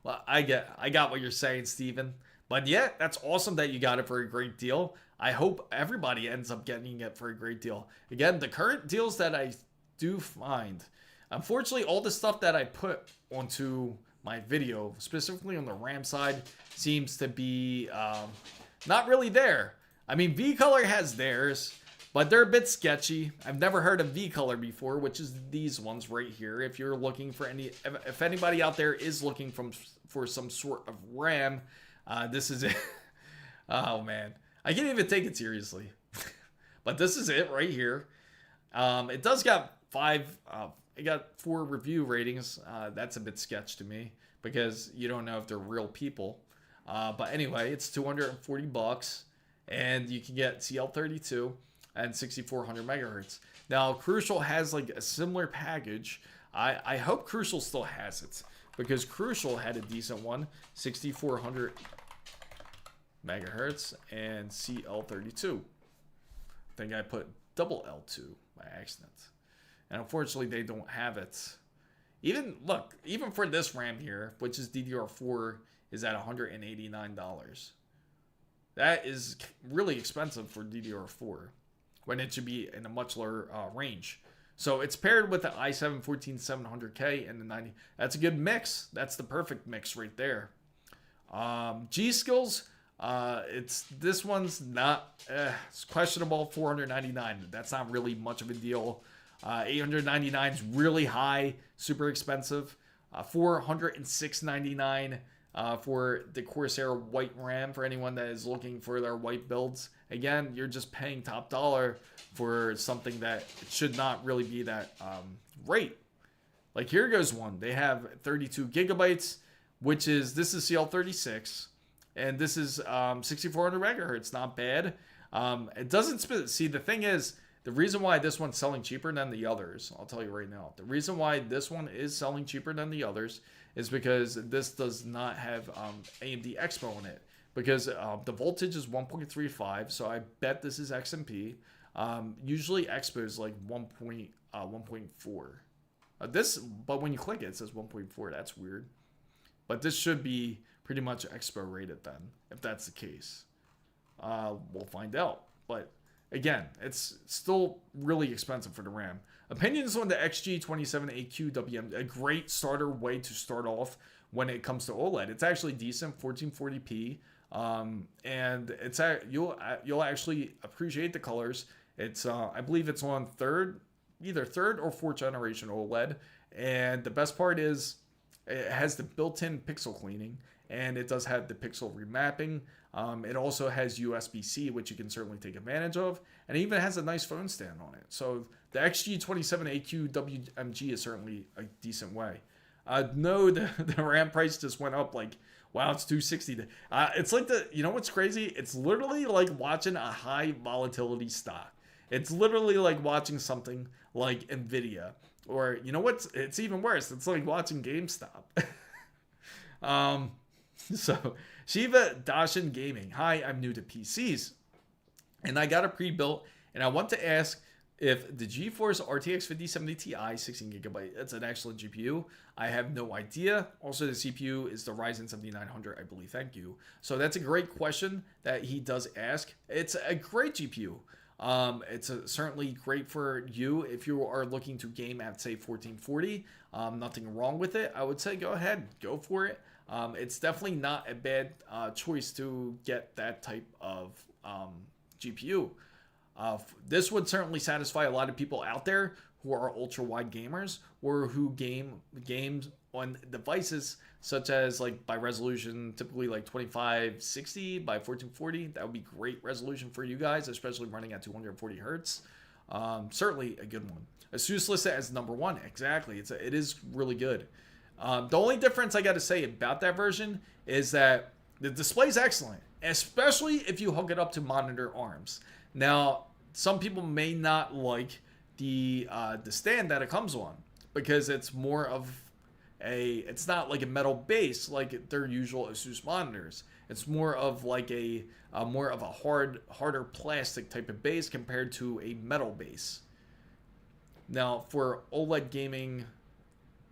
Well, I got what you're saying, Steven. But yeah, that's awesome that you got it for a great deal. I hope everybody ends up getting it for a great deal. Again, the current deals that I do find, unfortunately, all the stuff that I put onto my video, specifically on the RAM side, seems to be not really there. I mean, V-Color has theirs, but they're a bit sketchy. I've never heard of V-Color before, which is these ones right here. If you're looking for if anybody out there is looking for some sort of RAM, this is it. Oh man, I can't even take it seriously. But this is it right here. It does got it got 4 review ratings. That's a bit sketch to me because you don't know if they're real people. But anyway, it's $240, and you can get CL32 and 6400 megahertz. Now, Crucial has like a similar package. I hope Crucial still has it because Crucial had a decent one, 6400 megahertz and CL32. I think I put double L2 by accident. And unfortunately, they don't have it. Even for this RAM here, which is DDR4, is at $189. That is really expensive for DDR4 when it should be in a much lower range. So it's paired with the i7-14700K and the 90. That's a good mix. That's the perfect mix right there. G-Skills, this one's not, it's questionable, $499. That's not really much of a deal. $899 is really high, super expensive. $406.99 for the Corsair white RAM for anyone that is looking for their white builds. Again, you're just paying top dollar for something that it should not really be that rate. Like here goes one. They have 32 gigabytes, this is CL36, and this is 6400 megahertz. Not bad. It doesn't see, the thing is, the reason why this one's selling cheaper than the others, I'll tell you right now. The reason why this one is selling cheaper than the others is because this does not have AMD Expo in it. Because the voltage is 1.35, so I bet this is XMP. Usually Expo is like 1.4. But when you click it, it says 1.4. That's weird. But this should be pretty much Expo rated then, if that's the case. We'll find out. But again, it's still really expensive for the RAM. Opinions on the XG27AQ a great starter way to start off when it comes to OLED. It's actually decent, 1440p, and it's you'll actually appreciate the colors. It's I believe it's on either third or fourth generation OLED, and the best part is it has the built-in pixel cleaning, and it does have the pixel remapping. It also has USB-C, which you can certainly take advantage of, and it even has a nice phone stand on it. So the XG27AQ WMG is certainly a decent way. No, the RAM price just went up like, wow, it's $260. It's like you know what's crazy? It's literally like watching a high volatility stock. It's literally like watching something like Nvidia, or you know what's? It's even worse. It's like watching GameStop. So Shiva Dashin Gaming. Hi, I'm new to PCs, and I got a pre-built, and I want to ask if the GeForce RTX 5070 Ti 16GB, it's an excellent GPU. I have no idea. Also, the CPU is the Ryzen 7900, I believe. Thank you. So that's a great question that he does ask. It's a great GPU. It's certainly great for you if you are looking to game at, say, 1440. Nothing wrong with it. I would say go ahead, go for it. It's definitely not a bad choice to get that type of GPU. This would certainly satisfy a lot of people out there who are ultra wide gamers or who games on devices such as like by resolution, typically like 2560 by 1440. That would be great resolution for you guys, especially running at 240 hertz. Certainly a good one. ASUS listed as number 1. Exactly. It is really good. The only difference I got to say about that version is that the display is excellent, especially if you hook it up to monitor arms. Now, some people may not like the stand that it comes on because it's more of it's not like a metal base like their usual ASUS monitors. It's more of like a harder plastic type of base compared to a metal base. Now, for OLED gaming,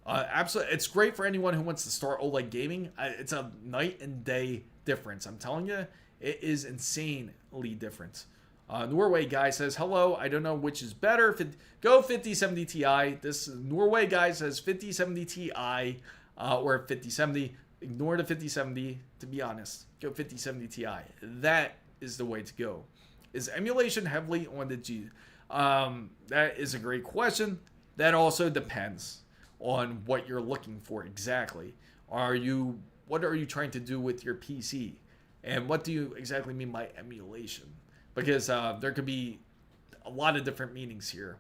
absolutely, it's great for anyone who wants to start OLED gaming. It's a night and day difference. I'm telling you, it is insanely different. Norway guy says, hello, I don't know which is better. Go 5070 Ti. This Norway guy says 5070 Ti. or 5070. Ignore the 5070, to be honest. Go 5070 Ti. That is the way to go. Is emulation heavily on the G? That is a great question. That also depends on what you're looking for exactly. What are you trying to do with your PC? And what do you exactly mean by emulation? Because there could be a lot of different meanings here.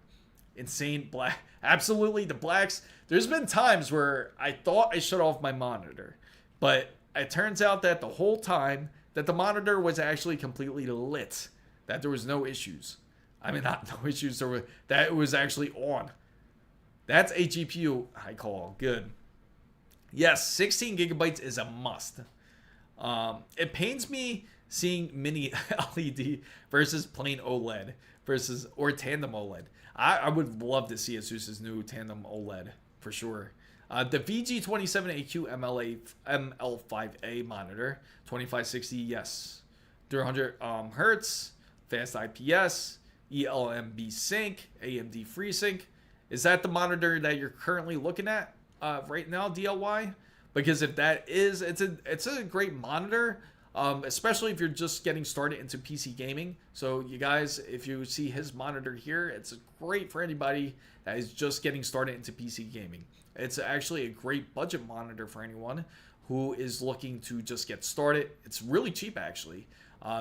Insane black. Absolutely, the blacks. There's been times where I thought I shut off my monitor, but it turns out that the whole time that the monitor was actually completely lit, that there was no issues. I mean, not no issues, that it was actually on. That's a GPU I call good. Yes, 16 gigabytes is a must. It pains me seeing mini LED versus plain OLED or tandem OLED. I would love to see ASUS's new tandem OLED for sure. The VG27AQ ML5A monitor, 2560, yes. 300 hertz, fast IPS, ELMB sync, AMD FreeSync. Is that the monitor that you're currently looking at right now, DLY? Because if that is, it's a great monitor, especially if you're just getting started into PC gaming. So you guys, if you see his monitor here, it's great for anybody that is just getting started into PC gaming. It's actually a great budget monitor for anyone who is looking to just get started. It's really cheap, actually.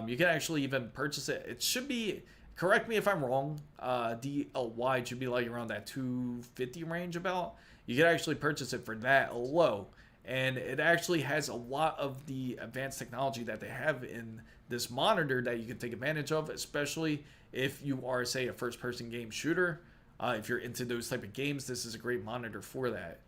You can actually even purchase it. It should be, correct me if I'm wrong, DLY should be like around that 250 range about. You can actually purchase it for that low. And it actually has a lot of the advanced technology that they have in this monitor that you can take advantage of, especially if you are, say, a first-person game shooter. If you're into those type of games, this is a great monitor for that.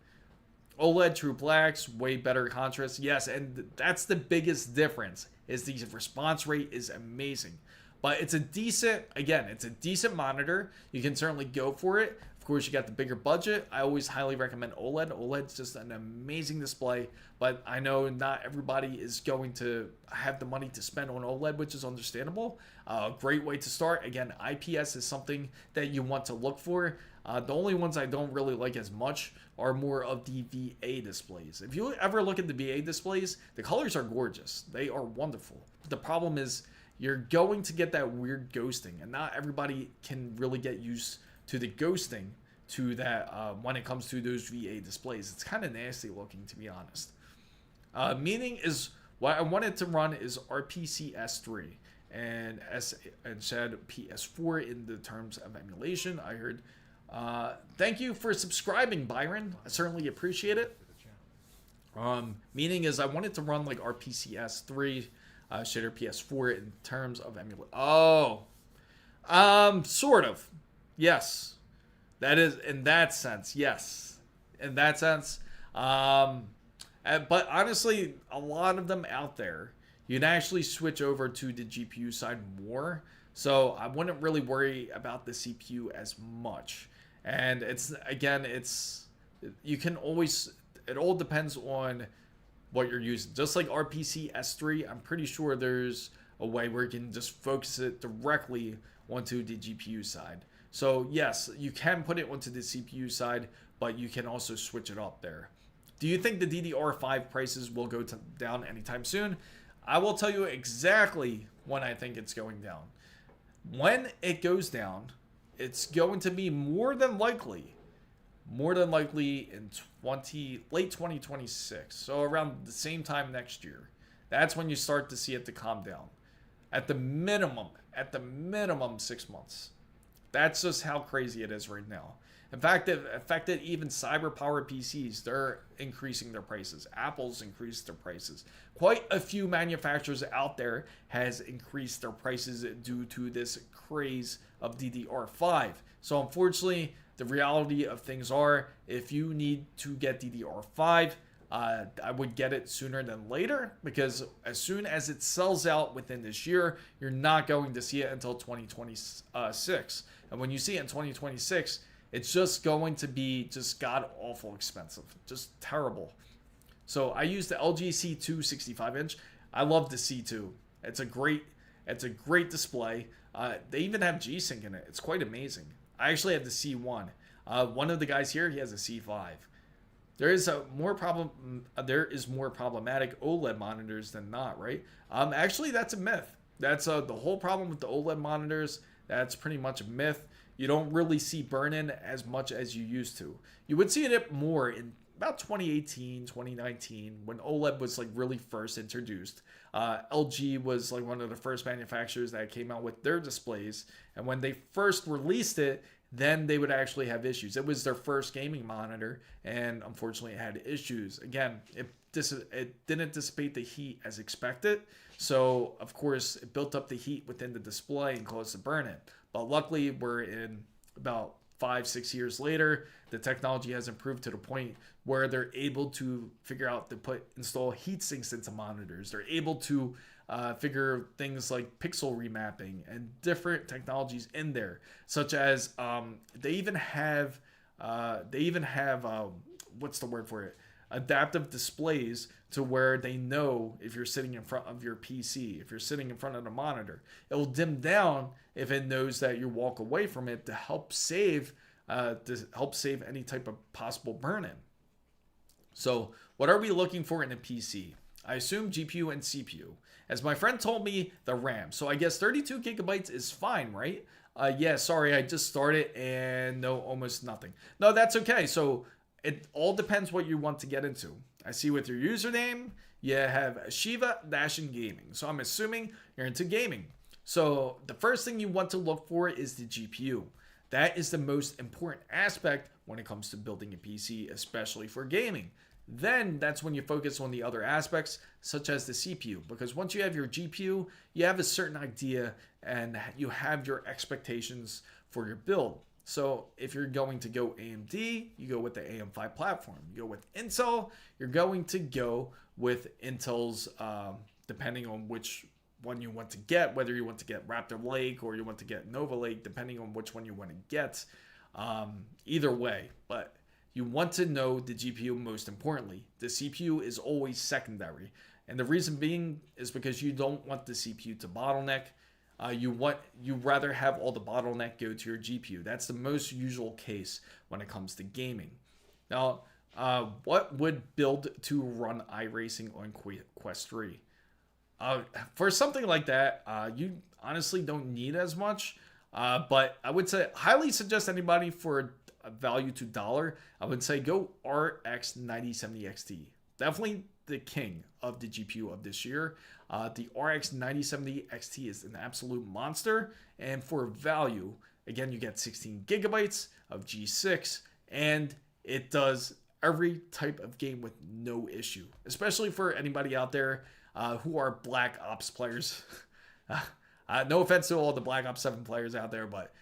OLED True Blacks, way better contrast. Yes, and that's the biggest difference, is the response rate is amazing. But it's a decent monitor. You can certainly go for it. Of course, you got the bigger budget. I always highly recommend OLED. OLED's just an amazing display, but I know not everybody is going to have the money to spend on OLED, which is understandable. Great way to start. Again, IPS is something that you want to look for. The only ones I don't really like as much are more of the VA displays. If you ever look at the VA displays, the colors are gorgeous. They are wonderful. But the problem is you're going to get that weird ghosting, and not everybody can really get used to the ghosting to that when it comes to those VA displays. It's kind of nasty looking, to be honest. Meaning is what I wanted to run is RPCS3 and said PS4 in the terms of emulation. I heard. Thank you for subscribing, Byron. I certainly appreciate it. Meaning is I wanted to run like RPCS3 shader PS4 in terms of emulation. Oh, sort of. Yes, that is in that sense. Yes, in that sense. But honestly, a lot of them out there, you'd actually switch over to the GPU side more. So I wouldn't really worry about the CPU as much. And you can always, it all depends on what you're using. Just like RPC S3, I'm pretty sure there's a way where you can just focus it directly onto the GPU side. So yes, you can put it onto the CPU side, but you can also switch it up there. Do you think the DDR5 prices will go down anytime soon? I will tell you exactly when I think it's going down. When it goes down, it's going to be more than likely in late 2026. So around the same time next year. That's when you start to see it to calm down. At the minimum 6 months. That's just how crazy it is right now. In fact, it affected even cyber-powered PCs. They're increasing their prices. Apple's increased their prices. Quite a few manufacturers out there has increased their prices due to this craze of DDR5. So unfortunately, the reality of things are, if you need to get DDR5, I would get it sooner than later, because as soon as it sells out within this year, you're not going to see it until 2026. And when you see it in 2026, it's just going to be just god-awful expensive. Just terrible. So I use the LG C2 65-inch. I love the C2. It's a great display. They even have G-Sync in it. It's quite amazing. I actually have the C1. One of the guys here, he has a C5. There is more problematic OLED monitors than not, right? Actually, that's a myth. That's the whole problem with the OLED monitors. That's pretty much a myth. You don't really see burn-in as much as you used to. You would see it more in about 2018, 2019, when OLED was like really first introduced. LG was like one of the first manufacturers that came out with their displays, and when they first released it, then they would actually have issues. It was their first gaming monitor, and unfortunately, it had issues. Again, it didn't dissipate the heat as expected, so of course, it built up the heat within the display and caused the burn-in. But luckily, we're in about 5-6 years later. The technology has improved to the point where they're able to figure out to install heat sinks into monitors. They're able to figure things like pixel remapping and different technologies in there, such as they even have what's the word for it? Adaptive displays, to where they know if you're sitting in front of your PC, if you're sitting in front of the monitor, it will dim down if it knows that you walk away from it, to help save any type of possible burn-in. So what are we looking for in a PC? I assume GPU and CPU. As my friend told me, the RAM. So I guess 32 gigabytes is fine, right? Yeah, sorry, I just started and no, almost nothing. No, that's okay. So it all depends what you want to get into. I see with your username, you have Shiva Dashin Gaming. So I'm assuming you're into gaming. So the first thing you want to look for is the GPU. That is the most important aspect when it comes to building a PC, especially for gaming. Then that's when you focus on the other aspects, such as the CPU, because once you have your GPU, you have a certain idea and you have your expectations for your build. So if you're going to go AMD, you go with the AM5 platform. You go with Intel, you're going to go with Intel's, depending on which one you want to get, whether you want to get Raptor Lake or you want to get Nova Lake, depending on which one you want to get. Either way, but you want to know the GPU most importantly. The CPU is always secondary. And the reason being is because you don't want the CPU to bottleneck. You rather have all the bottleneck go to your GPU. That's the most usual case when it comes to gaming. Now, what would build to run iRacing on Quest 3? For something like that, you honestly don't need as much. But I would say highly suggest anybody for a value to dollar. I would say go RX 9070 XT. Definitely the king of the GPU of this year. The RX 9070 XT is an absolute monster, and for value, again, you get 16 gigabytes of G6, and it does every type of game with no issue, especially for anybody out there who are Black Ops players. No offense to all the Black Ops 7 players out there, but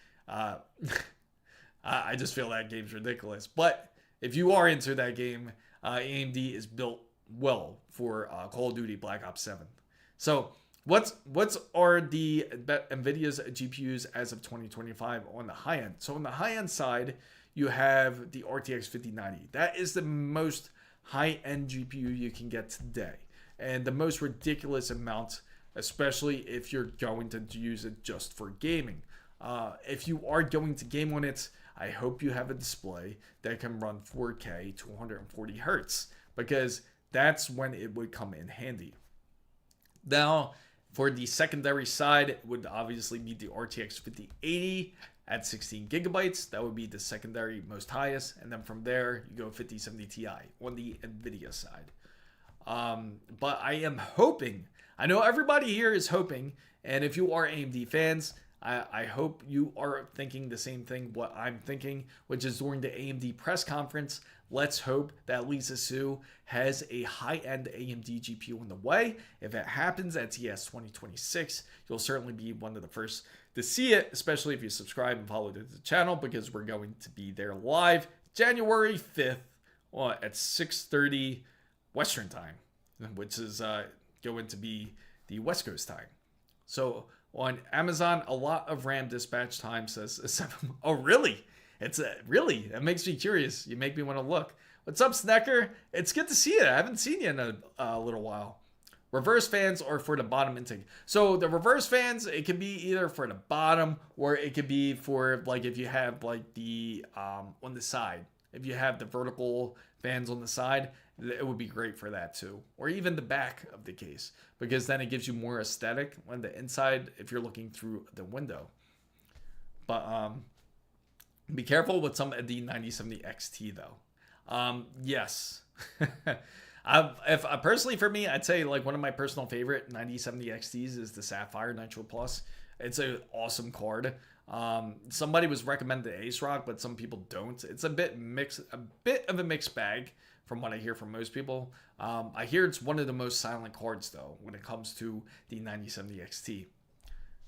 I just feel that game's ridiculous. But if you are into that game, AMD is built well for Call of Duty Black Ops 7. So what's are the NVIDIA's GPUs as of 2025 on the high end? So on the high end side, you have the RTX 5090. That is the most high end GPU you can get today, and the most ridiculous amount, especially if you're going to use it just for gaming. If you are going to game on it, I hope you have a display that can run 4K 240 Hertz, because that's when it would come in handy. Now, for the secondary side, it would obviously be the RTX 5080 at 16 gigabytes. That would be the secondary most highest. And then from there, you go 5070 Ti on the NVIDIA side. But I am hoping, I know everybody here is hoping, and if you are AMD fans, I hope you are thinking the same thing what I'm thinking, which is during the AMD press conference, let's hope that Lisa Su has a high-end AMD GPU in the way. If it happens at CES 2026, you'll certainly be one of the first to see it, especially if you subscribe and follow the channel, because we're going to be there live January 5th at 6:30 Western time, which is going to be the West Coast time. So on Amazon, a lot of RAM dispatch time says 7. Oh, really? Really? That makes me curious. You make me want to look. What's up, Snecker? It's good to see you. I haven't seen you in a little while. Reverse fans are for the bottom intake. So the reverse fans, it can be either for the bottom, or it could be for like if you have like the on the side. If you have the vertical fans on the side, it would be great for that too. Or even the back of the case, because then it gives you more aesthetic when the inside, if you're looking through the window. But be careful with some of the 9070 XT though. Yes. If personally for me, I'd say like one of my personal favorite 9070 XTs is the Sapphire Nitro Plus. It's an awesome card. Somebody was recommended Ace Rock, but some people don't. It's a bit of a mixed bag from what I hear from most people. I hear it's one of the most silent cards though when it comes to the 9070 XT.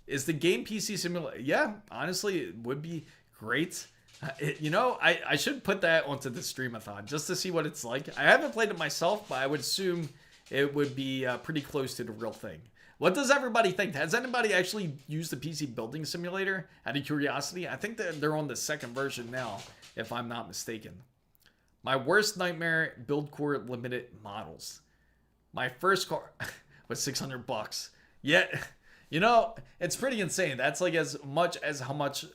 Is the game PC simulator? Yeah, honestly, it would be great. I should put that onto the streamathon just to see what it's like. I haven't played it myself, but I would assume it would be pretty close to the real thing. What does everybody think? Has anybody actually used the PC building simulator out of curiosity? I think that they're on the second version now, if I'm not mistaken. My worst nightmare, build core limited models. My first car was $600. Yet, it's pretty insane. That's like as much as how much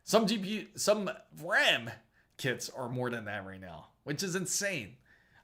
some RAM kits are more than that right now, which is insane.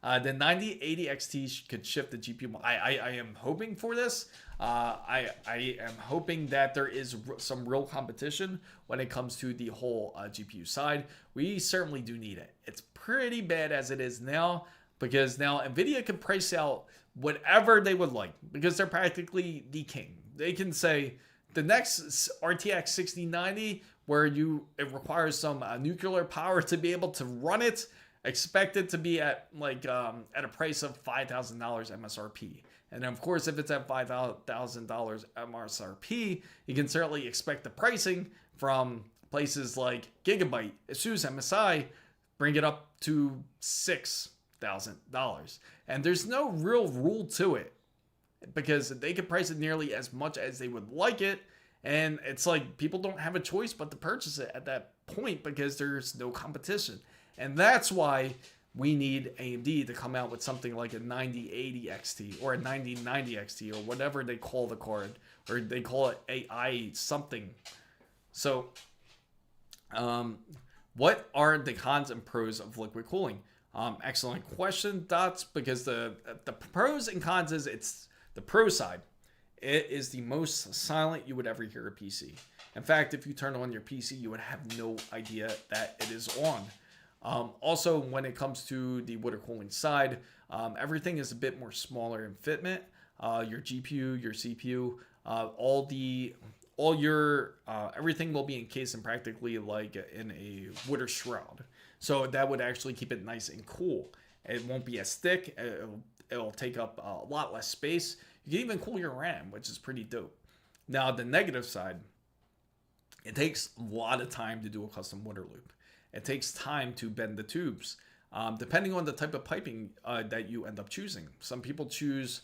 The 9080 XT could shift the GPU. I am hoping for this. I am hoping that there is some real competition when it comes to the whole GPU side. We certainly do need it. It's pretty bad as it is now, because now NVIDIA can price out whatever they would like, because they're practically the king. They can say the next RTX 6090, where it requires some nuclear power to be able to run it, expect it to be at at a price of $5,000 MSRP. And of course, if it's at $5,000 MSRP, you can certainly expect the pricing from places like Gigabyte, ASUS, MSI, bring it up to $6,000. And there's no real rule to it, because they could price it nearly as much as they would like it. And it's like people don't have a choice but to purchase it at that point, because there's no competition. And that's why we need AMD to come out with something like a 9080 XT or a 9090 XT or whatever they call the card, or they call it AI something. So, what are the cons and pros of liquid cooling? Excellent question, Dots, because the pros and cons is it's the pro side. It is the most silent you would ever hear a PC. In fact, if you turn on your PC, you would have no idea that it is on. Also, when it comes to the water cooling side, everything is a bit more smaller in fitment. Your GPU, your CPU, everything will be encased in practically like in a water shroud. So that would actually keep it nice and cool. It won't be as thick. It'll take up a lot less space. You can even cool your RAM, which is pretty dope. Now, the negative side, it takes a lot of time to do a custom water loop. It takes time to bend the tubes, depending on the type of piping that you end up choosing. Some people choose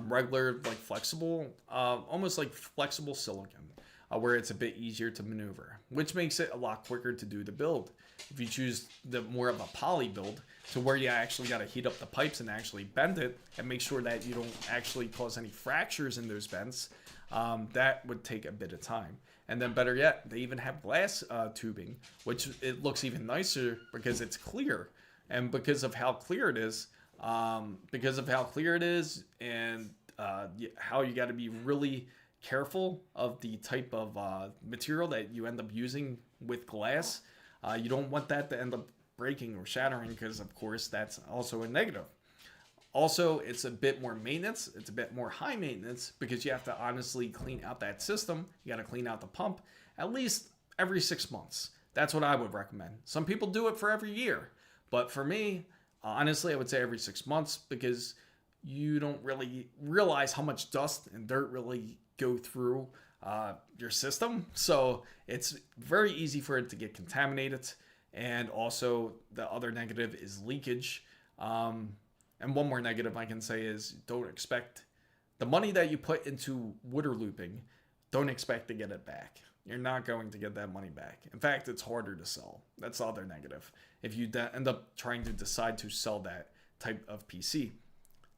regular, like flexible, almost like flexible silicon, where it's a bit easier to maneuver, which makes it a lot quicker to do the build. If you choose the more of a poly build, to where you actually got to heat up the pipes and actually bend it and make sure that you don't actually cause any fractures in those bends, that would take a bit of time. And then better yet, they even have glass tubing, which it looks even nicer because it's clear. And because of how clear it is, and how you got to be really careful of the type of material that you end up using with glass. You don't want that to end up breaking or shattering, because of course that's also a negative. Also, it's a bit more maintenance. It's a bit more high maintenance, because you have to honestly clean out that system. You got to clean out the pump at least every 6 months. That's what I would recommend. Some people do it for every year, but for me, honestly, I would say every 6 months, because you don't really realize how much dust and dirt really go through your system. So it's very easy for it to get contaminated. And also the other negative is leakage. And one more negative I can say is, don't expect the money that you put into water looping, don't expect to get it back. You're not going to get that money back. In fact, it's harder to sell. That's the other negative, if you end up trying to decide to sell that type of PC.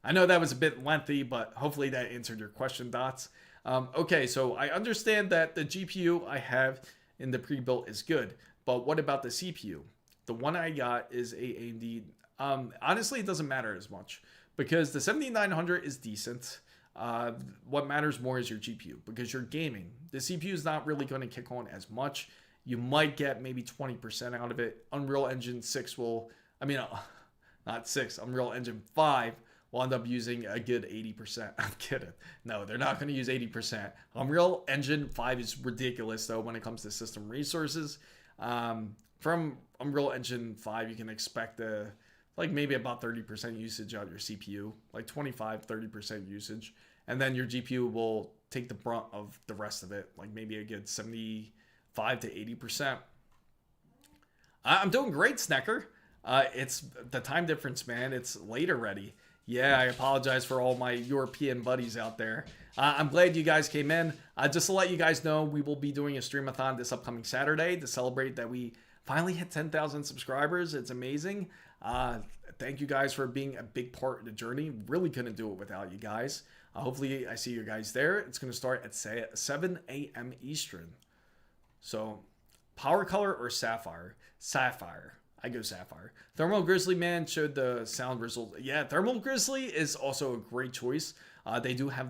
I know that was a bit lengthy, but hopefully that answered your question, Dots. Okay, so I understand that the GPU I have in the pre-built is good, but what about the CPU? the one I got is a AMD. Honestly, it doesn't matter as much because the 7900 is decent. What matters more is your GPU because you're gaming. The CPU is not really going to kick on as much. You might get maybe 20% out of it. Unreal Engine 6 will, not 6, Unreal Engine 5 will end up using a good 80%. I'm kidding. No, they're not going to use 80%. Unreal Engine 5 is ridiculous, though, when it comes to system resources. From Unreal Engine 5, you can expect maybe about 30% usage out of your CPU, like 25-30% usage. And then your GPU will take the brunt of the rest of it, like maybe a good 75 to 80%. I'm doing great, Snecker. It's the time difference, man. It's late already. Yeah, I apologize for all my European buddies out there. I'm glad you guys came in. Just to let you guys know, we will be doing a streamathon this upcoming Saturday to celebrate that we finally hit 10,000 subscribers. It's amazing. Thank you guys for being a big part of the journey. Really couldn't do it without you guys. Hopefully I see you guys there. It's going to start at 7 a.m. Eastern. So power color or sapphire? Sapphire. I go sapphire. Thermal Grizzly Man showed the sound result. Yeah, Thermal Grizzly is also a great choice. They do have,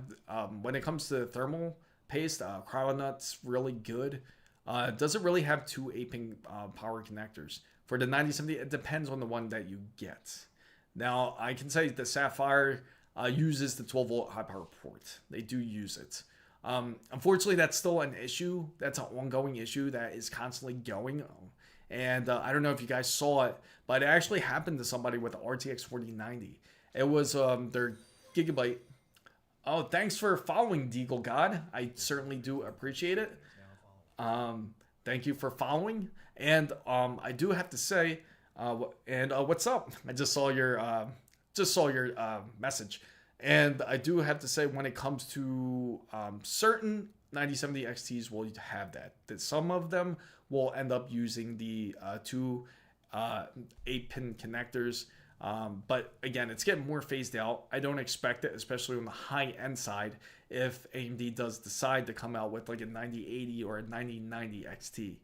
when it comes to thermal paste, Cryonaut's really good. Doesn't really have two 8-pin power connectors. For the 9070, it depends on the one that you get. Now, I can say the Sapphire uses the 12-volt high-power port. They do use it. Unfortunately, that's still an issue. That's an ongoing issue that is constantly going on. And I don't know if you guys saw it, but it actually happened to somebody with the RTX 4090. It was their Gigabyte. Oh, thanks for following, Deagle God. I certainly do appreciate it. Thank you for following. And I do have to say, what's up? I just saw your message. And I do have to say, when it comes to certain 9070 XTs will have that some of them will end up using the two 8-pin connectors. But again, it's getting more phased out. I don't expect it, especially on the high-end side, if AMD does decide to come out with like a 9080 or a 9090 XT.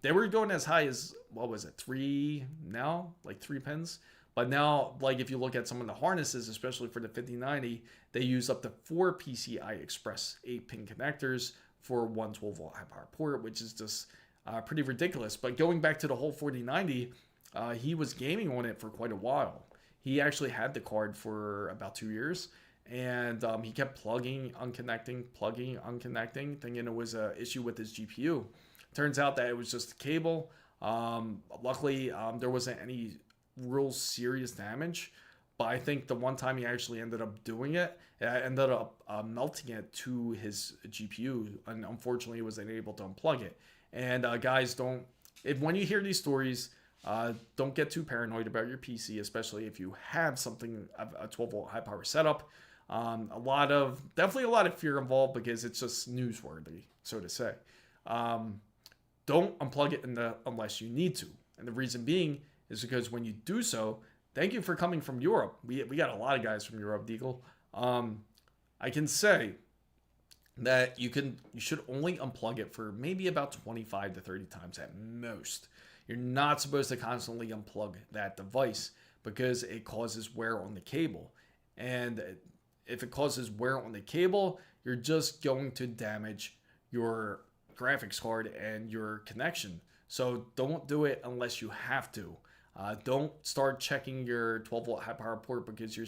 They were going as high as, what was it, 3 now? Like 3 pins? But now, like if you look at some of the harnesses, especially for the 5090, they use up to 4 PCI Express 8-pin connectors for one 12-volt high-power port, which is just pretty ridiculous. But going back to the whole 4090, he was gaming on it for quite a while. He actually had the card for about 2 years, and he kept plugging, unconnecting, thinking it was an issue with his GPU. Turns out that it was just the cable. Luckily, there wasn't any real serious damage, but I think the one time he actually ended up doing it, ended up melting it to his GPU, and unfortunately he was unable to unplug it. And guys, when you hear these stories, don't get too paranoid about your PC, especially if you have something, a 12-volt high power setup. Definitely a lot of fear involved because it's just newsworthy, so to say. Don't unplug it unless you need to. And the reason being is because when you do so, thank you for coming from Europe. We got a lot of guys from Europe, Deagle. I can say that you should only unplug it for maybe about 25 to 30 times at most. You're not supposed to constantly unplug that device because it causes wear on the cable. And if it causes wear on the cable, you're just going to damage your graphics card and your connection. So don't do it unless you have to. Don't start checking your 12-volt high-power port because you're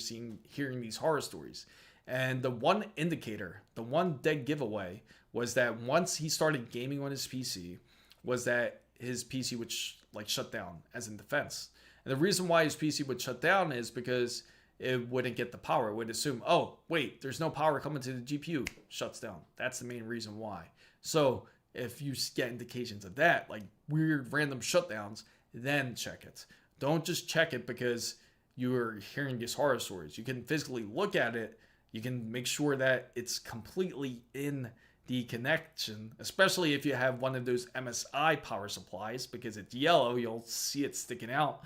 hearing these horror stories. And the one indicator, the one dead giveaway, was that once he started gaming on his PC, was that his PC would shut down as in defense. And the reason why his PC would shut down is because it wouldn't get the power. It would assume, oh, wait, there's no power coming to the GPU. Shuts down. That's the main reason why. So if you get indications of that, like weird random shutdowns, then check it. Don't just check it because you're hearing these horror stories. You can physically look at it. You can make sure that it's completely in the connection, especially if you have one of those MSI power supplies, because it's yellow, you'll see it sticking out.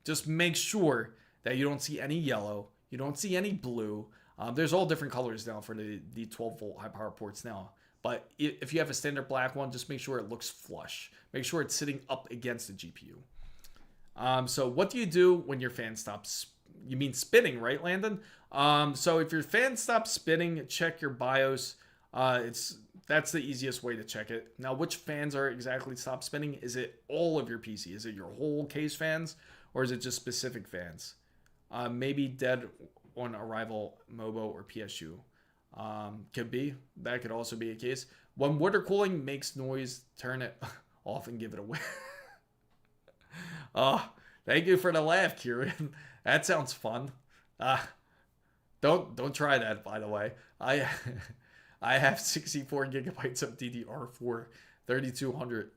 Just make sure that you don't see any yellow, you don't see any blue. There's all different colors now for the 12 volt high power ports now. But if you have a standard black one, just make sure it looks flush. Make sure it's sitting up against the GPU. So what do you do when your fan stops? You mean spinning, right, Landon? So if your fan stops spinning, check your BIOS. That's the easiest way to check it. Now, which fans are exactly stop spinning? Is it all of your PC? Is it your whole case fans? Or is it just specific fans? Maybe dead on arrival, MOBO, or PSU. Could be. That could also be a case. When water cooling makes noise, turn it off and give it away. Oh, thank you for the laugh, Kieran. That sounds fun. Don't try that, by the way. I have 64 gigabytes of DDR4 3200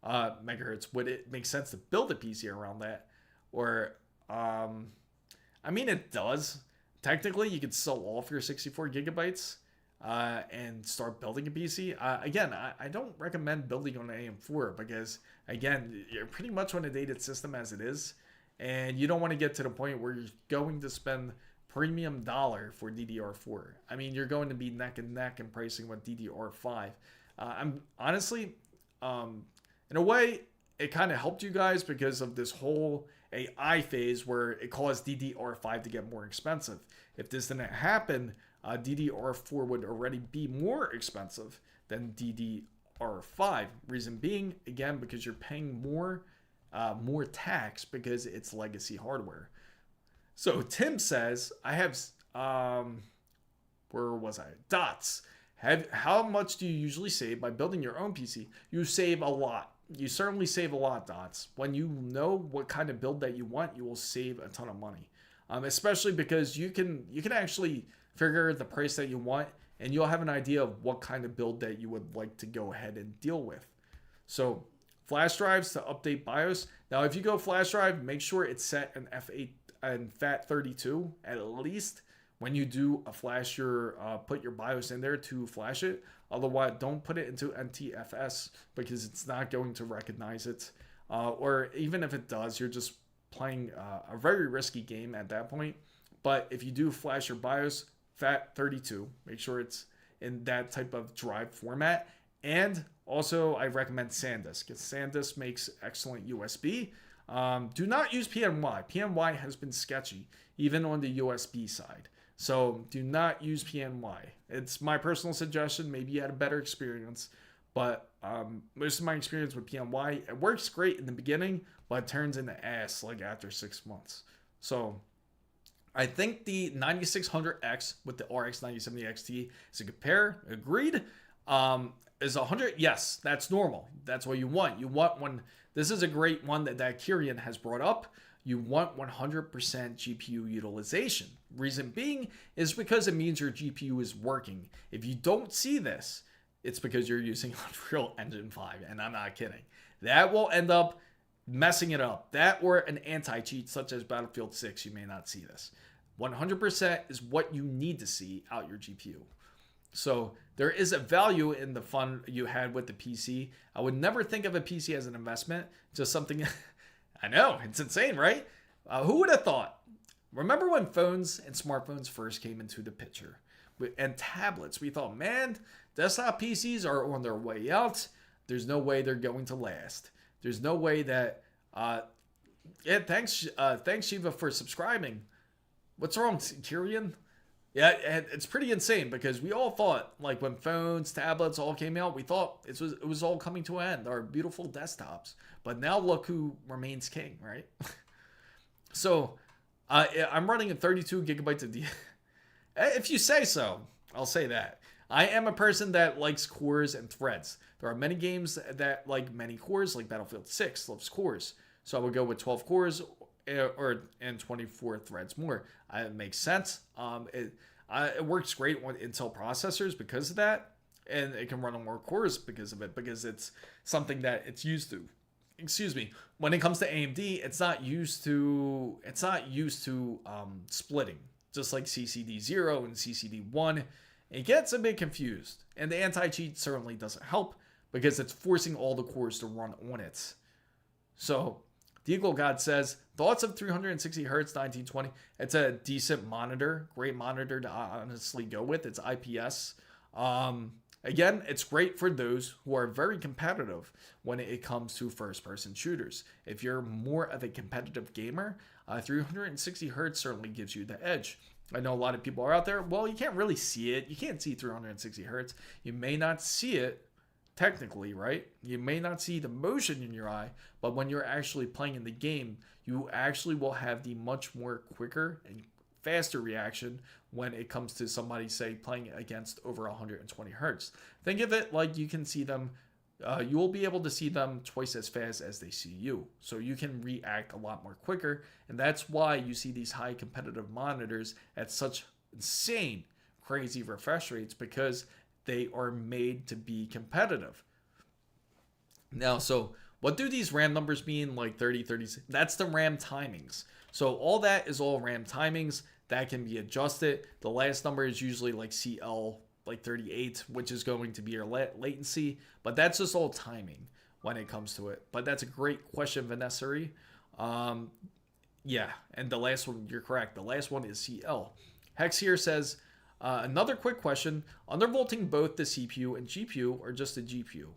megahertz. Would it make sense to build a PC around that? Or I mean, it does. Technically, you could sell off your 64 gigabytes and start building a PC. Again, I don't recommend building on an AM4 because, again, you're pretty much on a dated system as it is. And you don't want to get to the point where you're going to spend premium dollar for DDR4. I mean, you're going to be neck and neck in pricing with DDR5. I'm honestly, in a way, it kind of helped you guys because of this whole AI phase where it caused DDR5 to get more expensive. If this didn't happen, DDR4 would already be more expensive than DDR5. Reason being, again, because you're paying more tax because it's legacy hardware. So Tim says, I have, where was I? Dots. How much do you usually save by building your own PC? You save a lot. You certainly save a lot, Dots. When you know what kind of build that you want, you will save a ton of money. Especially because you can actually figure the price that you want, and you'll have an idea of what kind of build that you would like to go ahead and deal with. So flash drives to update BIOS. Now, if you go flash drive, make sure it's set an F8 and FAT32 at least when you do a flash put your BIOS in there to flash it. Otherwise, don't put it into NTFS because it's not going to recognize it. Or even if it does, you're just playing a very risky game at that point. But if you do flash your BIOS, FAT32, make sure it's in that type of drive format. And also, I recommend SanDisk, because SanDisk makes excellent USB. Do not use PNY. PNY has been sketchy, even on the USB side. So do not use PNY. It's my personal suggestion. Maybe you had a better experience, but most of my experience with PNY, it works great in the beginning, but it turns into ass like after 6 months. So I think the 9600X with the RX 9070 XT is a good pair. Agreed. Is 100? Yes, that's normal. That's what you want. You want one. This is a great one that Kieran has brought up. You want 100% GPU utilization. Reason being is because it means your GPU is working. If you don't see this, it's because you're using Unreal Engine 5, and I'm not kidding. That will end up messing it up. That or an anti-cheat such as Battlefield 6, you may not see this. 100% is what you need to see out your GPU. So there is a value in the fun you had with the PC. I would never think of a PC as an investment, just something. I know, it's insane, right? Who would have thought? Remember when phones and smartphones first came into the picture? And tablets, we thought, man, desktop PCs are on their way out. There's no way they're going to last. There's no way that. Yeah, thanks Shiva for subscribing. What's wrong, Kieran? Yeah, it's pretty insane because we all thought, like when phones, tablets all came out, we thought it was all coming to an end, our beautiful desktops. But now look who remains king, right? So I'm running a 32 gigabytes of If you say so, I'll say that. I am a person that likes cores and threads. There are many games that like many cores, like Battlefield 6 loves cores. So I would go with 12 cores and 24 threads more. It makes sense. It works great on Intel processors because of that, and it can run on more cores because of it, because it's something that it's used to. Excuse me. When it comes to AMD, it's not used to splitting, just like CCD0 and CCD1. It gets a bit confused, and the anti-cheat certainly doesn't help because it's forcing all the cores to run on it. So Deagle God says, thoughts of 360 hertz 1920. It's a decent monitor, great monitor to honestly go with. It's IPS. Again, it's great for those who are very competitive when it comes to first-person shooters. If you're more of a competitive gamer, 360 hertz certainly gives you the edge. I know a lot of people are out there, well, you can't really see it. You can't see 360 hertz. You may not see it technically, right? You may not see the motion in your eye, but when you're actually playing in the game, you actually will have the much more quicker and faster reaction when it comes to somebody, say, playing against over 120 hertz. Think of it like you can see them, you will be able to see them twice as fast as they see you. So you can react a lot more quicker. And that's why you see these high competitive monitors at such insane, crazy refresh rates, because they are made to be competitive. Now, so what do these RAM numbers mean? Like 30, 36? That's the RAM timings. So all that is all RAM timings that can be adjusted. The last number is usually like CL, like 38, which is going to be your latency. But that's just all timing when it comes to it. But that's a great question, Vanessa. Yeah, and the last one, you're correct. The last one is CL. Hex here says, another quick question, undervolting both the CPU and GPU or just the GPU?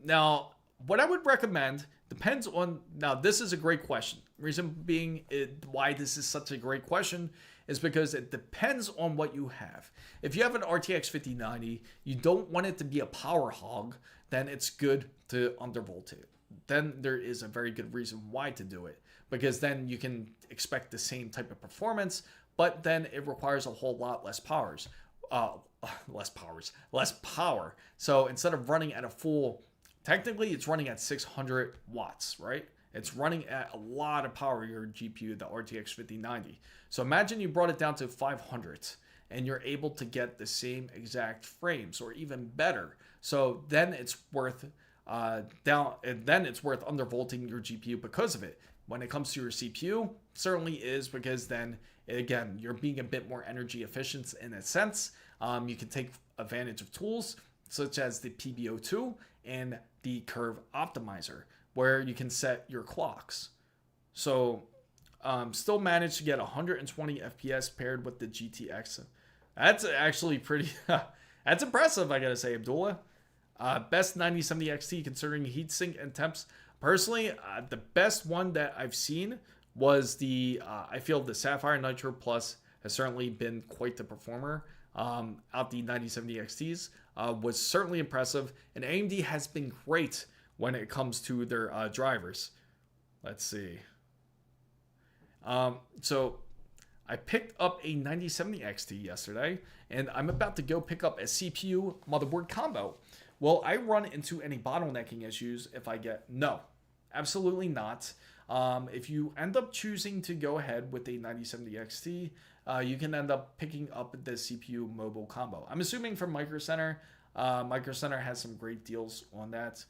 Now, what I would recommend depends on, now this is a great question. Reason being why this is such a great question is because it depends on what you have. If you have an RTX 5090, you don't want it to be a power hog, then it's good to undervolt it. Then there is a very good reason why to do it, because then you can expect the same type of performance, but then it requires a whole lot less less power. So instead of running at a full, technically it's running at 600 watts, right? It's running at a lot of power, your GPU, the RTX 5090. So imagine you brought it down to 500 and you're able to get the same exact frames or even better. So then it's worth undervolting your GPU because of it. When it comes to your CPU, certainly is, because then again, you're being a bit more energy efficient in a sense. You can take advantage of tools such as the PBO2 and the curve optimizer, where you can set your clocks. So still manage to get 120 FPS paired with the GTX. That's actually pretty, that's impressive, I gotta say, Abdullah. Best 9070 XT considering heatsink and temps. Personally, the best one that I've seen was the, I feel the Sapphire Nitro Plus has certainly been quite the performer. Out the 9070 XTs was certainly impressive, and AMD has been great when it comes to their drivers. Let's see. So I picked up a 9070 XT yesterday, and I'm about to go pick up a CPU motherboard combo. Will I run into any bottlenecking issues if I get... No, absolutely not. If you end up choosing to go ahead with a 9070 XT, you can end up picking up the CPU mobile combo. I'm assuming from Micro Center. Micro Center has some great deals on that.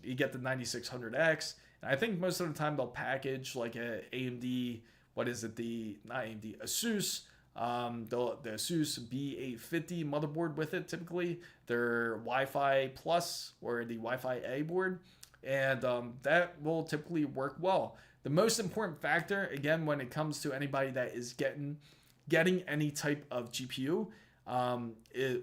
You get the 9600X, and I think most of the time they'll package like a AMD, what is it, not AMD, ASUS, the ASUS B850 motherboard with it, typically their Wi-Fi Plus or the Wi-Fi A board, and that will typically work well. The most important factor, again, when it comes to anybody that is getting any type of GPU,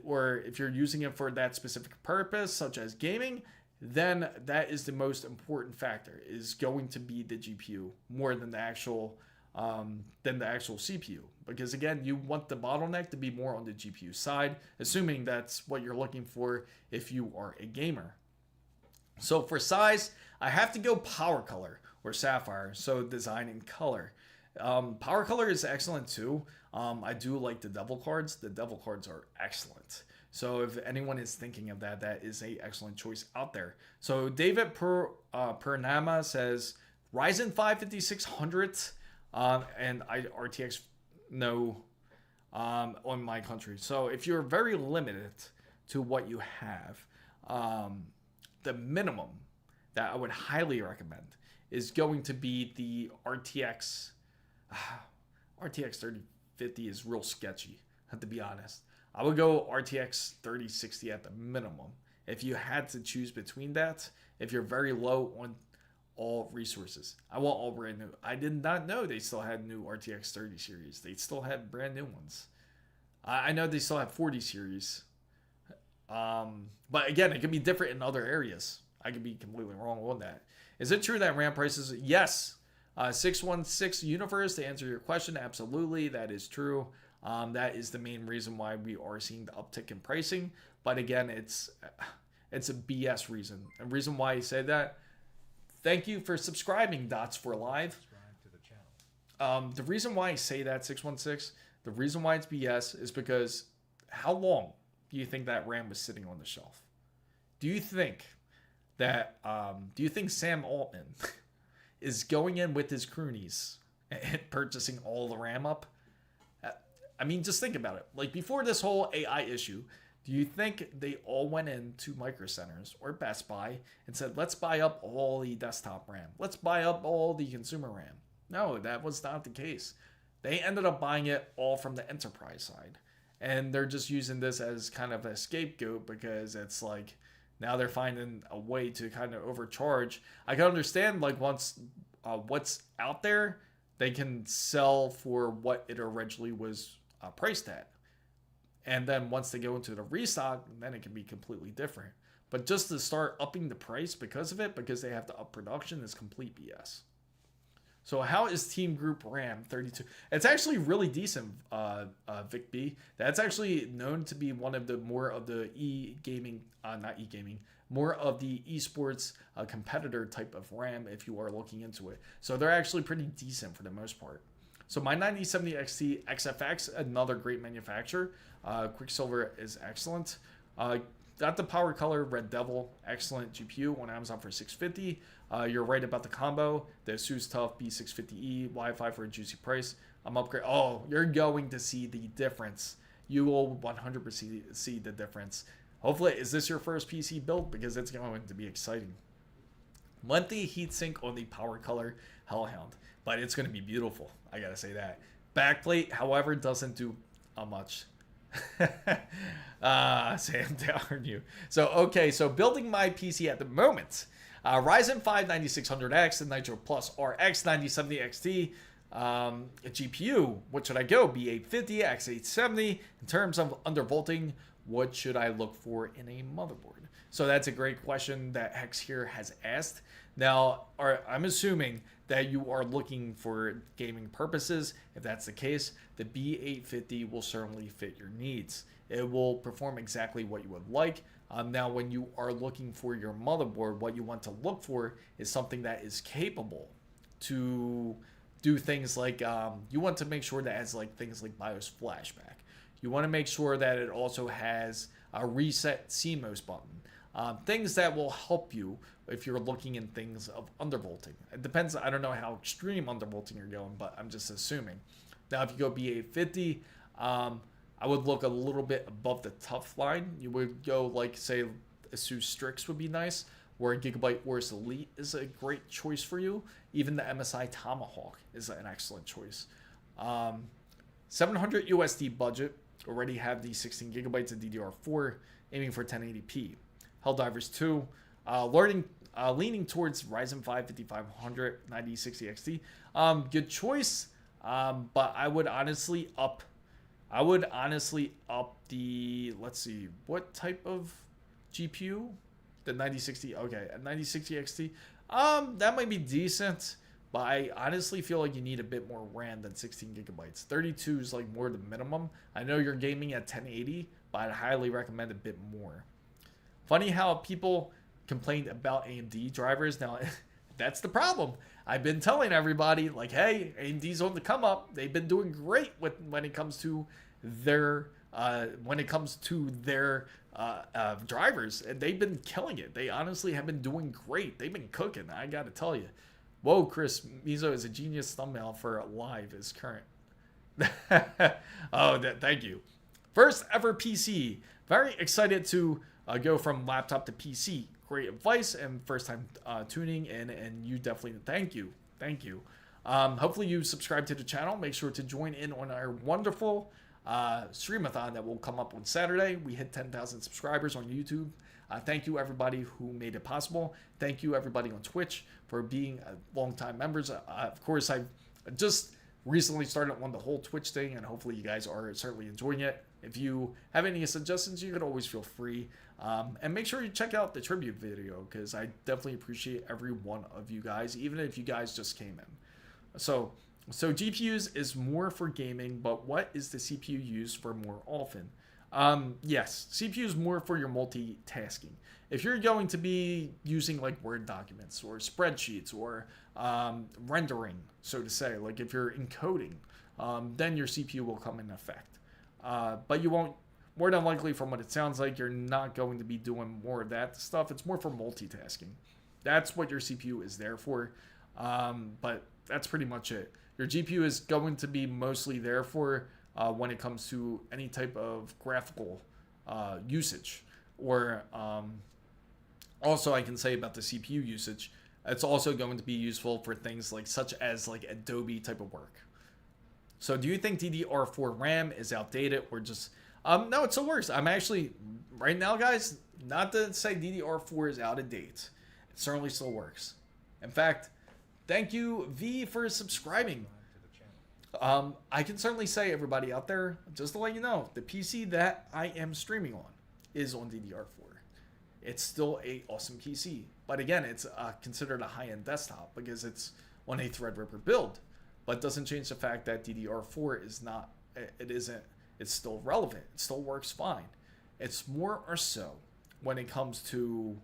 or if you're using it for that specific purpose, such as gaming, then that is the most important factor, is going to be the GPU more than the actual CPU. Because again, you want the bottleneck to be more on the GPU side, assuming that's what you're looking for if you are a gamer. So for size, I have to go Power Color or Sapphire, so design and color. Power Color is excellent too. I do like the Devil cards. The Devil cards are excellent. So if anyone is thinking of that, that is an excellent choice out there. So David Purnama says Ryzen 5 5600 and RTX no on my country. So if you're very limited to what you have, the minimum that I would highly recommend is going to be the RTX 3050 is real sketchy, to be honest. I would go RTX 3060 at the minimum. If you had to choose between that, if you're very low all resources. I want all brand new. I did not know they still had new RTX 30 series. They still had brand new ones. I know they still have 40 series. But again, it could be different in other areas. I could be completely wrong on that. Is it true that RAM prices? Yes. 616 Universe, to answer your question, absolutely, that is true. That is the main reason why we are seeing the uptick in pricing. But again, it's a BS reason. A reason why I say that. Thank you for subscribing, Dots for Live. Subscribe to the channel. The reason why I say that, 616, the reason why it's BS is because how long do you think that RAM was sitting on the shelf? Do you think that, Sam Altman is going in with his croonies and purchasing all the RAM up? I mean, just think about it. Like, before this whole AI issue, do you think they all went into Micro Centers or Best Buy and said, let's buy up all the desktop RAM. Let's buy up all the consumer RAM. No, that was not the case. They ended up buying it all from the enterprise side. And they're just using this as kind of a scapegoat because it's like, now they're finding a way to kind of overcharge. I can understand, like, once what's out there, they can sell for what it originally was priced at. And then once they go into the restock, then it can be completely different. But just to start upping the price because of it, because they have to up production, is complete BS. So how is Team Group RAM 32? It's actually really decent, Vic B. That's actually known to be one of the more of the more of the esports competitor type of RAM if you are looking into it. So they're actually pretty decent for the most part. So my 9070 XT XFX, another great manufacturer. Quicksilver is excellent. Got the Power Color Red Devil, excellent GPU on Amazon for $650. You're right about the combo. The ASUS TUF B650E Wi-Fi for a juicy price. I'm upgrade. Oh, you're going to see the difference. You will 100% see the difference. Hopefully, is this your first PC build? Because it's going to be exciting. Lengthy heatsink on the Power Color Hellhound, but it's going to be beautiful. I gotta say that. Backplate, however, doesn't do much. Sam, darn you. So, okay, so building my PC at the moment. Ryzen 5 9600X and Nitro Plus RX 9070 XT. A GPU, what should I go? B850, X870. In terms of undervolting, what should I look for in a motherboard? So that's a great question that Hex here has asked. Now, I'm assuming that you are looking for gaming purposes. If that's the case, the B850 will certainly fit your needs. It will perform exactly what you would like. Now, when you are looking for your motherboard, what you want to look for is something that is capable to do things like, you want to make sure that it has like things like BIOS flashback. You want to make sure that it also has a reset CMOS button. Things that will help you if you're looking in things of undervolting. It depends. I don't know how extreme undervolting you're going, but I'm just assuming. Now, if you go B850, I would look a little bit above the tough line. You would go like, say, ASUS Strix would be nice, where Gigabyte Aorus Elite is a great choice for you. Even the MSI Tomahawk is an excellent choice. 700 USD budget. Already have the 16 gigabytes of DDR4, aiming for 1080p. Helldivers 2, leaning towards Ryzen 5 5500 9060 XT. Good choice, but I would honestly up the, let's see, what type of GPU? The 9060, okay, a 9060 XT. That might be decent, but I honestly feel like you need a bit more RAM than 16 gigabytes. 32 is like more the minimum. I know you're gaming at 1080, but I'd highly recommend a bit more. Funny how people complained about AMD drivers. Now, that's the problem. I've been telling everybody, like, hey, AMD's on the come up. They've been doing great when it comes to their drivers, and they've been killing it. They honestly have been doing great. They've been cooking, I gotta tell you. Whoa, Chris Mizo is a genius thumbnail for live is current. Oh, thank you. First ever PC. Very excited to go from laptop to PC. Great advice and first time tuning in, and you definitely thank you. Hopefully you subscribe to the channel. Make sure to join in on our wonderful streamathon that will come up on Saturday. We hit 10,000 subscribers on YouTube. Thank you everybody who made it possible. Thank you everybody on Twitch for being longtime members. Of course, I've just recently started on the whole Twitch thing, and hopefully you guys are certainly enjoying it. If you have any suggestions, you can always feel free. And make sure you check out the tribute video, because I definitely appreciate every one of you guys, even if you guys just came in. So GPUs is more for gaming, but what is the CPU used for more often? Yes, CPU is more for your multitasking. If you're going to be using like Word documents or spreadsheets or rendering, so to say, like if you're encoding, then your CPU will come in effect. But you won't, more than likely from what it sounds like, you're not going to be doing more of that stuff. It's more for multitasking. That's what your CPU is there for. But that's pretty much it. Your GPU is going to be mostly there for when it comes to any type of graphical usage. Or also I can say about the CPU usage, it's also going to be useful for things like such as like Adobe type of work. So do you think DDR4 RAM is outdated or just... no, it still works. I'm actually, right now, guys, not to say DDR4 is out of date. It certainly still works. In fact, thank you, V, for subscribing. I can certainly say, everybody out there, just to let you know, the PC that I am streaming on is on DDR4. It's still a awesome PC. But again, it's considered a high-end desktop because it's on a Threadripper build. But it doesn't change the fact that DDR4 is not, it isn't, it's still relevant. It still works fine. It's more or so when it comes to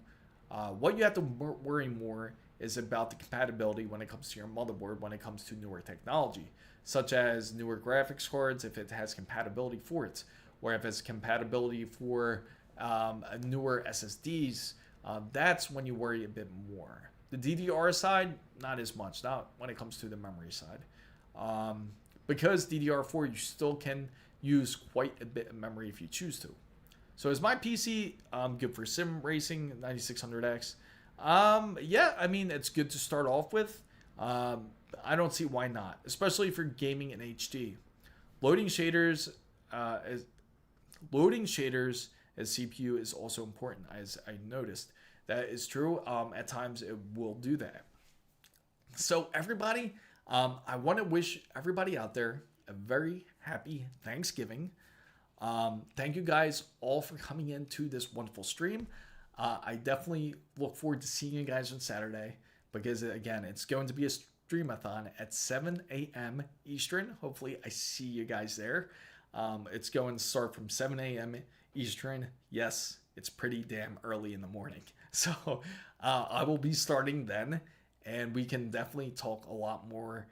what you have to worry more is about the compatibility when it comes to your motherboard, when it comes to newer technology, such as newer graphics cards, if it has compatibility for it, or if it's compatibility for newer SSDs, that's when you worry a bit more. The DDR side, not as much, not when it comes to the memory side. Because DDR4, you still can use quite a bit of memory if you choose to. So is my PC good for sim racing, 9600X? Yeah, I mean, it's good to start off with. I don't see why not, especially if you're gaming in HD. Loading shaders as CPU is also important, as I noticed. That is true. At times it will do that. So everybody, I want to wish everybody out there a very happy Thanksgiving. Thank you guys all for coming into this wonderful stream. I definitely look forward to seeing you guys on Saturday because, again, it's going to be a streamathon at 7 a.m. Eastern. Hopefully I see you guys there. It's going to start from 7 a.m. Eastern. Yes, it's pretty damn early in the morning. So I will be starting then, and we can definitely talk a lot more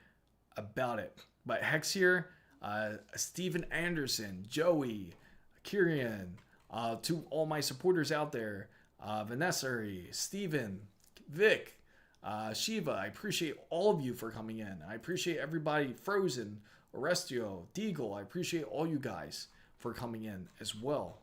about it. But Hex here, Steven Anderson, Joey, Kieran, to all my supporters out there, Vanessa, Steven, Vic, Shiva, I appreciate all of you for coming in. I appreciate everybody, Frozen, Orestio, Deagle, I appreciate all you guys for coming in as well.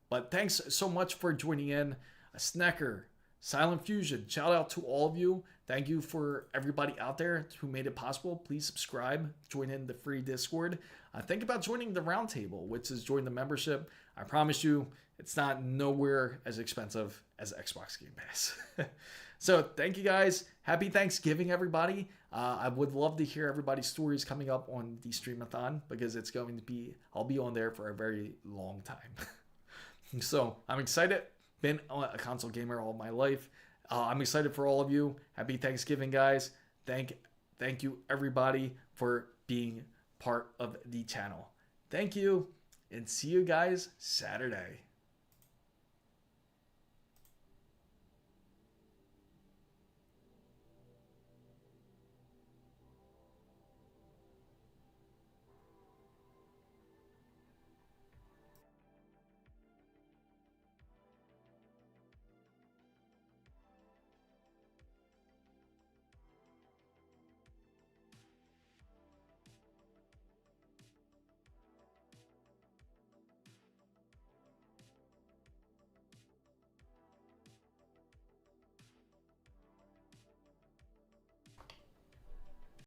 But thanks so much for joining in. Snecker, Silent Fusion, shout out to all of you. Thank you for everybody out there who made it possible. Please subscribe, join in the free Discord. Think about joining the roundtable, which is join the membership. I promise you, it's not nowhere as expensive as Xbox Game Pass. So thank you guys. Happy Thanksgiving, everybody. I would love to hear everybody's stories coming up on the streamathon because it's going to be, I'll be on there for a very long time. So I'm excited. Been a console gamer all my life. I'm excited for all of you. Happy Thanksgiving, guys. Thank you, everybody, for being part of the channel. Thank you, and see you guys Saturday.